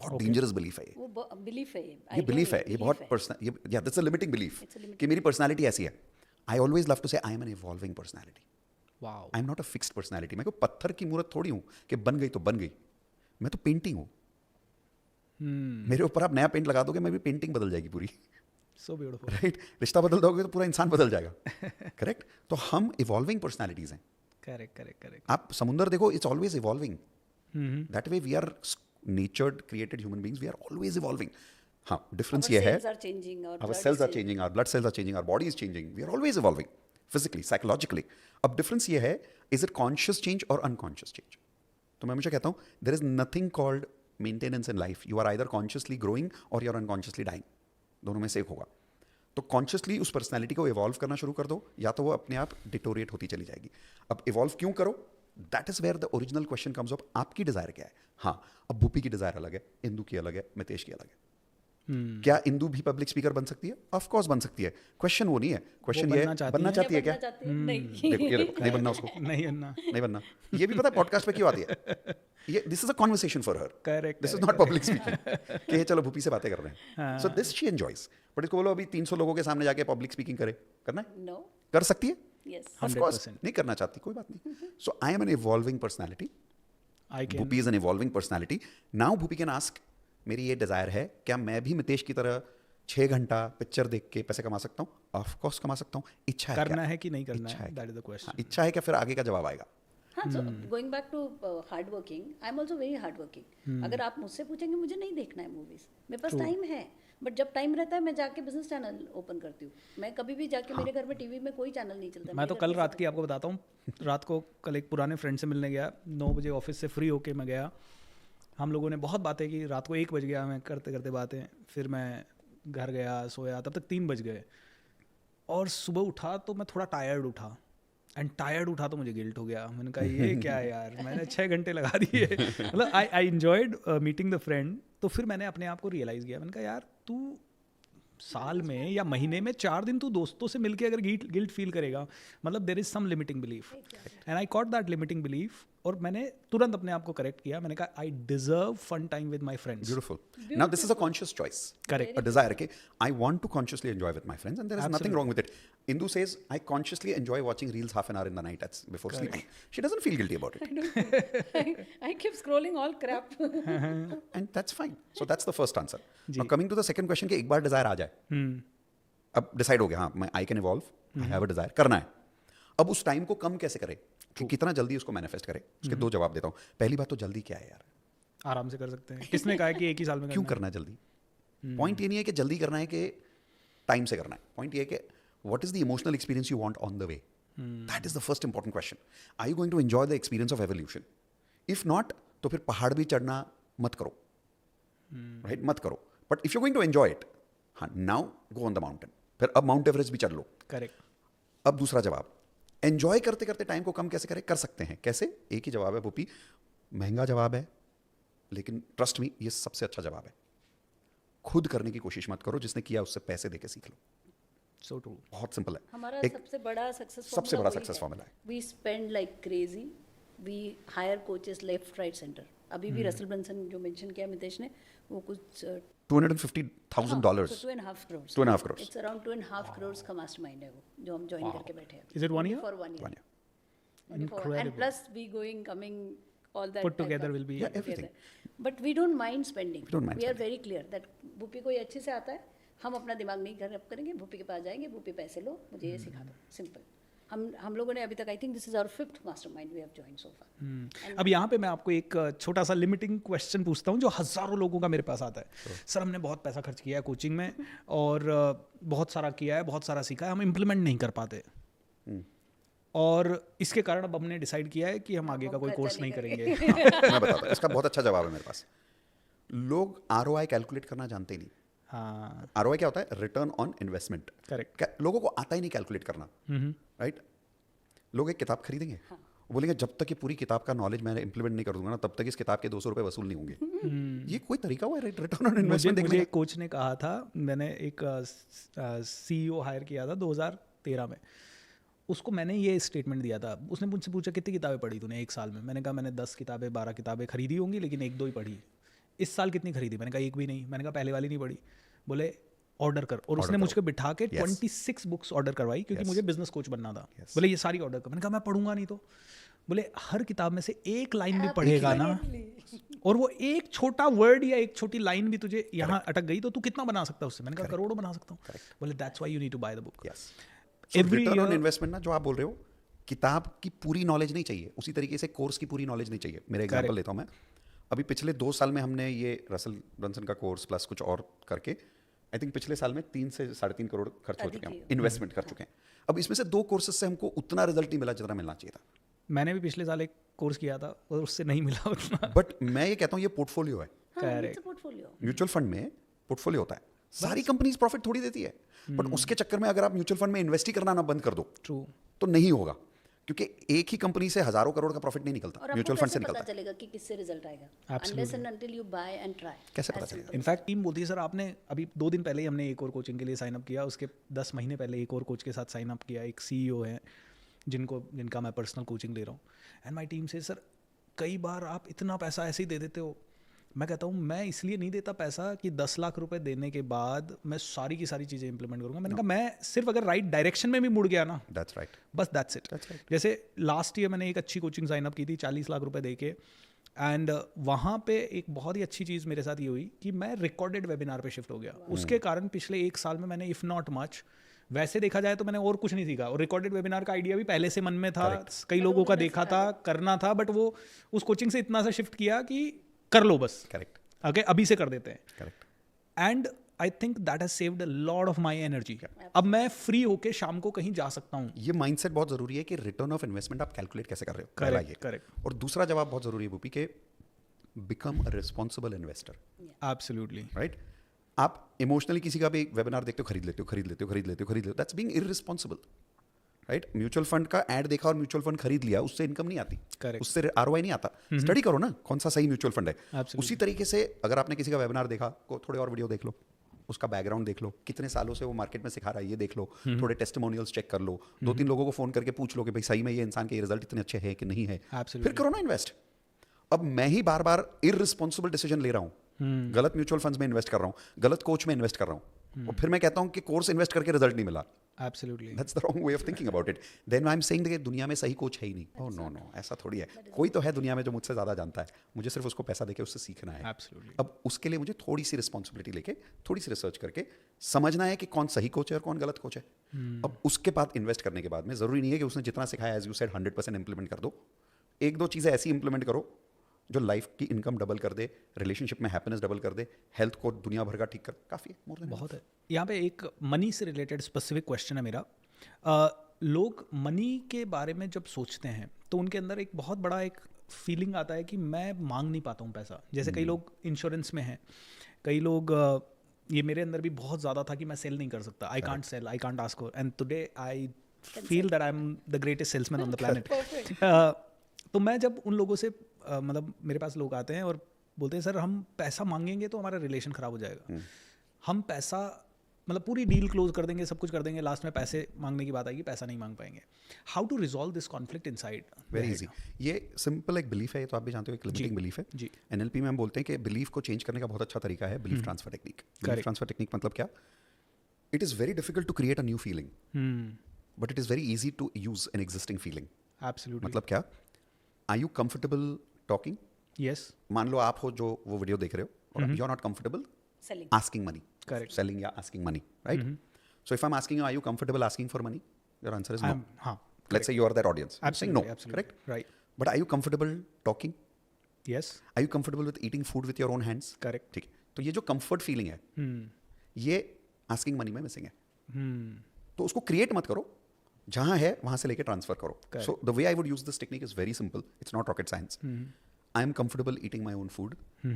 बहुत डेंजरस बिलीफ है ये। वो बिलीफ है, ये बिलीफ है, ये बहुत पर्सनल, ये या दैट्स अ लिमिटिंग बिलीफ कि मेरी पर्सनालिटी ऐसी है। I always love to say I am an evolving personality. Wow. I am not a fixed personality. मैं कोई पत्थर की मूर्त थोड़ी हूँ कि बन गई तो बन गई। मैं तो पेंटिंग हूँ। मेरे ऊपर आप नया पेंट लगा दोगे, मेरी पेंटिंग बदल जाएगी पूरी। So beautiful. राइट, रिश्ता बदल दोगे तो पूरा इंसान बदल जाएगा। करेक्ट। तो हम इवॉल्विंग पर्सनालिटीज हैं। करेक्ट। आप समुंदर देखो, it's always evolving. That way we are natured created human beings, we are always evolving. हाँ, डिफरेंस ये है, cells are changing, our our blood cells are cells- changing, our blood cells are changing, our body is changing, we are always evolving physically, psychologically. अब डिफरेंस ये है, इज इट कॉन्शियस चेंज और अनकॉन्शियस चेंज। तो मैं हमेशा कहता हूँ there is nothing called maintenance in life. You are either consciously growing or you are unconsciously dying. दोनों में से एक होगा। तो कॉन्शियसली उस पर्सनैलिटी को इवॉल्व करना शुरू कर दो, या तो वो अपने आप डिटोरिएट होती चली जाएगी। अब इवॉल्व क्यों करो, that is where the original question comes up. आपकी डिजायर क्या है? हाँ, अब भूपी की डिजायर अलग है, इंदू की अलग है, मितेश की अलग है। क्या इंदू भी पब्लिक स्पीकर बन सकती है? ऑफ कोर्स बन सकती है। क्वेश्चन वो नहीं है, क्वेश्चन ये है बनना चाहती है क्या? नहीं। देखो ये देखो, नहीं बनना उसको, नहीं अन्ना। नहीं बनना। ये भी पता है पॉडकास्ट पे क्यों आती है? ये this is a conversation for her. Correct, this is not public speaking कि ये चलो भूपी से बातें कर रहे हैं। So this she enjoys. But इसको बोलो अभी 300 लोगों के सामने जाके पब्लिक स्पीकिंग करे, करना है? No. कर सकती है? Yes. Of course 100%. नहीं करना चाहती, कोई बात नहीं। So I am an evolving personality, I can. Bhupi is an evolving personality. Now Bhupi can ask, मेरी ये डिजायर है, क्या मैं भी मितेश की तरह 6 घंटा पिक्चर देख के पैसे कमा सकता हूँ? ऑफ कोर्स कमा सकता हूँ। इच्छा है करना क्या? है कि नहीं करना इच्छा है, है दैट इज द हाँ, क्वेश्चन। इच्छा है क्या, फिर आगे का जवाब आएगा। हाँ, so going back to hard working, I'm also very hard working. अगर आप मुझसे पूछेंगे, मुझे नहीं देखना है मूवीज, मेरे पास टाइम है, बट जब टाइम रहता है मैं जाके बिजनेस चैनल ओपन करती हूँ। मैं कभी भी जाके मेरे घर में टीवी में कोई चैनल नहीं चलता। मैं तो कल रात की आपको बताता हूँ, रात को कल एक पुराने फ्रेंड से मिलने गया, 9 बजे ऑफिस से फ्री होके मैं गया। हम लोगों ने बहुत बातें की, रात को 1 बज गया मैं करते करते बातें। फिर मैं घर गया, सोया, तब तक 3 बज गए। और सुबह उठा तो मैं थोड़ा टायर्ड उठा, एंड टायर्ड उठा तो मुझे गिल्ट हो गया। मैंने कहा ये क्या है यार, मैंने 6 घंटे लगा दिए। मतलब I enjoyed meeting the friend. तो फिर मैंने अपने आप को रियलाइज़ किया, मैंने कहा यार तू साल में या महीने में 4 दिन तू दोस्तों से मिलके अगर गिल्ट फील करेगा, मतलब there is some limiting belief. And I caught that limiting belief और मैंने तुरंत अपने आप को करेक्ट किया, मैंने कहा I deserve fun time with my friends. Beautiful. Now this is a conscious choice. Correct. A desire. Okay, I want to consciously enjoy with my friends, and there is nothing wrong with it. Indu says, I consciously enjoy watching reels half an hour in the night before sleeping. She doesn't feel guilty about it. I keep scrolling all crap. And that's fine. So that's the first answer. Now coming to the second question कि एक बार desire आ जाए, अब डिसाइड हो गया, हाँ मैं I can evolve, I have a desire, करना है. अब उस टाइम को कम कैसे करें कि कितना जल्दी उसको मैनिफेस्ट करें. उसके दो जवाब देता हूँ. पहली बात तो जल्दी क्या है यार, आराम से कर सकते हैं. किसने कहा कि एक ही साल में क्यों करना करना है जल्दी. पॉइंट ये नहीं है कि जल्दी करना है कि टाइम से करना है. पॉइंट ये है कि what is the emotional experience you want on the way. That is the first important question. Are you going to enjoy the experience of evolution. If not तो फिर पहाड़ भी चढ़ना मत करो, राइट, मत करो. But if you going to enjoy it, हाँ, now go on the mountain. फिर अब माउंट एवरेस्ट भी चढ़ लो. करेक्ट. अब दूसरा जवाब, एंजॉय करते करते टाइम को कम कैसे करें. कर सकते हैं. कैसे? एक ही जवाब है भूपी, महंगा जवाब है लेकिन ट्रस्ट मी ये सबसे अच्छा जवाब है. खुद करने की कोशिश मत करो, जिसने किया उससे पैसे देके सीख लो. So true. बहुत सिंपल है. हमारा एक सबसे बड़ा सक्सेस सबसे बड़ा सक्सेस फॉर्मूला है. We spend like crazy, we hire coaches left right center. अभी भी रसल ब्रंसन जो मेंशन किया मितेश ने, वो कुछ $250,000. so 2.5 crores. 2.5 crores. It's around 2.5 crores का मास्टरमाइंड है वो, जो हम ज्वाइन करके बैठे हैं. Is it 1 year? For 1 year. One year. Only for- and Incredible. plus we going coming all that Put together will be- Yeah, everything. But we don't mind spending. We don't mind We are spending. very clear that Bhupi को ये अच्छे से आता है, हम अपना दिमाग नहीं खराब करेंगे. भूपी के पास जाएंगे, भूपी पैसे लो, मुझे ये सिखा दो. सिंपल. हम लोगों ने अभी तक, I think this is our 5th mastermind we have joined so far. अब यहाँ पे मैं आपको एक छोटा सा लिमिटिंग क्वेश्चन पूछता हूँ जो हज़ारों लोगों का मेरे पास आता है. सर हमने बहुत पैसा खर्च किया है कोचिंग में और बहुत सारा किया है, बहुत सारा सीखा है, हम इम्प्लीमेंट नहीं कर पाते, और इसके कारण अब हमने डिसाइड किया है कि हम आगे का कोई कोर्स नहीं करेंगे. मैं बताता हूँ, इसका बहुत अच्छा जवाब है मेरे पास. लोग ROI कैलकुलेट करना जानते ही नहीं. हाँ. ROI क्या होता है? Return on investment. करेक्ट. लोगों को आता ही नहीं कैलकुलेट करना, राइट. लोग एक किताब खरीदेंगे, वो बोलेंगे जब तक ये पूरी किताब का नॉलेज मैं इंप्लीमेंट नहीं कर दूंगा ना, तब तक इस किताब के 200 रुपए वसूल नहीं होंगे. ये कोई तरीका हुआ है रिटर्न ऑन इन्वेस्टमेंट देखने मुझे का? एक कोच ने कहा था, मैंने एक CEO हायर किया था 2013 में. उसको मैंने ये स्टेटमेंट दिया था. उसने मुझसे पूछा कितनी किताबें पढ़ी तूने एक साल में. मैंने कहा मैंने 10 किताबें 12 किताबें खरीदी होंगी, लेकिन 1-2 ही पढ़ी. इस साल कितनी खरीदी? मैंने कहा एक भी नहीं. मैंने कहा पहले वाली नहीं पढ़ी. बोले ऑर्डर कर. और उसने मुझको बिठा के 26 बुक्स ऑर्डर करवाई, क्योंकि मुझे बिजनेस कोच बनना था. बोले ये सारी ऑर्डर कर. मैंने कहा मैं पढ़ूंगा नहीं तो. बोले हर किताब में से एक लाइन भी पढ़ेगा ना, और वो एक छोटा वर्ड या एक छोटी लाइन भी तुझे यहाँ अटक गई तो तू कितना बना सकता है उससे. मैंने कहा करोड़ों बना सकता हूँ. बोले that's why you need to buy the book. Yes. Every return on year- investment ना, जो आप बोल रहे हो, किताब की पूरी नॉलेज नहीं चाहिए, उसी तरीके से कोर्स की पूरी नॉलेज नहीं चाहिए. मेरा एग्जांपल लेता हूँ मैं. अभी पिछले 2 साल में हमने ये रसल ब्रंसन का कोर्स प्लस कुछ और करके आई थिंक पिछले साल में 3 से 3.5 करोड़ खर्च हो चुके हैं, इन्वेस्टमेंट कर चुके हैं. अब इसमें से 2 कोर्सेज से हमको उतना रिजल्ट नहीं मिला जितना मिलना चाहिए था. मैंने भी पिछले साल एक कोर्स किया था और उससे नहीं मिला उतना. बट मैं ये कहता हूँ ये पोर्टफोलियो है. Correct. पोर्टफोलियो. म्यूचुअल फंड में पोर्टफोलियो होता है. सारी कंपनीज प्रॉफिट थोड़ी देती है, बट उसके चक्कर में अगर आप म्यूचुअल फंड में इन्वेस्ट ही करना ना बंद कर दो ट्रू, तो नहीं होगा, क्योंकि एक ही कंपनी से हजारों करोड़ का प्रॉफिट नहीं निकलता, और म्यूचुअल आपको फंड से कैसे निकलता पता है. चलेगा कि किससे रिजल्ट आएगा? Absolutely. Unless and until you buy and try. कैसे पता As चलेगा? simple. इनफैक्ट टीम बोलती है सर आपने अभी 2 दिन पहले ही हमने एक और कोचिंग के लिए साइन अप किया, उसके 10 महीने पहले एक और कोच के साथ साइन अप किया. एक CEO है जिनका मैं पर्सनल कोचिंग ले रहा हूँ. एंड माई टीम से सर कई बार आप इतना पैसा ऐसे ही दे देते हो. मैं कहता हूँ मैं इसलिए नहीं देता पैसा कि 10 लाख रुपए देने के बाद मैं सारी की सारी चीज़ें इंप्लीमेंट करूँगा. मैंने कहा मैं सिर्फ अगर राइट डायरेक्शन में भी मुड़ गया ना, दैट्स राइट. बस दैट्स इट. जैसे लास्ट ईयर मैंने एक अच्छी कोचिंग साइन अप की थी 40 लाख रुपए दे के, एंड वहाँ पे एक बहुत ही अच्छी चीज़ मेरे साथ ये हुई कि मैं रिकॉर्डेड वेबिनार पे शिफ्ट हो गया. उसके कारण पिछले 1 साल में मैंने इफ़ नॉट मच, वैसे देखा जाए तो मैंने और कुछ नहीं सीखा. और रिकॉर्डेड वेबिनार का आइडिया भी पहले से मन में था, कई लोगों का देखा था, करना था, बट वो उस कोचिंग से इतना सा शिफ्ट किया कि कर लो बस, करेक्ट. ओके अभी से कर देते हैं. Correct. And I think that has saved a lot of my energy. अब मैं फ्री होके शाम को कहीं जा सकता हूँ. ये माइंडसेट बहुत जरूरी है कि रिटर्न ऑफ इन्वेस्टमेंट आप कैलकुलेट कैसे कर रहे हो. पहला ये. करेक्ट. और दूसरा जवाब बहुत जरूरी है भूपी के, become a responsible investor. Absolutely. Right. आप इमोशनली किसी का भी वेबिनार देखते हो, खरीद लेते हो, that's being irresponsible. Right. Mutual fund का ऐड देखा और म्यूचुअल फंड खरीद लिया, उससे इनकम नहीं आती. Correct. उससे ROI नहीं आता. स्टडी करो ना कौन सा सही म्यूचुअल फंड है. Absolutely. उसी तरीके से अगर आपने किसी का वेबिनार देखा, को थोड़े और वीडियो देख लो, उसका बैकग्राउंड देख लो, कितने सालों से वो मार्केट में सिखा रहा है ये देख लो, थोड़े टेस्टिमोनियल्स चेक कर लो, 2-3 लोगों को फोन करके पूछ लो कि भाई सही में ये इंसान के रिजल्ट इतने अच्छे हैं कि नहीं है, फिर करो ना इन्वेस्ट। अब मैं ही बार बार इररिस्पॉन्सिबल डिसीजन ले रहा हूँ, गलत म्यूचुअल फंड्स में इन्वेस्ट कर रहा हूँ, गलत कोच में इन्वेस्ट कर रहा हूँ, और फिर मैं कहता हूँ कि कोर्स इन्वेस्ट करके रिजल्ट नहीं मिला। Absolutely. That's the wrong way of thinking about it. Then I'm saying that दुनिया में सही कोच है ही नहीं। Oh no no, ऐसा थोड़ी है। कोई तो है दुनिया में जो मुझसे ज़्यादा जानता है, मुझे सिर्फ उसको पैसा देके उससे सीखना है। Absolutely. अब उसके लिए मुझे थोड़ी सी रिस्पॉन्सिबिलिटी लेके, थोड़ी सी रिसर्च करके समझना है कि कौन सही कोच है और कौन गलत कोच है। अब उसके बाद इन्वेस्ट करने के बाद में ज़रूरी नहीं है कि उसने जितना सिखाया एज यू सेड 100% इम्प्लीमेंट कर दो। 1-2 चीज़ें ऐसी इंप्लीमेंट करो जो लाइफ की इनकम डबल कर दे, रिलेशनशिप में हैप्पीनेस डबल कर दे, हेल्थ को दुनिया भर का ठीक कर, काफ़ी है, मोर देन बहुत है। यहाँ पे एक मनी से रिलेटेड स्पेसिफिक क्वेश्चन है मेरा। लोग मनी के बारे में जब सोचते हैं तो उनके अंदर एक बहुत बड़ा एक फीलिंग आता है कि मैं मांग नहीं पाता हूँ पैसा। जैसे कई लोग इंश्योरेंस में हैं, कई लोग ये मेरे अंदर भी बहुत ज़्यादा था कि मैं सेल नहीं कर सकता, I can't sell, I can't ask for, and today I feel that I am the greatest salesman on the planet. तो मैं जब उन लोगों से मतलब मेरे पास लोग आते हैं और बोलते हैं सर हम पैसा मांगेंगे तो हमारा रिलेशन ख़राब हो जाएगा, हम पैसा मतलब पूरी डील क्लोज कर देंगे, सब कुछ कर देंगे, लास्ट में पैसे मांगने की बात आएगी, पैसा नहीं मांग पाएंगे। How to resolve this conflict inside? Very easy. ये सिंपल एक बिलीफ है, ये तो आप भी जानते हो, एक लिमिटिंग बिलीफ है। जी। एनएलपी में हम बोलते हैं कि बिलीफ को चेंज करने का बहुत अच्छा तरीका है belief transfer technique. Belief transfer technique मतलब क्या? It is very difficult to create a new feeling, but it is very easy to use an existing feeling. Absolutely. मतलब क्या? Are you comfortable talking? Yes. मान लो आप हो जो वो वीडियो देख रहे हो और you are not comfortable Selling. asking money. Correct. Selling या asking money, right? So if I'm asking you, are you comfortable asking for money? Your answer is no. हाँ, Let's say you are that audience. I'm saying no, absolutely, correct? right. But are you comfortable talking? Yes. Are you comfortable with eating food with your own hands? Correct. ठीक है। तो ये जो comfort feeling है, ये asking money में missing है। तो उसको create मत करो, जहाँ है वहाँ से लेके ट्रांसफर करो। So the way I would use this technique is very simple. It's not rocket science. I am comfortable eating my own food.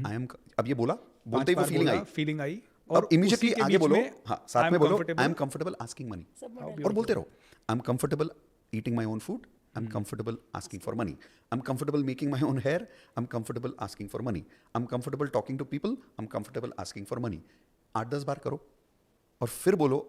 I am अब ये बोला, बोलते ही वो फीलिंग आई और इमीडिएटली आगे बोलो, हाँ साथ में बोलो I am comfortable asking money, और बोलते रहो I am comfortable eating my own food, I am comfortable asking for money, I am comfortable making my own hair, I am comfortable asking for money, I am comfortable talking to people, I am comfortable asking for money. 8-10 बार करो और फिर बोलो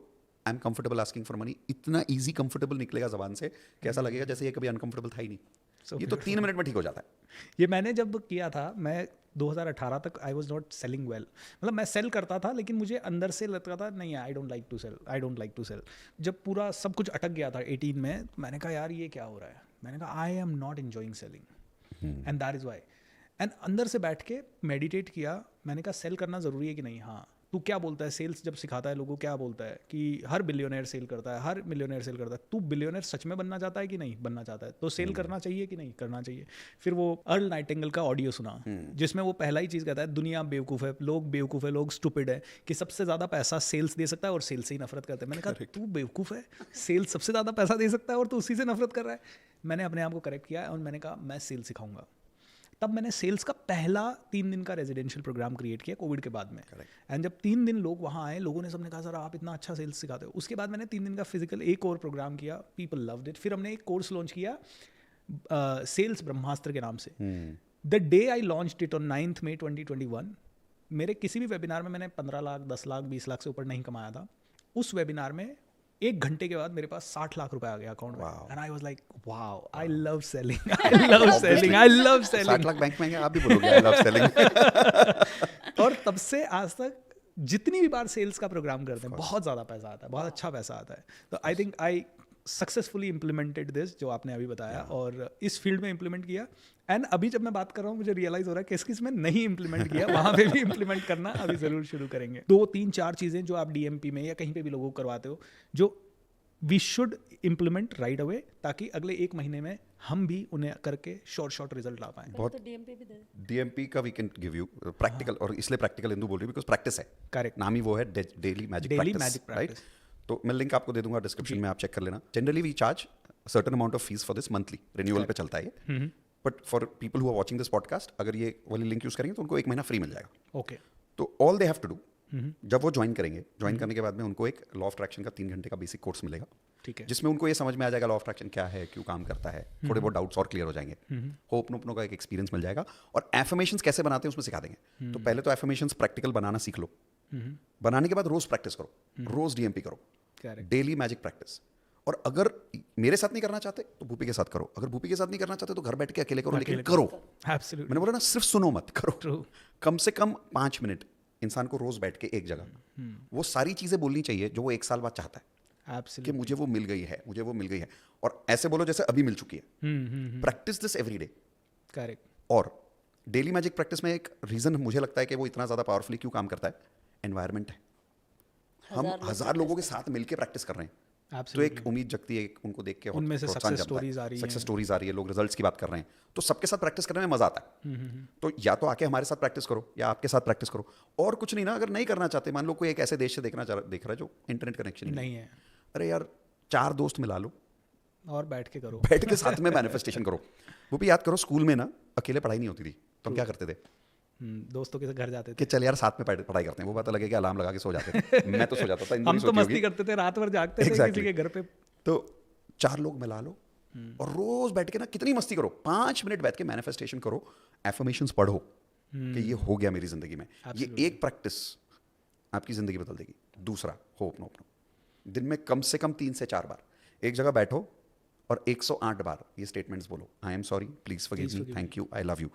I am comfortable asking for money. इतना ईजी कंफर्टेबल निकलेगा जबान से कि ऐसा लगेगा जैसे ये कभी अनकंफर्टेबल था ही नहीं। ये तो 3 मिनट में ठीक हो जाता है। ये मैंने जब किया था, मैं 2018 तक I was not selling well, मतलब मैं सेल करता था लेकिन मुझे अंदर से लगता था नहीं I don't like to sell, I don't like to sell. जब पूरा सब कुछ अटक गया था 18 में, मैंने कहा यार ये क्या हो रहा है, मैंने कहा आई am not enjoying selling and that is why. And अंदर से बैठ के मेडिटेट किया, मैंने कहा सेल करना ज़रूरी है कि नहीं। हाँ, तू क्या बोलता है, सेल्स जब सिखाता है लोगों क्या बोलता है कि हर बिलियनर सेल करता है, हर मिलियनर सेल करता है। तू बिलियनर सच में बनना चाहता है कि नहीं बनना चाहता है, तो सेल करना चाहिए कि नहीं करना चाहिए। फिर वो अर्ल नाइटिंगेल का ऑडियो सुना जिसमें वो पहला ही चीज़ कहता है दुनिया बेवकूफ़ है, लोग स्टूपिड है, कि सबसे ज़्यादा पैसा सेल्स दे सकता है और सेल्स से ही नफरत करता है। मैंने कहा तू बेवकूफ़ है, सेल्स सबसे ज़्यादा पैसा दे सकता है और तू उसी से नफरत कर रहा है। मैंने अपने आप को करेक्ट किया और मैंने कहा मैं सेल्स सिखाऊंगा। तब मैंने सेल्स का पहला 3 दिन का रेजिडेंशियल प्रोग्राम क्रिएट किया कोविड के बाद में। एंड जब 3 दिन लोग वहाँ आए, लोगों ने सबने कहा सर आप इतना अच्छा सेल्स सिखाते हो। उसके बाद मैंने 3 दिन का फिजिकल एक और प्रोग्राम किया, पीपल लव्ड इट। फिर हमने एक कोर्स लॉन्च किया सेल्स ब्रह्मास्त्र के नाम से। The day I launched it on 9th May 2021, मेरे किसी भी वेबिनार में मैंने 15 लाख 10 लाख 20 लाख से ऊपर नहीं कमाया था। उस वेबिनार में 1 घंटे के बाद मेरे पास 60 लाख रुपए आ गया अकाउंट में। And I was like wow, I love selling, I love selling, I love selling. 60 lakh bank में है, आप भी बोलोगे आई लव सेलिंग। और तब से आज तक जितनी भी बार सेल्स का प्रोग्राम करते हैं बहुत ज़्यादा पैसा आता है, बहुत अच्छा पैसा आता है। तो आई think I successfully implemented this जो आपने अभी बताया, और इस फील्ड में इम्प्लीमेंट किया। एंड अभी जब मैं बात कर रहा हूँ मुझे रियलाइज हो रहा है किस किस में नहीं इम्प्लीमेंट किया, वहाँ पे भी इम्प्लीमेंट करना अभी ज़रूर शुरू करेंगे। 2, 3, 4 चीज़ें जो आप DMP में या कहीं पे भी लोगों को करवाते हो जो we should implement right away, ताकि अगले 1 महीने में हम भी उन्हें करके शॉर्ट रिजल्ट ला पाएं। बहुत DMP भी दे। DMP का we can give you practical, और इसलिए प्रैक्टिकल इंदू बोल रही हूँ बिकॉज प्रैक्टिस है। करेक्ट, नाम ही वो है डेली मैजिक प्रैक्टिस, राइट? तो मैं लिंक आपको दे दूंगा डिस्क्रिप्शन में, आप चेक कर लेना। Generally we charge certain amount of fees for this, monthly renewal पे चलता है ये। But for people who are watching this podcast, अगर ये वाली लिंक यूज करेंगे तो उनको 1 महीना फ्री मिल जाएगा। ओके। तो all they have to do, जब वो ज्वाइन करेंगे, ज्वाइन करने के बाद में उनको एक लॉ ऑफ अट्रैक्शन का 3 घंटे का बेसिक कोर्स मिलेगा, ठीक है, जिसमें उनको ये समझ में आ जाएगा लॉ ऑफ अट्रैक्शन क्या है, क्यों काम करता है, थोड़े बहुत डाउट्स और क्लियर हो जाएंगे, होपनोपनो का एक एक्सपीरियंस मिल जाएगा, और एफर्मेशंस कैसे बनाते हैं उसमें सिखा देंगे। तो पहले तो एफर्मेशंस प्रैक्टिकल बनाना सीख लो, बनाने के बाद रोज प्रैक्टिस करो, रोज डीएमपी करो, करेक्ट डेली मैजिक प्रैक्टिस। और अगर मेरे साथ नहीं करना चाहते तो भूपी के साथ करो, अगर भूपी के साथ नहीं करना चाहते तो घर बैठ के अकेले करो, लेकिन करो। एब्सोल्युटली मैंने बोला ना, सिर्फ सुनो मत, करो। ट्रू कम से कम 5 मिनट इंसान को रोज बैठ के एक जगह वो सारी चीजें बोलनी चाहिए जो वो 1 साल बाद चाहता है कि एब्सोल्युटली मुझे वो मिल गई है, मुझे वो मिल गई है। और ऐसे बोलो जैसे अभी मिल चुकी है। Practice this every day. Correct और डेली मैजिक प्रैक्टिस में एक रीजन मुझे लगता है कि वो इतना ज्यादा पावरफुली क्यों काम करता है, एनवायरनमेंट है। हम 1000 लोगों के साथ मिलकर प्रैक्टिस कर रहे हैं, तो एब्सोल्युटली एक उम्मीद जगती है, उनको देख के उनमें से प्रोत्साहन success जगता है। stories आ रही सक्सेस हैं। स्टोरीज आ रही है, लोग रिजल्ट्स की बात कर रहे हैं, तो सबके साथ प्रैक्टिस करने में मजा आता है। तो या तो आके हमारे साथ प्रैक्टिस करो या आपके साथ प्रैक्टिस करो। और कुछ नहीं ना, अगर नहीं करना चाहते, मान लो कोई एक ऐसे देश से देख रहा है जो इंटरनेट कनेक्शन नहीं है अरे यार 4 दोस्त मिला लो, और बैठ के करो। बैठ के साथ में मैनिफेस्टेशन करो। वो भी याद करो, स्कूल में ना अकेले पढ़ाई नहीं होती थी, तो हम क्या करते थे दोस्तों के घर जाते थे, कि चल यार साथ में पढ़ाई करते हैं। वो बात अलग है कि अलार्म लगा के सो जाते थे, मैं तो सो जाता था, इंदु हम नहीं तो सोती मस्ती होगी। करते थे, रात भर जागते थे Exactly. किसी के घर पे। तो 4 लोग मिला लो और रोज बैठ के ना कितनी मस्ती करो, 5 मिनट बैठ के मैनिफेस्टेशन करो, एफर्मेशंस पढ़ो कि ये हो गया मेरी जिंदगी में। ये एक प्रैक्टिस आपकी जिंदगी बदल देगी। दूसरा, होप नो अपनो, दिन में कम से कम 3 से 4 बार एक जगह बैठो और 108 बार ये स्टेटमेंट्स बोलो, I am sorry, please forgive me, thank you, I love you.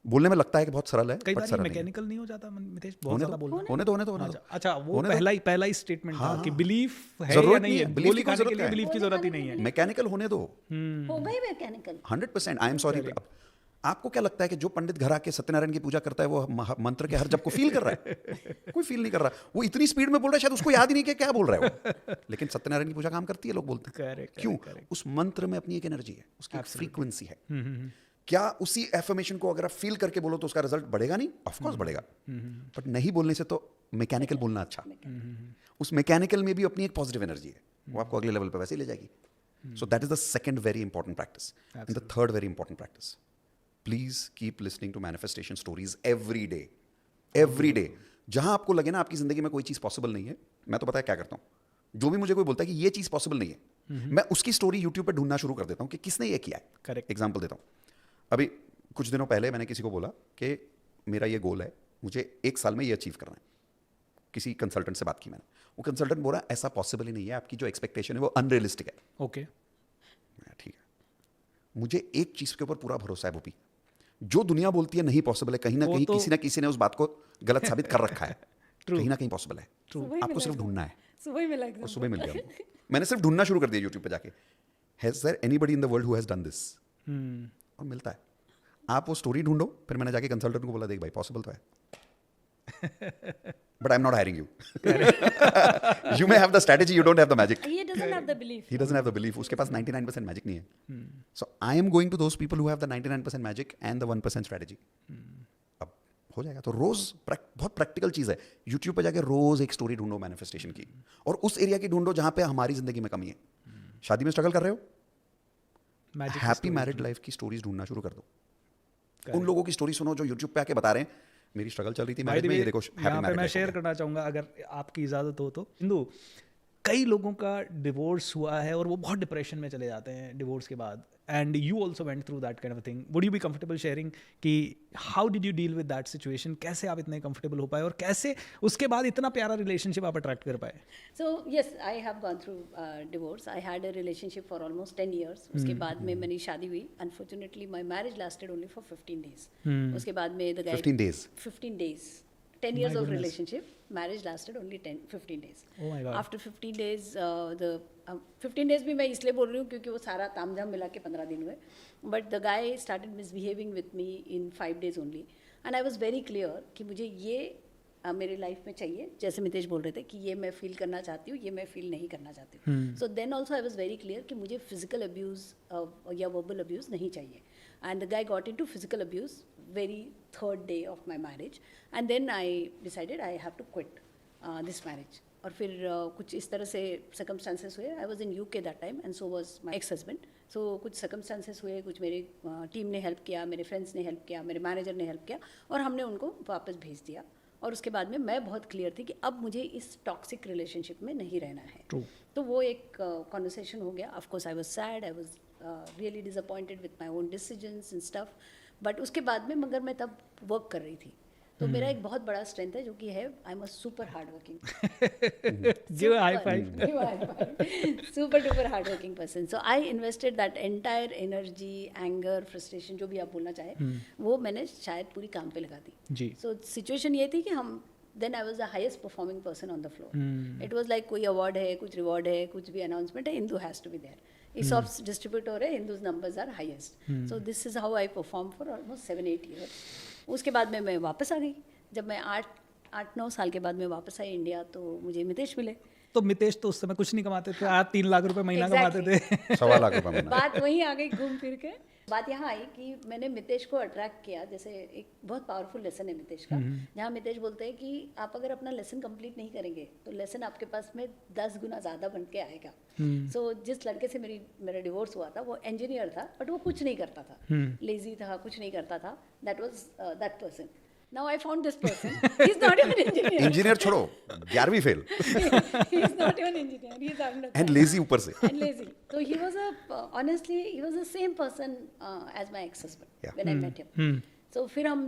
बोलने में लगता है कि बहुत सरल है, कई but बार सरल नहीं है। मैकेनिकल नहीं हो जाता मितेश, बहुत होने ज्यादा दो, बोलना। होने दो, होने दो, होने दो। अच्छा वो होने दो। पहला ही स्टेटमेंट था हाँ, कि हाँ। बिलीफ है जरूरत या नहीं नहीं है, है, belief गोली की कोई खाने के जरूरत लिए है। बिलीफ की जरूरत ही नहीं है। मैकेनिकल होने दो, हो गई मैकेनिकल। 100%। I am sorry. आपको क्या लगता है कि जो पंडित घर आके सत्यनारायण की पूजा करता है वो मंत्र के हर जब को फील कर रहा है? कोई फील नहीं कर रहा। वो इतनी स्पीड में बोल रहा है, शायद उसको याद ही नहीं कि क्या बोल रहा है वो। लेकिन सत्यनारायण की पूजा काम करती है, लोग बोलते हैं। Correct, क्यों? correct. उस मंत्र में अपनी एक एनर्जी है, उसकी एक फ्रीक्वेंसी है। क्या उसी एफर्मेशन को अगर आप फील करके बोलो तो उसका रिजल्ट बढ़ेगा? नहीं, ऑफ कोर्स बढ़ेगा। बट नहीं बोलने से तो मैकेनिकल बोलना अच्छा। उस मैकेनिकल में भी अपनी एक पॉजिटिव एनर्जी है, वो आपको अगले लेवल पे वैसे ही ले जाएगी। So that is the second very important practice. And the third very important practice, please keep listening to manifestation stories every day. Every day जहां आपको लगे ना आपकी जिंदगी में कोई चीज पॉसिबल नहीं है, मैं तो पता है क्या करता हूं, जो भी मुझे कोई बोलता है कि ये चीज पॉसिबल नहीं है, मैं उसकी स्टोरी यूट्यूब पे ढूंढना शुरू कर देता हूं कि किसने ये किया है। करेक्ट। एग्जाम्पल देता हूं, अभी कुछ दिनों पहले मैंने किसी को बोला कि मेरा ये गोल है, मुझे 1 साल में ये अचीव करना है। किसी कंसल्टेंट से बात की मैंने, वो कंसल्टेंट बोला ऐसा पॉसिबल ही नहीं है, आपकी जो एक्सपेक्टेशन है वो अनरियलिस्टिक है। ओके ठीक है, मुझे एक चीज के ऊपर पूरा भरोसा है भूपी, जो दुनिया बोलती है नहीं पॉसिबल है, कहीं ना वो कहीं तो- किसी ना किसी ने उस बात को गलत साबित कर रखा है। True. कहीं ना कहीं पॉसिबल है, आपको सिर्फ ढूंढना है। सुबह ही मिला और सुबह मिल गया वो। मैंने सिर्फ ढूंढना शुरू कर दिया यूट्यूब पे जाके, has their anybody in the world who has done this, और मिलता है। आप वो स्टोरी ढूंढो, फिर मैंने जाके कंसल्टेंट को बोला, देख भाई पॉसिबल तो है, but I am not hiring you. You may have the strategy, you don't have the magic. He doesn't have the belief. He doesn't have the belief, उसके पास 99% मैजिक नहीं है। So I am going to those people who have the 99% magic and the 1% strategy. अब हो जाएगा। तो रोज बहुत प्रैक्टिकल चीज है, यूट्यूब पे जाके रोज एक स्टोरी ढूंढो मैनिफेस्टेशन की, और उस एरिया की ढूंढो जहां पे हमारी जिंदगी में कमी है। शादी में स्ट्रगल कर रहे हो, मैजिक हैप्पी मैरिड लाइफ की स्टोरीज ढूंढना शुरू कर दो। उन लोगों की स्टोरी सुनो जो यूट्यूब पे आके बता रहे हैं मेरी स्ट्रगल चल रही थी मैरिज में, ये देखो हैप्पी यहाँ पे मैरिड मैं लाइफ। शेयर करना चाहूँगा अगर आपकी इजाज़त हो तो। इंदु, कई लोगों का डिवोर्स हुआ है और वो बहुत डिप्रेशन में चले जाते हैं डिवोर्स के बाद, and you also went through that kind of thing. Would you be comfortable sharing कि how did you deal with that situation? कैसे आप इतने कंफर्टेबल हो पाए और कैसे उसके बाद इतना प्यारा रिलेशनशिप आप अट्रैक्ट कर पाए? So yes, I have gone through divorce. I had a relationship for almost 10 years. उसके बाद में मेरी शादी हुई. Unfortunately, my marriage lasted only for 15 days. उसके बाद में the guy 15 days. 15 days. 10 years of relationship. Marriage lasted only 15 days. Oh my God. After 15 days, 15 days भी मैं इसलिए बोल रही हूँ क्योंकि वो सारा तामझाम मिला के 15 दिन हुए. But the guy started misbehaving with me in 5 days only. And I was very clear कि मुझे ये मेरी लाइफ में चाहिए, जैसे मितेश बोल रहे थे कि ये मैं फील करना चाहती हूँ, ये मैं फील नहीं करना चाहती हूँ। So then also I was very clear कि मुझे फिजिकल अब्यूज़ या वर्बल अब्यूज़ नहीं चाहिए. And the guy got into physical abuse very third day of my marriage, and then I decided I have to quit this marriage. और फिर कुछ इस तरह से सर्कमस्टांसेस हुए. I was in UK that time and so was my ex husband. सो कुछ सर्कमस्टांसेस हुए, कुछ मेरे टीम ने हेल्प किया, मेरे फ्रेंड्स ने हेल्प किया, मेरे मैनेजर ने हेल्प किया, और हमने उनको वापस भेज दिया. और उसके बाद में मैं बहुत क्लियर थी कि अब मुझे इस टॉक्सिक रिलेशनशिप में नहीं रहना है. तो वो एक कॉन्वर्सेशन हो गया. Of course I was sad, I was really disappointed with my own decisions and stuff. But उसके बाद में मगर मैं तब वर्क कर रही थी. तो मेरा एक बहुत बड़ा स्ट्रेंथ है जो कि है I am a super hard working give high five super duper hard working person. So I invested that entire energy, anger, frustration, जो भी आप बोलना चाहे, वो मैंने शायद पूरी काम पे लगा दी. जी. सो सिचुएशन ये थी कि हम then I was the highest performing person on the floor. It was like कोई अवार्ड है, कुछ रिवॉर्ड है, कुछ भी अनाउंसमेंट है, Hindu has to be there. ESOPs distributor है, Hindu's numbers are highest. So this is how I perform for almost 7-8 years. उसके बाद में मैं वापस आ गई. जब मैं 8-9 साल के बाद मैं वापस आई इंडिया, तो मुझे मितेश मिले. तो मितेश तो उस समय कुछ नहीं कमाते थे, आप 3 लाख रुपए महीना कमाते थे. 1.25 लाख रुपए महीना. बात वहीं आ गई घूम फिर के. बात यहाँ आई कि मैंने मितेश को अट्रैक्ट किया. जैसे एक बहुत पावरफुल लेसन है मितेश का, जहाँ मितेश बोलते हैं कि आप अगर अपना लेसन कंप्लीट नहीं करेंगे तो लेसन आपके पास में 10 गुना ज़्यादा बन के आएगा. सो जिस लड़के से मेरा डिवोर्स हुआ था, वो इंजीनियर था, बट वो कुछ नहीं करता था, लेजी था, कुछ नहीं करता था. That was that person. Now I found this person. He's not even engineer. Engineer छोड़ो, 11वीं fail. He's not even engineer. He's undergrad. And lazy ऊपर से. And lazy. So he was honestly, he was the same person as my ex-husband when I met him. So फिर हम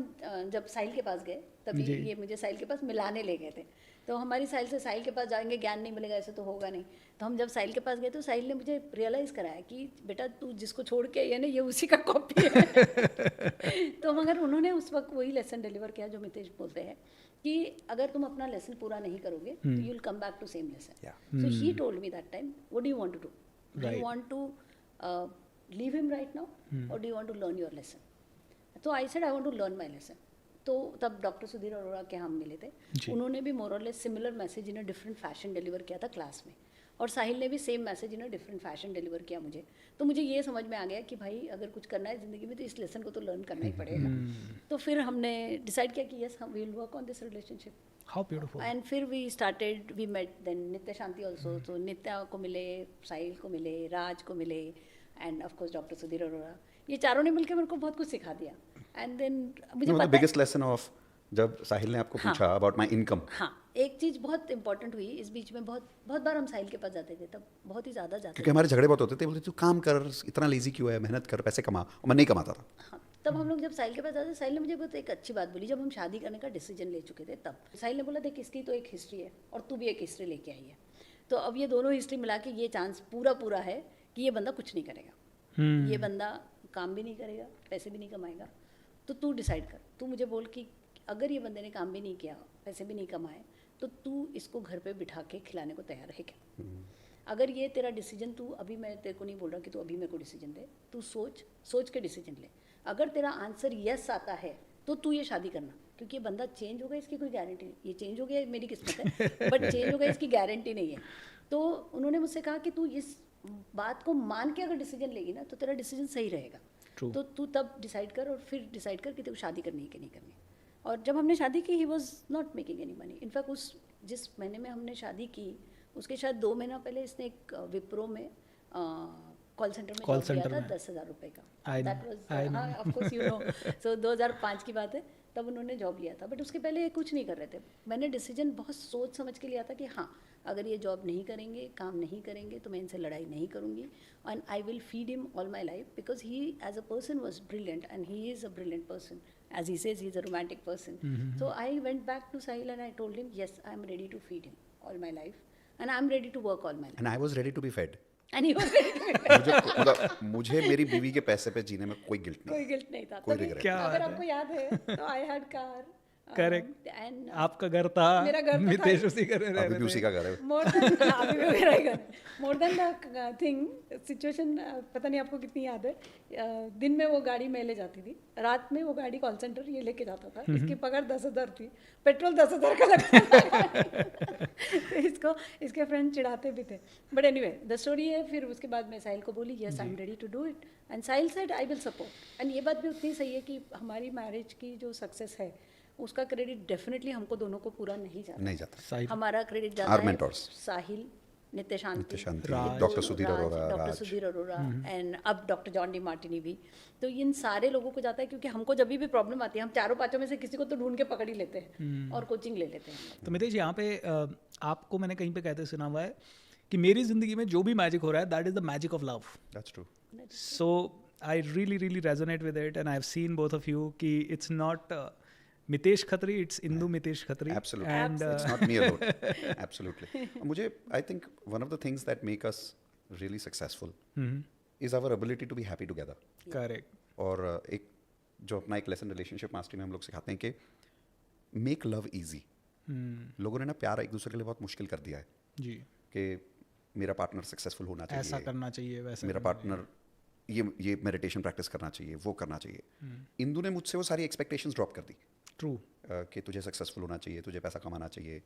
जब साहिल के पास गए, तभी ये मुझे साहिल के पास मिलाने ले गए थे. तो हमारी साहिल के पास जाएंगे, ज्ञान नहीं मिलेगा, ऐसे तो होगा नहीं. तो हम जब साहिल के पास गए तो साहिल ने मुझे रियलाइज़ कराया कि बेटा तू जिसको छोड़ के आई है ना, ये उसी का कॉपी है. तो मगर उन्होंने उस वक्त वही लेसन डिलीवर किया जो मितेश बोलते हैं कि अगर तुम अपना लेसन पूरा नहीं करोगे तो you will come back to same lesson. So he told me that time, what do you want to do? Do you want to leave him right now और do you want to learn your lesson? तो I said I want to learn my lesson. तो तब डॉक्टर सुधीर अरोड़ा के हम मिले थे. उन्होंने भी मोर और less similar message in a different fashion deliver किया था क्लास में, और साहिल ने भी same message in a different fashion deliver किया मुझे. तो मुझे ये समझ में आ गया कि भाई अगर कुछ करना है ज़िंदगी में तो इस लेसन को तो लर्न करना ही पड़ेगा. तो फिर हमने डिसाइड किया कि यस, हम we will work on this relationship. How beautiful. And फिर we started, we met then Nitya Shanti also. तो नित्या को मिले, साहिल को मिले, राज को मिले, end of course doctor Sudhir Arora. ये चारों ने मिलकर मेरे को बहुत कुछ सिखा दिया. एंड देन मुझे पता बिगेस्ट लेसन ऑफ जब साहिल ने आपको पूछा अबाउट माय इनकम. हाँ, एक चीज़ बहुत इंपॉर्टेंट हुई इस बीच में. बहुत बार हम साहिल के पास जाते थे, तब बहुत ही ज़्यादा जाते क्योंकि हमारे झगड़े बहुत होते थे. बोलते तू काम कर, इतना लेजी क्यों है, मेहनत कर, पैसे कमा. और मैं नहीं कमाता था. हाँ, तब हम लोग जब साहिल के पास जाते, साहिल ने मुझे बहुत एक अच्छी बात बोली. जब हम शादी करने का डिसीजन ले चुके थे, तब साहिल ने बोला देख इसकी तो एक हिस्ट्री है और तू भी एक हिस्ट्री लेके आई है, तो अब ये दोनों हिस्ट्री मिला के ये चांस पूरा है कि ये बंदा कुछ नहीं करेगा. ये बंदा काम भी नहीं करेगा, पैसे भी नहीं कमाएगा. तो तू डिसाइड कर, तू मुझे बोल कि अगर ये बंदे ने काम भी नहीं किया, पैसे भी नहीं कमाए, तो तू इसको घर पे बिठा के खिलाने को तैयार है क्या? अगर ये तेरा डिसीजन, तू अभी, मैं तेरे को नहीं बोल रहा कि तू अभी मेरे को डिसीजन दे, तू सोच के डिसीजन ले. अगर तेरा आंसर यस आता है तो तू ये शादी करना, क्योंकि ये बंदा चेंज होगा इसकी कोई गारंटी नहीं. ये चेंज हो गया मेरी किस्मत है, बट चेंज होगा इसकी गारंटी नहीं है. तो उन्होंने मुझसे कहा कि तू इस बात को मान के अगर डिसीजन लेगी ना तो तेरा डिसीजन सही रहेगा. तो तू तब डिसाइड कर और फिर डिसाइड कर कि तू शादी करनी है कि नहीं करनी. और जब हमने शादी की, he was not making any money. In fact जिस महीने में हमने शादी की, उसके शायद 2 महीना पहले इसने एक विप्रो में कॉल सेंटर में जॉब लिया था 10,000 रुपये का. दैट वाज, हाँ ऑफ कोर्स यू नो. सो 2005 की बात है, तब उन्होंने जॉब लिया था. बट उसके पहले कुछ नहीं कर रहे थे. मैंने डिसीजन बहुत सोच समझ के लिया था कि हाँ, अगर ये जॉब नहीं करेंगे, काम नहीं करेंगे, तो मैं इनसे लड़ाई नहीं करूँगी. And I will feed him all my life, because he as a person was brilliant and he is a brilliant person. As he says, he's a romantic person. So I went back to Sahil and I told him, yes, I am ready to feed him all my life, and I am ready to work all my life. And I was ready to be fed. And he was ready to be fed. मुझे मेरी बीवी के पैसे पे जीने में कोई गिल्ट नहीं. कोई गिल्ट नहीं था. कोई regret. अगर आपको याद है तो I had car. Correct. And आपका घर था, मेरा घर था, मितेश उसी घर में अभी भी उसी का घर है. More than the thing situation, पता नहीं आपको कितनी याद है. दिन में वो गाड़ी मैं ले जाती थी, रात में वो गाड़ी कॉल सेंटर ये लेके जाता था. इसकी पगार 10,000 थी, पेट्रोल 10,000 का लगता था. तो इसके फ्रेंड चिढ़ाते भी थे. बट एनीवे द स्टोरी है. फिर उसके बाद मैं साहिल को बोली yes I am ready to do it, and Sahil said I will support. And ये बात भी उतनी सही है कि हमारी मैरिज की जो सक्सेस है उसका क्रेडिट डेफिनेटली हमको दोनों को पूरा नहीं जाता. हमारा क्रेडिट जाता है साहिल, नित्य शांति, डॉक्टर सुधीर अरोड़ा एंड अब डॉक्टर जॉन डी मार्टिनी भी. तो इन सारे लोगों को जाता है, क्योंकि हमको जब भी प्रॉब्लम आती है हम 4-5 में से किसी को तो ढूंढ के पकड़ ही लेते हैं और कोचिंग ले लेते हैं. तो मितेश, यहाँ पे आपको मैंने कहीं पे कहते सुना हुआ है कि मेरी जिंदगी में जो भी मैजिक हो रहा है, that is the magic of love. That's true. So I really resonate with it, and I've seen both of you कि it's not Mitesh Khatri, it's Indu Mitesh Khatri. Absolutely. And It's not me alone. Absolutely. मुझे I think one of the things that make us really successful is our ability to be happy together. Correct. और एक जो अपना एक लेसन रिलेशनशिप मास्टरी में हम लोग सिखाते हैं कि मेक लव इजी. लोगों ने ना प्यार एक दूसरे के लिए बहुत मुश्किल कर दिया है जी. कि मेरा पार्टनर सक्सेसफुल होना चाहिए, ऐसा करना चाहिए, वैसा मेरा करना पार्टनर ये मेडिटेशन प्रैक्टिस करना चाहिए, वो करना चाहिए. इंदु ने मुझसे वो सारी एक्सपेक्टेशंस ड्रॉप कर दी चाहिए. ट्रू. कि तुझे सक्सेसफुल होना चाहिए, तुझे पैसा कमाना चाहिए.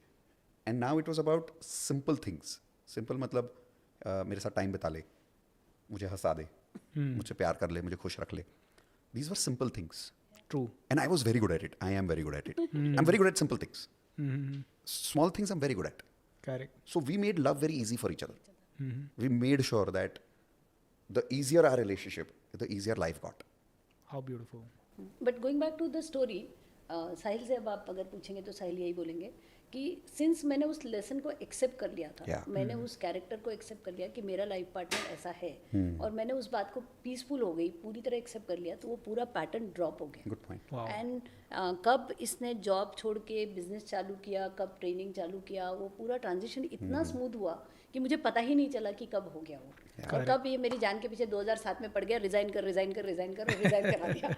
And now it was about simple things. Simple मतलब मेरे साथ टाइम बिता ले, मुझे हंसा दे, मुझसे प्यार कर ले, मुझे खुश रख ले. These were simple things. True. And I was very good at it. I am very good at it. I'm very good at simple things. Small things I'm very good at. Correct. So we made love very easy for each other. We made sure that the easier our relationship, the easier life got. How beautiful. But going back to the story, Sahil से अब आप अगर पूछेंगे तो साहिल यही बोलेंगे कि सिंस मैंने उस लेसन को एक्सेप्ट कर लिया था, Yeah. मैंने उस कैरेक्टर को एक्सेप्ट कर लिया कि मेरा लाइफ पार्टनर ऐसा है, और मैंने उस बात को पीसफुल हो गई, पूरी तरह एक्सेप्ट कर लिया, तो वो पूरा पैटर्न ड्रॉप हो गया. Good point. Wow. एंड कब इसने जॉब छोड़ के बिजनेस चालू किया, कब ट्रेनिंग चालू किया, वो पूरा ट्रांजिशन इतना स्मूथ हुआ कि मुझे पता ही नहीं चला कि कब हो गया वो. और तब ये मेरी जान के पीछे 2007 में पड़ गया, रिजाइन कर और रिजाइन करा दिया.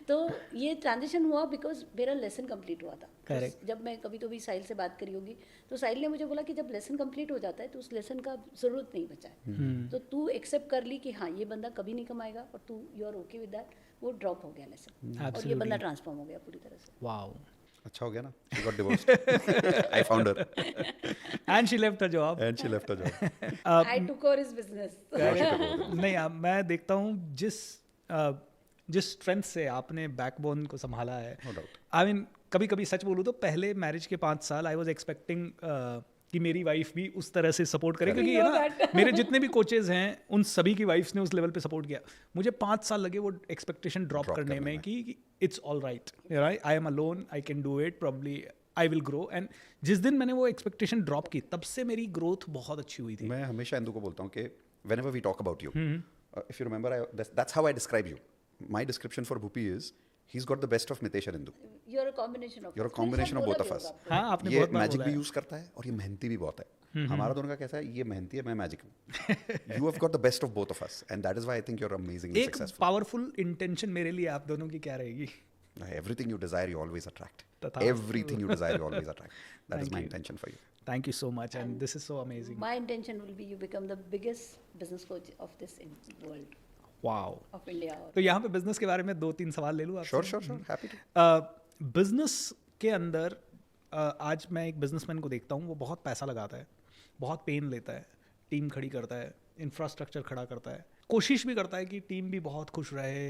तो ये ट्रांजिशन हुआ बिकॉज मेरा लेसन कंप्लीट हुआ था. Correct. जब मैं कभी तो भी साहिल से बात करी होगी तो साहिल ने मुझे बोला कि जब लेसन कंप्लीट हो जाता है तो उस लेसन का जरूरत नहीं बचा है. तो तू एक्सेप्ट कर ली कि हाँ ये बंदा कभी नहीं कमाएगा और तू you are okay with that. वो ड्रॉप हो गया लेसन और ये बंदा ट्रांसफॉर्म हो गया पूरी तरह से. वाओ. अच्छा हो गया ना. She got divorced. I found her. And she left a job. And she left her job. I took over his business. नहीं, मैं देखता हूँ जिस स्ट्रेंथ से आपने बैकबोन को संभाला है. No doubt. आई मीन कभी कभी सच बोलूँ तो पहले मैरिज के 5 साल आई वॉज एक्सपेक्टिंग कि मेरी वाइफ भी उस तरह से सपोर्ट करे, क्योंकि ये ना मेरे जितने भी कोचेज हैं उन सभी की वाइफ्स ने उस लेवल पे सपोर्ट किया. मुझे 5 साल लगे वो एक्सपेक्टेशन ड्रॉप करने में कि it's all right, I am alone, I can do it, probably I will grow. And जिस दिन मैंने वो एक्सपेक्टेशन ड्रॉप की तब से मेरी ग्रोथ बहुत अच्छी हुई थी. मैं हमेशा इंदु को बोलता हूँ कि whenever we talk about you, if you remember, that's how I describe you. My description for Bhupi is he's got the best of Mitesh and Indu. You're a combination of. You're a combination of both of us. हाँ, आपने ये बहुत बार मैजिक बोला भी है. यूज करता है और ये मेहनती भी बहुत है. हमारा दोनों का कैसा है, ये मेहनती है, मैं मैजिक हूँ. You have got the best of both of us, and that is why I think you're amazingly एक successful. पावरफुल इंटेंशन मेरे लिए आप दोनों की क्या रहेगी? Everything you desire, you always attract. तथा- Everything you desire, you always attract. That is Thank my you. intention for you. Thank you so much, and this is so amazing. My intention will be you become the biggest business coach of this world, Wow. of India. तो यहाँ पे बिजनेस के बारे में 2-3 सवाल ले लूँ आपसे. Sure. Happy to. बिजनेस के अंदर आज मैं एक बिजनेसमैन को देखता हूँ, वो बहुत पैसा लगाता है, बहुत पेन लेता है, टीम खड़ी करता है, इंफ्रास्ट्रक्चर खड़ा करता है, कोशिश भी करता है कि टीम भी बहुत खुश रहे,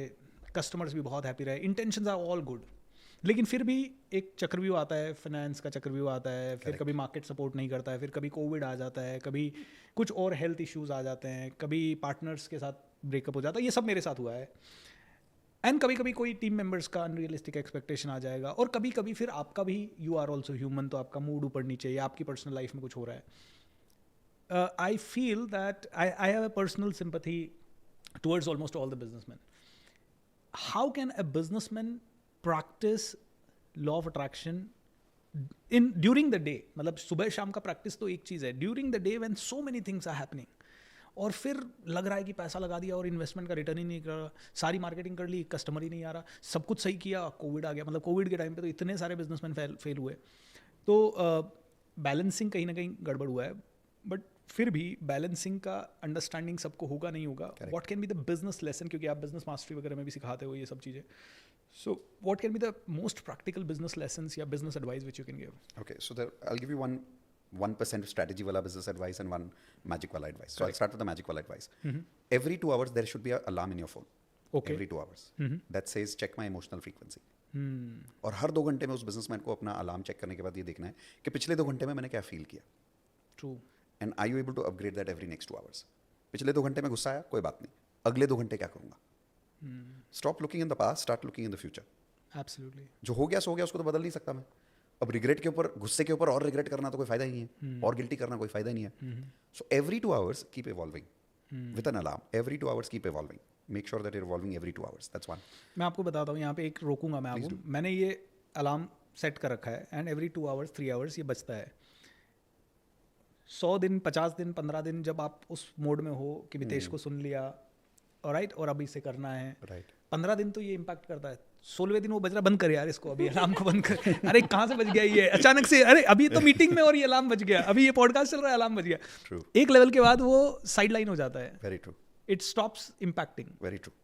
कस्टमर्स भी बहुत हैप्पी रहे, इंटेंशंस आर ऑल गुड. लेकिन फिर भी एक चक्रव्यूह आता है, फाइनेंस का चक्रव्यूह आता है, फिर कभी मार्केट सपोर्ट नहीं करता है, फिर कभी कोविड आ जाता है, कभी कुछ और हेल्थ इश्यूज आ जाते हैं, कभी पार्टनर्स के साथ ब्रेकअप हो जाता है. ये सब मेरे साथ हुआ है. एंड कभी कभी कोई टीम मेंबर्स का अनरियलिस्टिक एक्सपेक्टेशन आ जाएगा, और कभी कभी फिर आपका भी, यू आर ऑल्सो ह्यूमन, तो आपका मूड ऊपर नीचे या आपकी पर्सनल लाइफ में कुछ हो रहा है. I feel that I have a personal sympathy towards almost all the businessman. How can a businessman practice law of attraction in during the day? मतलब सुबह शाम का प्रैक्टिस तो एक चीज़ है, during the day when so many things are happening, और फिर लग रहा है कि पैसा लगा दिया और इन्वेस्टमेंट का रिटर्न ही नहीं कर रहा, सारी मार्केटिंग कर ली, कस्टमर ही नहीं आ रहा, सब कुछ सही किया, कोविड आ गया. मतलब कोविड के टाइम पे तो इतने सारे बिजनेसमैन फेल हुए. तो बैलेंसिंग कहीं ना कहीं गड़बड़ हुआ है. बट फिर भी बैलेंसिंग का अंडरस्टैंडिंग सबको होगा नहीं होगा. What can be the business lesson, क्योंकि आप बिजनेस मास्टरी वगैरह में भी सिखाते हो ये सब चीज़ें. So what can be the most practical business lessons या business advice which you can give? Okay, so I'll give you 1% strategy wala business advice and 1 magic wala advice. So I'll start with the magic wala advice. Every 2 hours there should be an alarm in your phone. Okay. Every 2 hours. That says check my emotional frequency. और हर 2 घंटे में उस बिजनेसमैन को अपना अलार्म चेक करने के बाद ये देखना है कि पिछले 2 घंटे में मैंने क्या फील किया. True. And I you able to upgrade that every next 2 hours. पिछले 2 घंटे में गुस्सा आया, कोई बात नहीं, अगले 2 घंटे क्या करूंगा. Stop looking in the past, start looking in the future. Absolutely. जो हो गया सो हो गया, उसको तो बदल नहीं सकता मैं. अब रिग्रेट के ऊपर, गुस्से के ऊपर और रिग्रेट करना तो कोई फायदा ही नहीं है, और गिल्टी करना कोई फायदा नहीं है. So every 2 hours keep evolving with an alarm. Every 2 hours keep evolving. Make sure that you are evolving every 2 hours. That's one. मैं आपको बताता हूँ, यहाँ पे एक रोकूंगा मैं आपको. मैंने ये अलार्म सेट कर रखा है एंड एवरी 2 आवर्स 3 आवर्स ये बजता है. 100 दिन 50 दिन 15 दिन जब आप उस मोड में हो कि मितेश को सुन लिया राइट और अभी इसे करना है, राइट 15 दिन तो ये इम्पैक्ट करता है. 16वें दिन वो बज रहा, बंद कर यार इसको, अभी अलार्म को बंद कर. अरे कहाँ से बज गया ये अचानक से, अरे अभी तो मीटिंग में और ये अलार्म बज गया, अभी ये पॉडकास्ट चल रहा है अलार्म बज गया. ट्रू, एक लेवल के बाद वो साइड लाइन हो जाता है. Very true, it stops impacting. very true.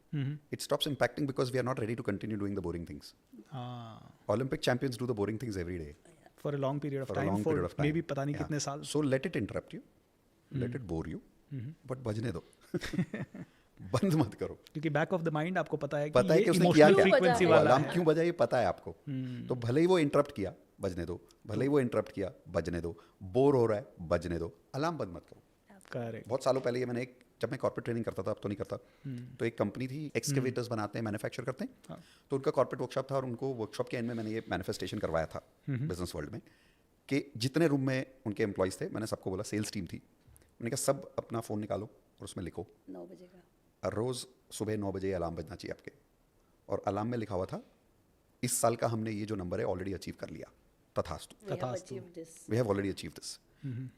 It stops impacting because we are not ready to continue doing the boring things. Olympic champions do the boring things every day for a long period of for a time, long period of time. May be पता नहीं Yeah. कितने साल. So let it interrupt you, let it bore you, but बजने दो. बंद मत करो. क्योंकि बैक ऑफ द माइंड आपको पता है पता है ये कि उसने किया इमोशनल क्या, फ्रीक्वेंसी वो वाला अलार्म है. क्यों बजा ये पता है आपको. तो भले ही वो इंटरप्ट किया बजने दो, भले ही वो इंटरप्ट किया बजने दो, बोर हो रहा है बजने दो, अलार्म बंद मत करो. करेक्ट. बहुत सालों पहले ये मैंने जब मैं कॉर्पोरेट ट्रेनिंग करता था, अब तो नहीं करता, तो एक कंपनी थी, एक्सकेवेटर्स बनाते हैं, मैन्युफैक्चर करते हैं. तो उनका कॉर्पोरेट वर्कशॉप था और उनको वर्कशॉप के एंड में मैंने ये मैनिफेस्टेशन करवाया था बिजनेस वर्ल्ड में कि जितने रूम में उनके एम्प्लॉयज़ थे, मैंने सबको बोला, सेल्स टीम थी, मैंने कहा सब अपना फ़ोन निकालो और उसमें लिखो 9 बजे का. रोज़ सुबह 9 बजे अलार्म बजना चाहिए आपके. और अलार्म में लिखा हुआ था, इस साल का हमने ये जो नंबर है ऑलरेडी अचीव कर लिया, तथास्तु, We have तथास्तु. achieved this. We have already achieve this.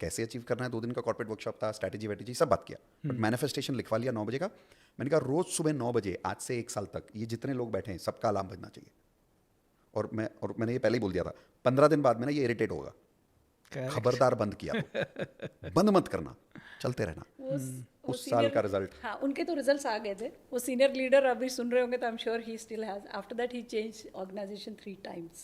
कैसे अचीव करना है, 2 दिन का कॉर्पोरेट वर्कशॉप था, स्ट्रैटेजी वैटेजी सब बात किया, बट मैनिफेस्टेशन लिखवा लिया 9 बजे का. मैंने कहा रोज़ सुबह 9 बजे आज से 1 साल तक ये जितने लोग बैठे हैं सबका अलार्म बजना चाहिए. और मैंने ये पहले ही बोल दिया था, 15 दिन बाद में ना ये इरिटेट होगा, Correct. खबरदार बंद किया तो. बंद मत करना, चलते रहना. वो उस साल का रिजल्ट. हाँ, उनके तो रिजल्ट्स आ गए थे. वो सीनियर लीडर अभी सुन रहे होंगे तो I am sure he still has. After that he change organization 3 times.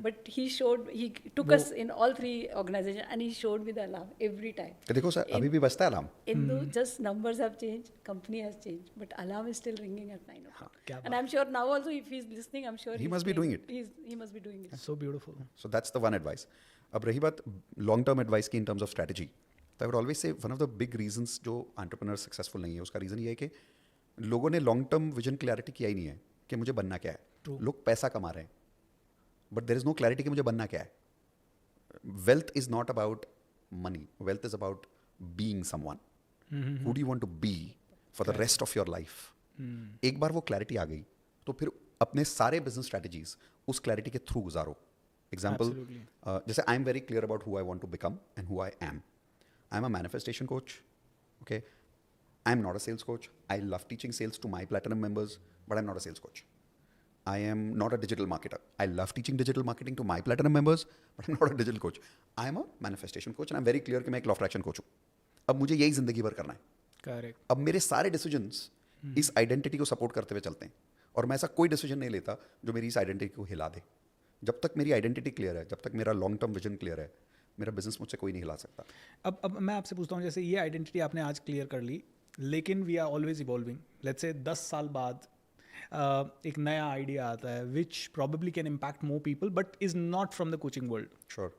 But he showed, he took us in all 3 organization and he showed me the alarm every time. तो देखो सर, अभी भी बजता है alarm. Indu, just numbers have changed, company has changed, but alarm is still ringing at 9 o'clock. क्या And I'm sure now also if he's listening, I'm sure He he's must be doing it. He must be doing it. So beautiful. So that's the one advice. अब रही बात लॉन्ग टर्म एडवाइस की इन टर्म्स ऑफ स्ट्रैटेजी, तो I would always say one of the big reasons जो एंटरप्रेन्योर सक्सेसफुल नहीं है, उसका रीज़न ये है कि लोगों ने लॉन्ग टर्म विजन क्लैरिटी किया ही नहीं है कि मुझे बनना क्या है. True. लोग पैसा कमा रहे हैं, but there is no clarity कि मुझे बनना क्या है. Wealth is not about money, wealth is about being someone. Who do you want to be for the rest of your life. एक बार वो क्लैरिटी आ गई तो फिर अपने सारे बिजनेस स्ट्रैटेजीज उस क्लैरिटी के थ्रू गुजारो. एग्जाम्पल, जैसे I am very clear about who I want to become and who I am. I am a manifestation coach, okay. I am not a sales coach. I love teaching sales to my platinum members, but I am not a sales coach. I am not a digital marketer. I love teaching digital marketing to my platinum members, but I'm not a digital coach. I am a manifestation coach and I'm very clear कि मैं एक law of attraction coach हूँ. अब मुझे यही ज़िंदगी भर करना है. करेक्ट. अब मेरे सारे डिसीजंस इस आइडेंटिटी को सपोर्ट करते हुए चलते हैं और मैं ऐसा कोई डिसीजन नहीं लेता जो मेरी इस आइडेंटिटी को हिला दे. जब तक मेरी आइडेंटिटी क्लियर है, जब तक मेरा लॉन्ग टर्म विजन क्लियर है, मेरा बिजनेस मुझसे कोई नहीं हिला सकता. अब मैं आपसे पूछता हूँ, जैसे ये आइडेंटिटी आपने आज क्लियर कर ली, लेकिन we are always evolving. Let's say 10 साल बाद एक नया आइडिया आता है which probably can impact more people but is not from the coaching world. Sure.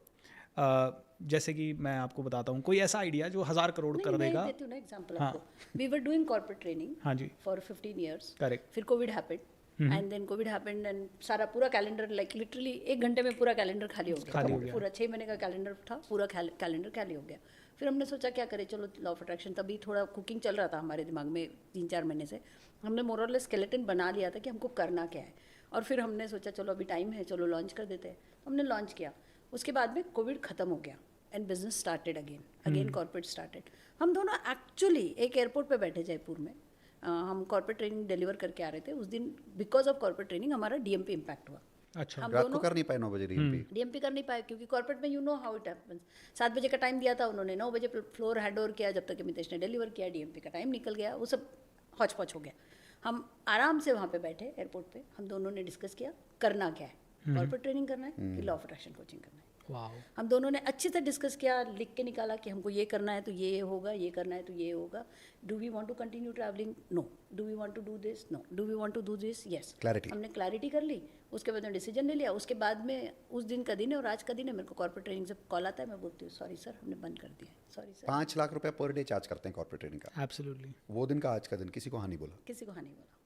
जैसे कि मैं आपको बताता हूँ कोई ऐसा आइडिया जो 1000 करोड़ कर देगा. मैं देती हूँ ना एग्जांपल आपको. We were doing corporate training हाँ जी. For 15 years. करेक्ट. फिर covid happened and then covid happened and सारा पूरा कैलेंडर लाइक लिटरली 1 घंटे में पूरा कैलेंडर खाली हो गया. पूरा 6 महीने का कैलेंडर था, पूरा कैलेंडर खाली हो गया. फिर हमने सोचा क्या करें, चलो लॉ ऑफ अट्रैक्शन, तभी थोड़ा कुकिंग चल रहा था हमारे दिमाग में 3-4 महीने से. हमने मोरलेस स्केलेटन बना लिया था कि हमको करना क्या है. और फिर हमने सोचा चलो अभी टाइम है, चलो लॉन्च कर देते हैं. हमने लॉन्च किया. उसके बाद में कोविड ख़त्म हो गया and business started again corporate started. हम दोनों एक्चुअली एक एयरपोर्ट पे बैठे जयपुर में. हम कॉर्पोरेट ट्रेनिंग डिलीवर करके आ रहे थे. उस दिन बिकॉज ऑफ कॉर्पोरेट ट्रेनिंग हमारा डीएमपी इम्पैक्ट हुआ. अच्छा. हम रात को दोनों कर नहीं पाए 9 बजे डीएमपी कर नहीं पाए क्योंकि कॉर्पोरेट में you know how it happens. 7 बजे का टाइम दिया था उन्होंने, 9 बजे फ्लोर हैंड ओवर किया, जब तक कि मितेश ने डिलीवर किया डीएमपी का टाइम निकल गया. वो सब हौच पौच हो गया. हम आराम से वहाँ पे बैठे एयरपोर्ट पे, हम दोनों ने डिस्कस किया करना क्या है, कॉर्पोरेट ट्रेनिंग करना है कि लॉ ऑफ अट्रैक्शन कोचिंग करना है. वाओ. हम दोनों ने अच्छे से डिस्कस किया, लिख के निकाला कि हमको ये करना है तो ये होगा, ये करना है तो ये होगा. Do we want to continue travelling? No. Do we want to do this? No. Do we want to do this? Yes. Clarity. हमने क्लैरिटी कर ली. उसके बाद में डिसीजन ले लिया. उसके बाद में उस दिन का दिन है और आज का दिन है, मेरे को कॉर्पोरेट ट्रेनिंग से कॉल आता है, मैं बोलती हूँ सॉरी सर हमने बंद कर दिया, सॉरी सर. 5 लाख रुपया पर डे चार्ज करते हैं कॉर्पोरेट ट्रेनिंग का. एब्सोल्युटली. वो दिन का आज का दिन किसी को हाँ नहीं बोला. किसी को हाँ नहीं बोला.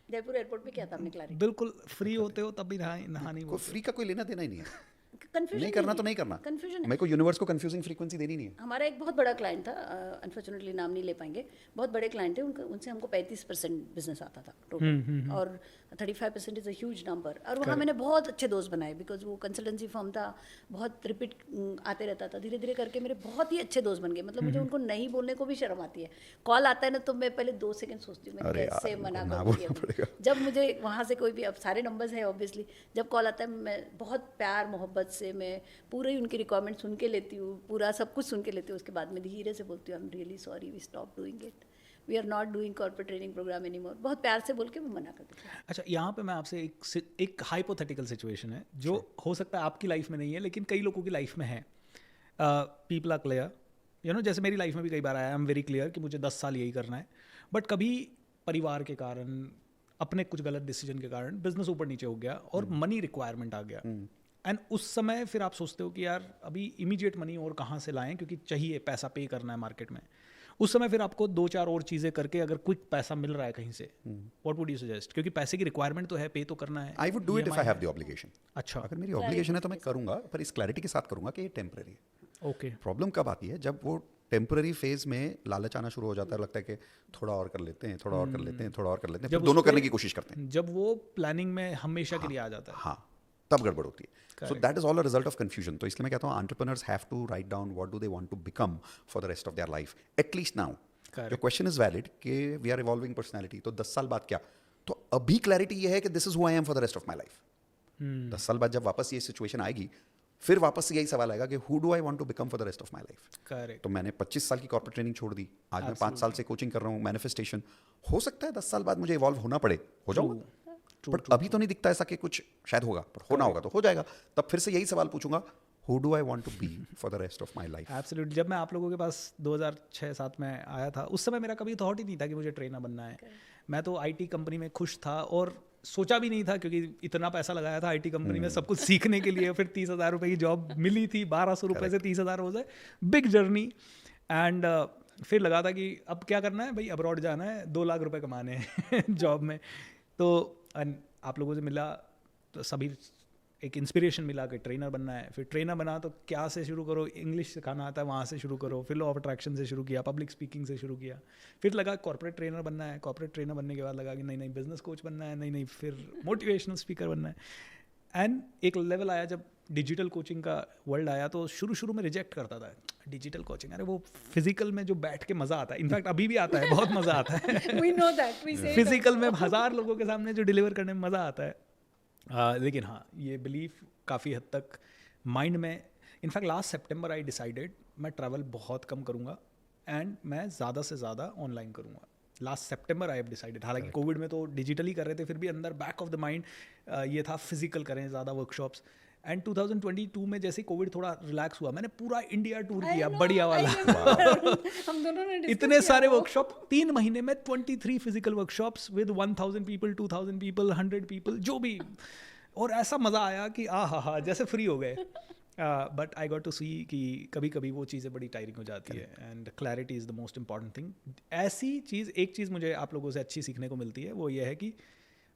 जयपुर एयरपोर्ट पे क्या था, हमने क्लैरिटी. बिल्कुल फ्री होते हो तब भी नहा नहीं कोई बोलते. फ्री का कोई लेना देना ही नहीं है. कंफ्यूजन नहीं करना तो नहीं करना. कंफ्यूजन. मेरे को यूनिवर्स को कंफ्यूजिंग फ्रीक्वेंसी देनी नहीं है. हमारा एक बहुत बड़ा क्लाइंट था, अनफॉर्चुनेटली नाम नहीं ले पाएंगे, बहुत बड़े क्लाइंट थे. उनसे हमको 35% बिजनेस आता था टोटल. और 35% इज़ अ ह्यूज नंबर। और वहाँ मैंने बहुत अच्छे दोस्त बनाए, बिकॉज वो कंसल्टेंसी फर्म था, बहुत रिपीट आते रहता था। धीरे धीरे करके मेरे बहुत ही अच्छे दोस्त बन गए। मतलब मुझे उनको नहीं बोलने को भी शर्म आती है। कॉल आता है ना तो मैं पहले 2 सेकंड सोचती हूँ मैं अरे कैसे यार, मना उनको ना करूँगी बोलना अभी। पड़ेगा। जब मुझे वहाँ से कोई भी, अब सारे नंबर्स हैं ऑब्वियसली, जब कॉल आता है मैं बहुत प्यार मोहब्बत से मैं पूरी उनकी रिक्वायरमेंट सुन के लेती हूँ, पूरा सब कुछ सुन के लेती हूँ। उसके बाद में धीरे से बोलती हूँ I am really sorry, we stop doing it, we are not doing corporate training programme any more. बहुत प्यार से बोल के मैं मना कर देती हूँ। अच्छा, यहाँ पे मैं आपसे एक हाइपोथेटिकल सिचुएशन है जो हो सकता है आपकी लाइफ में नहीं है लेकिन कई लोगों की लाइफ में है। People are clear, you know, जैसे मेरी लाइफ में भी कई बार आया, आई एम वेरी क्लियर कि मुझे 10 साल यही करना है, बट कभी परिवार के कारण, अपने कुछ गलत डिसीजन के कारण बिजनेस ऊपर नीचे हो गया और मनी रिक्वायरमेंट आ गया। एंड उस समय फिर आप सोचते हो कि यार अभी इमीडिएट मनी और कहाँ से लाएं, क्योंकि चाहिए, पैसा पे करना है मार्केट में। उस समय फिर आपको 2-4 और चीज़ें करके अगर क्विक पैसा मिल रहा है कहीं से, व्हाट वुड यू सजेस्ट? क्योंकि पैसे की रिक्वायरमेंट तो है, पे तो करना है। I would do it if I have the obligation. अच्छा, अगर मेरी ऑब्लिगेशन है तो मैं करूंगा, पर इस क्लैरिटी के साथ करूंगा कि ये टेम्पररी है। ओके। प्रॉब्लम कब आती है? जब वो टेम्पररी फेज में लालच आना शुरू हो जाता है, लगता है कि थोड़ा और कर लेते हैं, थोड़ा और कर लेते हैं, थोड़ा और कर लेते हैं, फिर दोनों करने की कोशिश करते हैं। जब वो प्लानिंग में हमेशा के लिए आ जाता है। हाँ, तब गड़बड़ होती है। So that is all a result of confusion. तो इसलिए मैं कहता हूँ entrepreneurs have to write down what do they want to become for the rest of their life, at least now. जो क्वेश्चन इज वैलिड कि वी आर इवॉल्विंग पर्सनैलिटी, तो 10 साल बाद क्या? तो अभी क्लैरिटी ये है कि this is who I M for the rest of my life. 10 साल बाद जब वापस ये सिचुएशन आएगी, फिर वापस से यही सवाल आएगा कि who do I want to become for the rest of my life. Correct. तो मैंने 25 साल की कॉर्पोरेट ट्रेनिंग छोड़ दी, आज मैं 5 साल से कोचिंग कर रहा हूँ, मैनिफेस्टेशन। हो सकता है 10 साल बाद मुझे इवॉल्व होना पड़े, हो जाऊंगा, बट अभी तो नहीं दिखता ऐसा कि कुछ शायद होगा, पर होना होगा तो हो जाएगा। तब फिर से यही सवाल पूछूंगा, who do I want to be for the rest of my life. Absolutely. जब मैं आप लोगों के पास 2006-7 में आया था, उस समय मेरा कभी थॉट ही नहीं था कि मुझे ट्रेनर बनना है। मैं तो आईटी कंपनी में खुश था और सोचा भी नहीं था, क्योंकि इतना पैसा लगाया था आईटी कंपनी में सब कुछ सीखने के लिए। फिर 30,000 रुपये की जॉब मिली थी, 1200 रुपये से 30,000 हो जाए, बिग जर्नी। एंड फिर लगा था कि अब क्या करना है भाई, अब्रॉड जाना है, 2 लाख रुपए कमाने हैं जॉब में। तो आप लोगों से मिला तो सभी एक इंस्पिरेशन मिला कि ट्रेनर बनना है। फिर ट्रेनर बना तो क्या से शुरू करो, इंग्लिश सिखाना आता है वहाँ से शुरू करो, फिर लॉ ऑफ अट्रैक्शन से शुरू किया, पब्लिक स्पीकिंग से शुरू किया। फिर लगा कॉर्पोरेट ट्रेनर बनना है, कॉर्पोरेट ट्रेनर बनने के बाद लगा कि नहीं नहीं बिजनेस कोच बनना है, नहीं नहीं फिर मोटिवेशनल स्पीकर बनना है। एंड एक लेवल आया जब डिजिटल कोचिंग का वर्ल्ड आया, तो शुरू में रिजेक्ट करता था डिजिटल कोचिंग, अरे वो फिजिकल में जो बैठ के मज़ा आता है, इनफैक्ट अभी भी आता है, बहुत मज़ा आता है। We know that, we say physical में 1000 लोगों के सामने जो डिलीवर करने में मज़ा आता है। लेकिन हाँ, ये बिलीफ काफ़ी हद तक माइंड में, in fact last September I decided मैं ट्रैवल बहुत कम करूँगा एंड मैं ज़्यादा से ज़्यादा ऑनलाइन करूँगा। Last September I have decided. हालांकि कोविड में तो डिजिटली कर रहे थे, फिर भी अंदर बैक ऑफ द माइंड ये था फिजिकल करें ज़्यादा वर्कशॉप्स। एंड 2022 में जैसे कोविड थोड़ा रिलैक्स हुआ, मैंने पूरा इंडिया टूर किया, बढ़िया वाला। हम दोनों ने इतने सारे वर्कशॉप, 3 महीने में 23 physical workshops with 1000 people, 2000 people, 100 people, जो भी। और ऐसा मज़ा आया कि हा जैसे फ्री हो गए। बट आई गॉट टू सी कि कभी कभी वो चीज़ें बड़ी टायरिंग हो जाती है, and clarity is the most important thing. ऐसी चीज़, एक चीज़ मुझे आप लोगों से अच्छी सीखने को मिलती है, वो ये है कि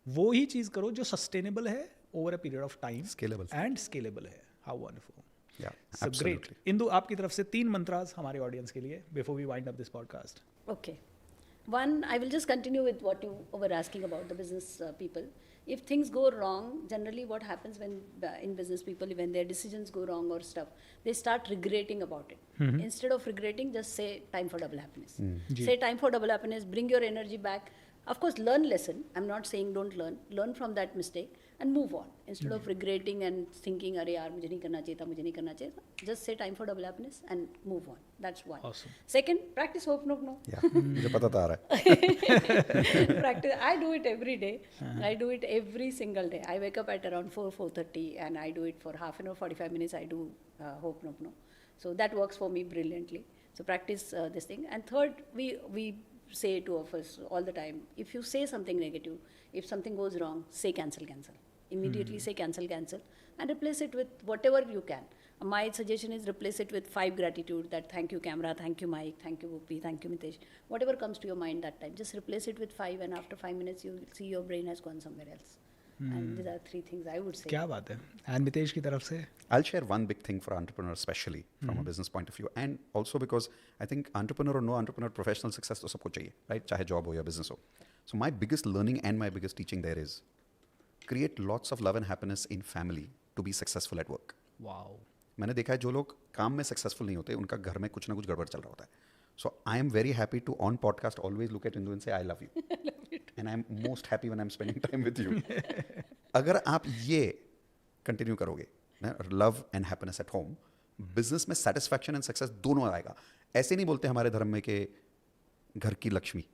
वो ही चीज़ करो जो सस्टेनेबल है over a period of time, scalable है। How wonderful. Yeah, great. Indu, आपकी तरफ से 3 मंत्रास हमारे ऑडियंस के लिए before we wind up this podcast. Okay. One, I will just continue with what you were asking about the business people. If things go wrong, generally what happens when in business people, when their decisions go wrong or stuff, they start regretting about it. Instead of regretting, just say time for double happiness. Say time for double happiness, bring your energy back. Of course, learn lesson. I'm not saying don't learn. Learn from that mistake and move on. Instead of regretting and thinking, अरे यार मुझे नहीं करना चाहिए था, मुझे नहीं करना चाहिए था. Just say time for double happiness and move on. That's one. Awesome. Second, practice hope no. Yeah, मुझे पता था आ रहा है। Practice. I do it every day. I do it every single day. I wake up at around 4:30 and I do it for half an hour, 45 minutes. I do hope no. So that works for me brilliantly. So practice this thing. And third, we say to us all the time, if you say something negative, if something goes wrong, say cancel. Immediately say cancel and replace it with whatever you can. My suggestion is replace it with 5 gratitude, that thank you camera, thank you mic, thank you Bhupi, thank you Mitesh. Whatever comes to your mind that time, just replace it with 5 and after 5 minutes you will see your brain has gone somewhere else. And these are 3 things I would say. क्या बात है। एंड मितेश की तरफ से? I'll share one big thing for entrepreneurs, especially from a business point of view, and also because I think entrepreneur or no entrepreneur, professional success तो सबको चाहिए, right? चाहे job हो या business हो. So my biggest learning and my biggest teaching there is create lots of love and happiness in family to be successful at work. Wow. मैंने देखा है जो लोग काम में सक्सेसफुल नहीं होते उनका घर में कुछ ना कुछ गड़बड़ चल रहा होता है. So I am very happy to on podcast always look at Indu and say I love you and I am most happy when I am spending time with you. अगर आप ये कंटिन्यू करोगे love and happiness at home, business में सेटिस्फैक्शन एंड सक्सेस दोनों आएगा. ऐसे नहीं बोलते हमारे धर्म में कि घर की लक्ष्मी,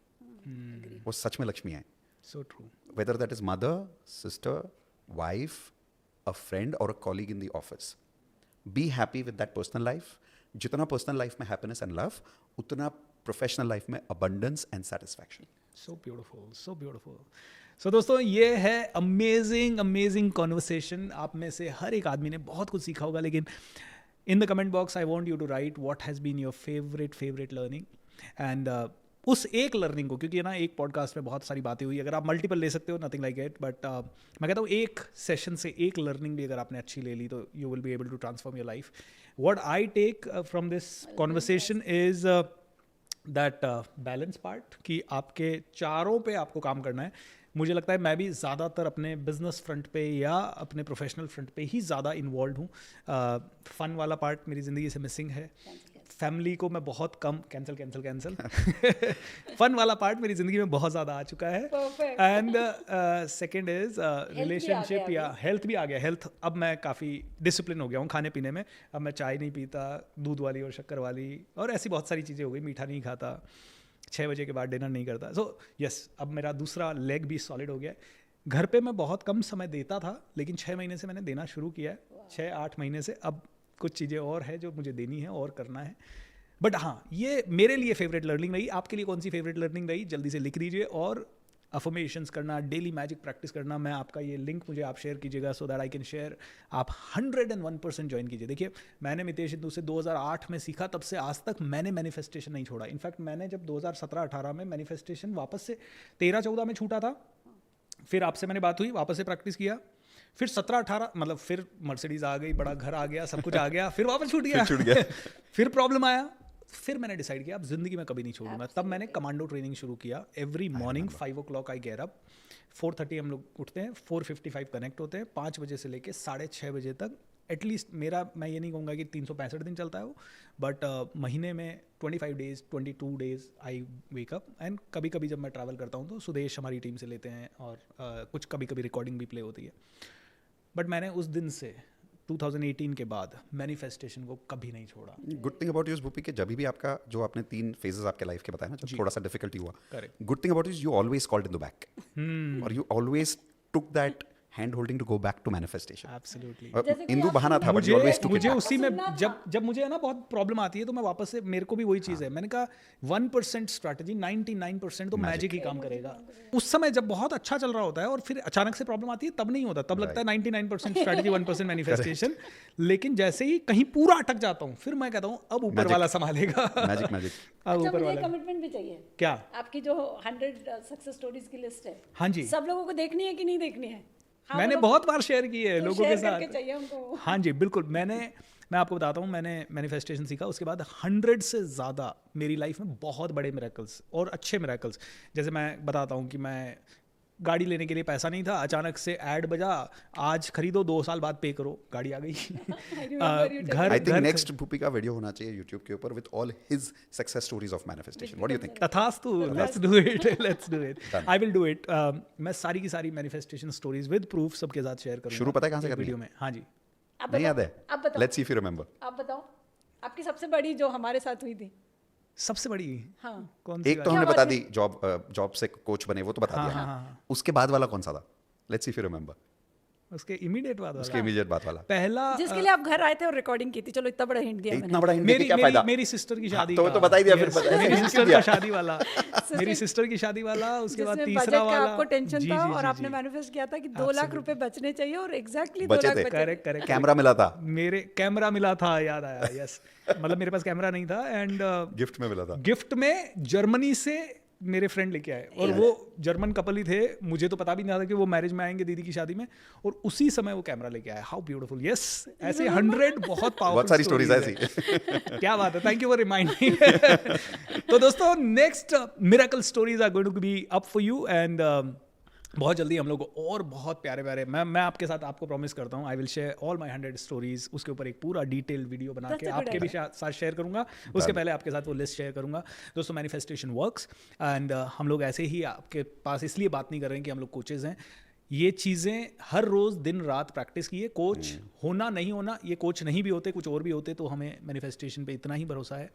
वो सच में लक्ष्मी है. So true. Whether that is mother, sister, wife, a friend or a colleague in the office. Be happy with that personal life. जितना personal life में happiness and love, उतना professional life में abundance and satisfaction. So beautiful, so beautiful. So दोस्तों ये है amazing conversation. आप में से हर एक आदमी ने बहुत कुछ सीखा होगा, लेकिन in the comment box I want you to write what has been your favorite learning. And उस एक लर्निंग को, क्योंकि ना एक पॉडकास्ट में बहुत सारी बातें हुई, अगर आप मल्टीपल ले सकते हो नथिंग लाइक इट, बट मैं कहता हूँ एक सेशन से एक लर्निंग भी अगर आपने अच्छी ले ली तो you will be able to transform your life. What I take from this conversation is that balance part, कि आपके चारों पे आपको काम करना है. मुझे लगता है मैं भी ज़्यादातर अपने बिजनेस फ्रंट पे या अपने प्रोफेशनल फ्रंट पे ही ज़्यादा इन्वॉल्व हूँ. फ़न वाला पार्ट मेरी ज़िंदगी से मिसिंग है. फैमिली को मैं बहुत कम कैंसिल फन वाला पार्ट मेरी ज़िंदगी में बहुत ज़्यादा आ चुका है. एंड सेकेंड इज रिलेशनशिप या हेल्थ भी आ गया. हेल्थ अब मैं काफ़ी डिसिप्लिन हो गया हूँ खाने पीने में. अब मैं चाय नहीं पीता, दूध वाली और शक्कर वाली और ऐसी बहुत सारी चीज़ें हो गई. मीठा नहीं खाता, 6 बजे के बाद डिनर नहीं करता. सो यस, अब मेरा दूसरा लेग भी सॉलिड हो गया है. घर पे मैं बहुत कम समय देता था, लेकिन 6 महीने से मैंने देना शुरू किया है. 6-8 महीने से अब कुछ चीज़ें और है जो मुझे देनी है और करना है. बट हाँ, ये मेरे लिए फेवरेट लर्निंग रही. आपके लिए कौन सी फेवरेट लर्निंग रही, जल्दी से लिख दीजिए. और अफर्मेशंस करना, डेली मैजिक प्रैक्टिस करना, मैं आपका ये लिंक मुझे आप शेयर कीजिएगा so that I can share. आप 101% ज्वाइन कीजिए. देखिए, मैंने मितेश इंदु से 2008 में सीखा, तब से आज तक मैंने मैनिफेस्टेशन नहीं छोड़ा. इनफैक्ट मैंने जब 2017-18 में मैनिफेस्टेशन वापस से 13-14 में छूटा था, फिर आपसे मैंने बात हुई, वापस से प्रैक्टिस किया, फिर 17-18 मतलब फिर मर्सिडीज आ गई, बड़ा घर आ गया, सब कुछ आ गया, फिर वापस छूट गया. फिर प्रॉब्लम आया, फिर मैंने डिसाइड किया अब जिंदगी में कभी नहीं छोड़ूंगा. तब मैंने कमांडो ट्रेनिंग शुरू किया. Every morning 5 o'clock I get up. 4:30 हम लोग उठते हैं, 4:55 कनेक्ट होते हैं. 5 बजे से लेके 6:30 बजे तक एटलीस्ट मेरा, मैं ये नहीं कहूँगा कि 365 दिन चलता है वो, बट महीने में 25 days 22 days I wake up. And कभी कभी जब मैं ट्रैवल करता हूँ तो सुदेश हमारी टीम से लेते हैं और कुछ कभी कभी रिकॉर्डिंग भी प्ले होती है. बट मैंने उस दिन से 2018 के बाद मैनिफेस्टेशन को कभी नहीं छोड़ा. Good thing about you Bhupi के जब भी आपका जो आपने 3 फेजेस आपके लाइफ के बताए ना, जब थोड़ा सा डिफिकल्टी हुआ, correct, good thing about you always called in the back और you always took that hand holding to go back to manifestation. Absolutely. Indu बहाना था, बट ऑलवेज टुक मुझे उसी में जब मुझे है ना बहुत प्रॉब्लम आती है तो मैं वापस से, मेरे को भी वही चीज़ है, मैंने कहा 1% स्ट्रैटेजी, 99% तो मैजिक ही काम करेगा. उस समय जब बहुत अच्छा चल रहा होता है और फिर अचानक से प्रॉब्लम आती है तब नहीं होता, तब लगता है 99% स्ट्रैटेजी 1% मैनिफेस्टेशन. लेकिन जैसे ही कहीं पूरा अटक जाता हूँ फिर मैं कहता हूँ अब ऊपर वाला संभालेगा. मैजिक अब ऊपर वाला कमिटमेंट भी चाहिए. क्या आपकी जो 100 सक्सेस स्टोरीज की लिस्ट है, हाँ जी, सब लोगों को देखनी है कि नहीं देखनी है? हाँ, मैंने बहुत बार शेयर की है लोगों के साथ. चाहिए उनको. हाँ जी बिल्कुल. मैं आपको बताता हूँ, मैंने मैनिफेस्टेशन सीखा, उसके बाद 100 से ज़्यादा मेरी लाइफ में बहुत बड़े मिरेकल्स और अच्छे मिरेकल्स. जैसे मैं बताता हूँ कि मैं गाड़ी लेने के लिए पैसा नहीं था, अचानक से ऐड बजा, आज खरीदो 2 साल बाद पे करो, गाड़ी आ गई. आई थिंक नेक्स्ट भूपी का वीडियो होना चाहिए YouTube के ऊपर with all his success stories of manifestation. What do you think? तथास्तु, let's do it. I will do it. मैं सारी की सारी मैनिफेस्टेशन स्टोरीज विद प्रूफ सबके साथ शेयर करूंगा. शुरू पता है कहाँ से करनी वीडियो में? हाँ जी, नहीं याद है? Let's see if you remember. आप बताओ आपकी सबसे बड़ी जो हमारे साथ हुई थी. सबसे बड़ी? हाँ, कौन सी? एक तो हमने बता दी, जॉब से कोच बने, वो तो बता दिया. हाँ. उसके बाद वाला कौन सा था? Let's see if you remember. उसके इमीडिएट बाद उसके इमीडिएट बाद वाला पहला, जिसके लिए आप घर आए थे और रिकॉर्डिंग की थी. चलो इतना बड़ा हिंट दिया मैंने. इतना बड़ा हिंट देके क्या फायदा? मेरी सिस्टर की शादी तो बता ही दिया फिर. मेरी सिस्टर का शादी वाला, मेरी सिस्टर की शादी वाला. उसके बाद तीसरा वाला आपको टेंशन था और आपने मैनिफेस्ट किया था कि 2 लाख रुपए बचने चाहिए और एग्जैक्टली 2 लाख बचे. करेक्ट. कैमरा मिला था, मेरे कैमरा मिला था, याद आया. यस, मतलब मेरे पास कैमरा नहीं था एंड गिफ्ट में मिला था. गिफ्ट में जर्मनी से मेरे फ्रेंड लेके आए और वो जर्मन कपल ही थे. मुझे तो पता भी नहीं था कि वो मैरिज में आएंगे दीदी की शादी में, और उसी समय वो कैमरा लेके आए. How beautiful. यस, ऐसे 100 बहुत पावरफुल, बहुत सारी स्टोरीज ऐसी. क्या बात है, थैंक यू फॉर रिमाइंडिंग. तो दोस्तों, next miracle stories are going to be up for you and बहुत जल्दी हम लोग और बहुत प्यारे प्यारे मैं आपके साथ आपको प्रॉमिस करता हूँ I will share all my 100 stories, उसके ऊपर एक पूरा डिटेल वीडियो बना That's के a good आपके भी साथ शेयर करूँगा। उसके पहले आपके साथ वो लिस्ट शेयर करूँगा। दोस्तों मैनिफेस्टेशन वर्क्स एंड हम लोग ऐसे ही आपके पास इसलिए बात नहीं कर रहे हैं कि हम लोग कोचेज़ हैं, ये चीज़ें हर रोज़ दिन रात प्रैक्टिस की है। कोच होना नहीं होना, ये कोच नहीं भी होते, कुछ और भी होते, तो हमें मैनिफेस्टेशन पे इतना ही भरोसा है